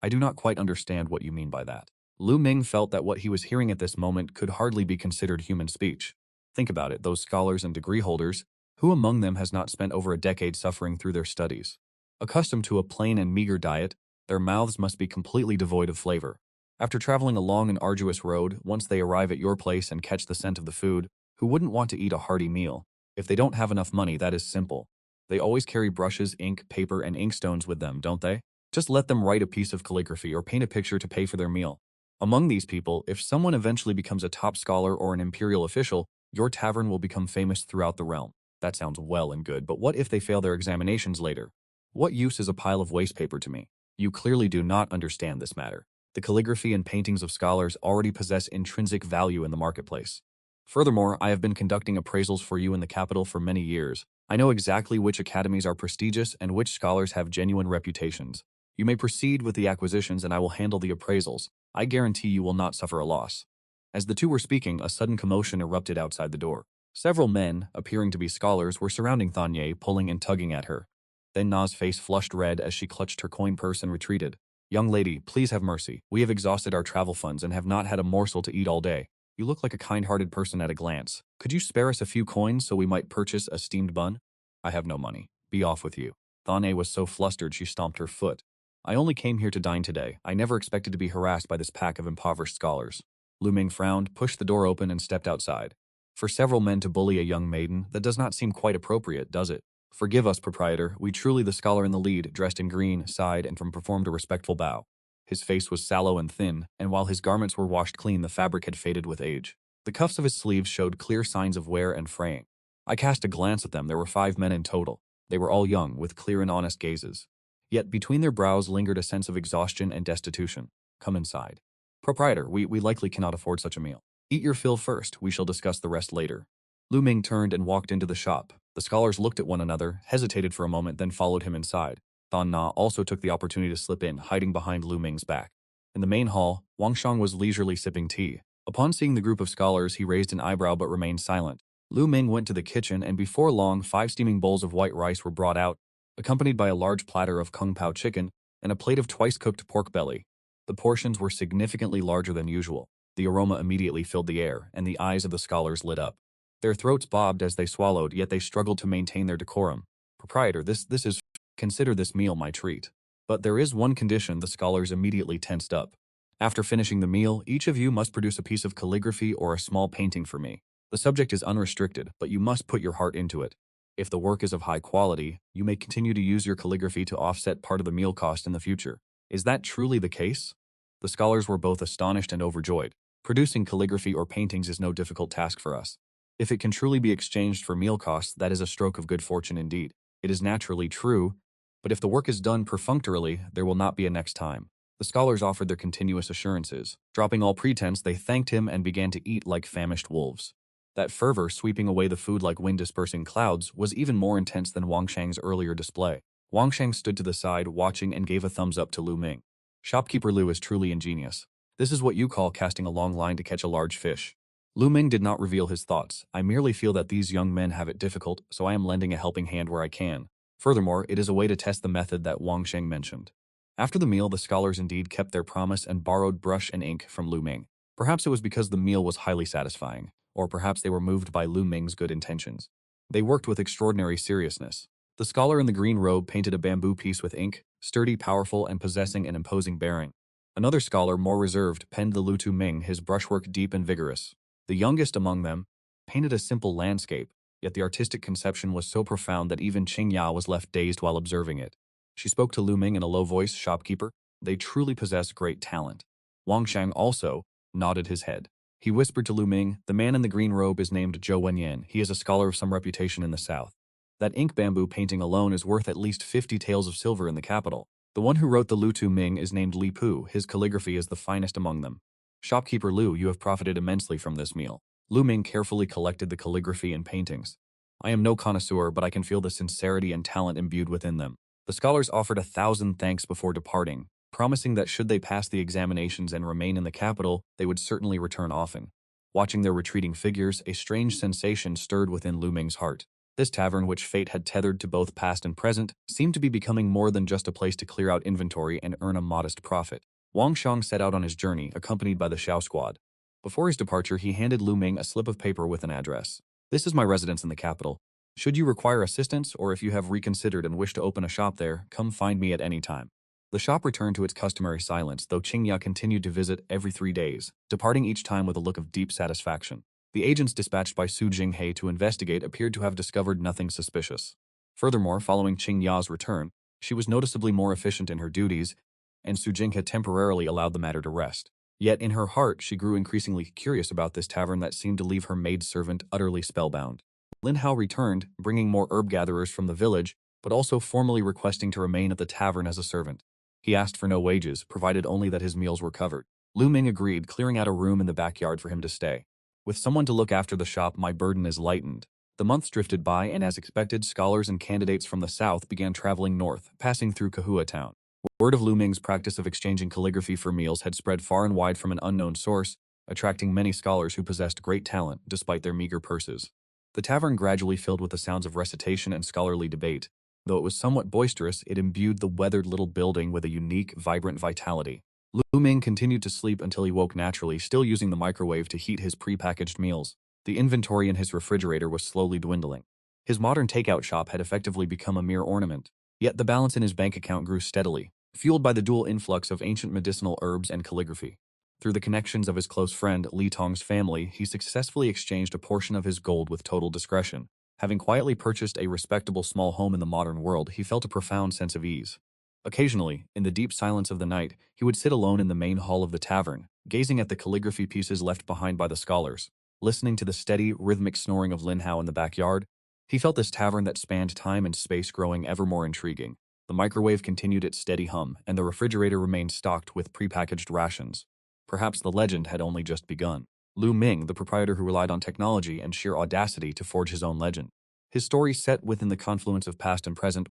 I do not quite understand what you mean by that. Lu Ming felt that what he was hearing at this moment could hardly be considered human speech. Think about it, those scholars and degree holders, who among them has not spent over a decade suffering through their studies? Accustomed to a plain and meager diet, their mouths must be completely devoid of flavor. After traveling a long and arduous road, once they arrive at your place and catch the scent of the food, who wouldn't want to eat a hearty meal? If they don't have enough money, that is simple. They always carry brushes, ink, paper, and inkstones with them, don't they? Just let them write a piece of calligraphy or paint a picture to pay for their meal. Among these people, if someone eventually becomes a top scholar or an imperial official, your tavern will become famous throughout the realm. That sounds well and good, but what if they fail their examinations later? What use is a pile of waste paper to me? You clearly do not understand this matter. The calligraphy and paintings of scholars already possess intrinsic value in the marketplace. Furthermore, I have been conducting appraisals for you in the capital for many years. I know exactly which academies are prestigious and which scholars have genuine reputations. You may proceed with the acquisitions and I will handle the appraisals. I guarantee you will not suffer a loss. As the two were speaking, a sudden commotion erupted outside the door. Several men, appearing to be scholars, were surrounding Thanye, pulling and tugging at her. Then Na's face flushed red as she clutched her coin purse and retreated. "Young lady, please have mercy. We have exhausted our travel funds and have not had a morsel to eat all day. You look like a kind-hearted person at a glance. Could you spare us a few coins so we might purchase a steamed bun?" "I have no money. Be off with you." Thane was so flustered she stomped her foot. "I only came here to dine today. I never expected to be harassed by this pack of impoverished scholars." Lu Ming frowned, pushed the door open, and stepped outside. "For several men to bully a young maiden, that does not seem quite appropriate, does it? Forgive us, proprietor. We truly the scholar in the lead, dressed in green, sighed and performed a respectful bow. His face was sallow and thin, and while his garments were washed clean, the fabric had faded with age. The cuffs of his sleeves showed clear signs of wear and fraying. I cast a glance at them. There were 5 men in total. They were all young, with clear and honest gazes. Yet between their brows lingered a sense of exhaustion and destitution. "Come inside." "Proprietor, we likely cannot afford such a meal. Eat your fill first. We shall discuss the rest later." Lu Ming turned and walked into the shop. The scholars looked at one another, hesitated for a moment, then followed him inside. Thon Na also took the opportunity to slip in, hiding behind Lu Ming's back. In the main hall, Wang Shang was leisurely sipping tea. Upon seeing the group of scholars, he raised an eyebrow but remained silent. Lu Ming went to the kitchen, and before long, 5 steaming bowls of white rice were brought out, accompanied by a large platter of kung pao chicken and a plate of twice-cooked pork belly. The portions were significantly larger than usual. The aroma immediately filled the air, and the eyes of the scholars lit up. Their throats bobbed as they swallowed, yet they struggled to maintain their decorum. "Proprietor, this is... Consider this meal my treat. But there is one condition." The scholars immediately tensed up. "After finishing the meal, each of you must produce a piece of calligraphy or a small painting for me. The subject is unrestricted, but you must put your heart into it. If the work is of high quality, you may continue to use your calligraphy to offset part of the meal cost in the future." "Is that truly the case?" The scholars were both astonished and overjoyed. "Producing calligraphy or paintings is no difficult task for us. If it can truly be exchanged for meal costs, that is a stroke of good fortune indeed. It is naturally true, but if the work is done perfunctorily, there will not be a next time." The scholars offered their continuous assurances. Dropping all pretense, they thanked him and began to eat like famished wolves. That fervor, sweeping away the food like wind-dispersing clouds, was even more intense than Wang Shang's earlier display. Wang Shang stood to the side, watching, and gave a thumbs up to Lu Ming. "Shopkeeper Lu is truly ingenious. This is what you call casting a long line to catch a large fish." Lu Ming did not reveal his thoughts. "I merely feel that these young men have it difficult, so I am lending a helping hand where I can. Furthermore, it is a way to test the method that Wang Sheng mentioned." After the meal, the scholars indeed kept their promise and borrowed brush and ink from Lu Ming. Perhaps it was because the meal was highly satisfying, or perhaps they were moved by Lu Ming's good intentions. They worked with extraordinary seriousness. The scholar in the green robe painted a bamboo piece with ink, sturdy, powerful, and possessing an imposing bearing. Another scholar, more reserved, penned the Lu Tu Ming, his brushwork deep and vigorous. The youngest among them painted a simple landscape, yet the artistic conception was so profound that even Qing Ya was left dazed while observing it. She spoke to Lu Ming in a low voice. "Shopkeeper, they truly possess great talent." Wang Shang also nodded his head. He whispered to Lu Ming, "The man in the green robe is named Zhou Wenyan. He is a scholar of some reputation in the south. That ink bamboo painting alone is worth at least 50 taels of silver in the capital. The one who wrote the Lu Tu Ming is named Li Pu. His calligraphy is the finest among them. Shopkeeper Lu, you have profited immensely from this meal." Lu Ming carefully collected the calligraphy and paintings. "I am no connoisseur, but I can feel the sincerity and talent imbued within them." The scholars offered 1,000 thanks before departing, promising that should they pass the examinations and remain in the capital, they would certainly return often. Watching their retreating figures, a strange sensation stirred within Lu Ming's heart. This tavern, which fate had tethered to both past and present, seemed to be becoming more than just a place to clear out inventory and earn a modest profit. Wang Xiang set out on his journey, accompanied by the Xiao squad. Before his departure, he handed Lu Ming a slip of paper with an address. This is my residence in the capital. Should you require assistance, or if you have reconsidered and wish to open a shop there, come find me at any time. The shop returned to its customary silence, though Qingya continued to visit every 3 days, departing each time with a look of deep satisfaction. The agents dispatched by Su Jinghe to investigate appeared to have discovered nothing suspicious. Furthermore, following Qingya's return, she was noticeably more efficient in her duties, and Su Jinghe temporarily allowed the matter to rest. Yet in her heart, she grew increasingly curious about this tavern that seemed to leave her maidservant utterly spellbound. Lin Hao returned, bringing more herb gatherers from the village, but also formally requesting to remain at the tavern as a servant. He asked for no wages, provided only that his meals were covered. Lu Ming agreed, clearing out a room in the backyard for him to stay. With someone to look after the shop, my burden is lightened. The months drifted by, and as expected, scholars and candidates from the south began traveling north, passing through Kahua town. Word of Lu Ming's practice of exchanging calligraphy for meals had spread far and wide from an unknown source, attracting many scholars who possessed great talent despite their meager purses. The tavern gradually filled with the sounds of recitation and scholarly debate. Though it was somewhat boisterous, it imbued the weathered little building with a unique, vibrant vitality. Lu Ming continued to sleep until he woke naturally, still using the microwave to heat his prepackaged meals. The inventory in his refrigerator was slowly dwindling. His modern takeout shop had effectively become a mere ornament. Yet the balance in his bank account grew steadily, fueled by the dual influx of ancient medicinal herbs and calligraphy. Through the connections of his close friend, Li Tong's family, he successfully exchanged a portion of his gold with total discretion. Having quietly purchased a respectable small home in the modern world, he felt a profound sense of ease. Occasionally, in the deep silence of the night, he would sit alone in the main hall of the tavern, gazing at the calligraphy pieces left behind by the scholars. Listening to the steady, rhythmic snoring of Lin Hao in the backyard, he felt this tavern that spanned time and space growing ever more intriguing. The microwave continued its steady hum, and the refrigerator remained stocked with prepackaged rations. Perhaps the legend had only just begun. Lu Ming, the proprietor who relied on technology and sheer audacity to forge his own legend. His story set within the confluence of past and present,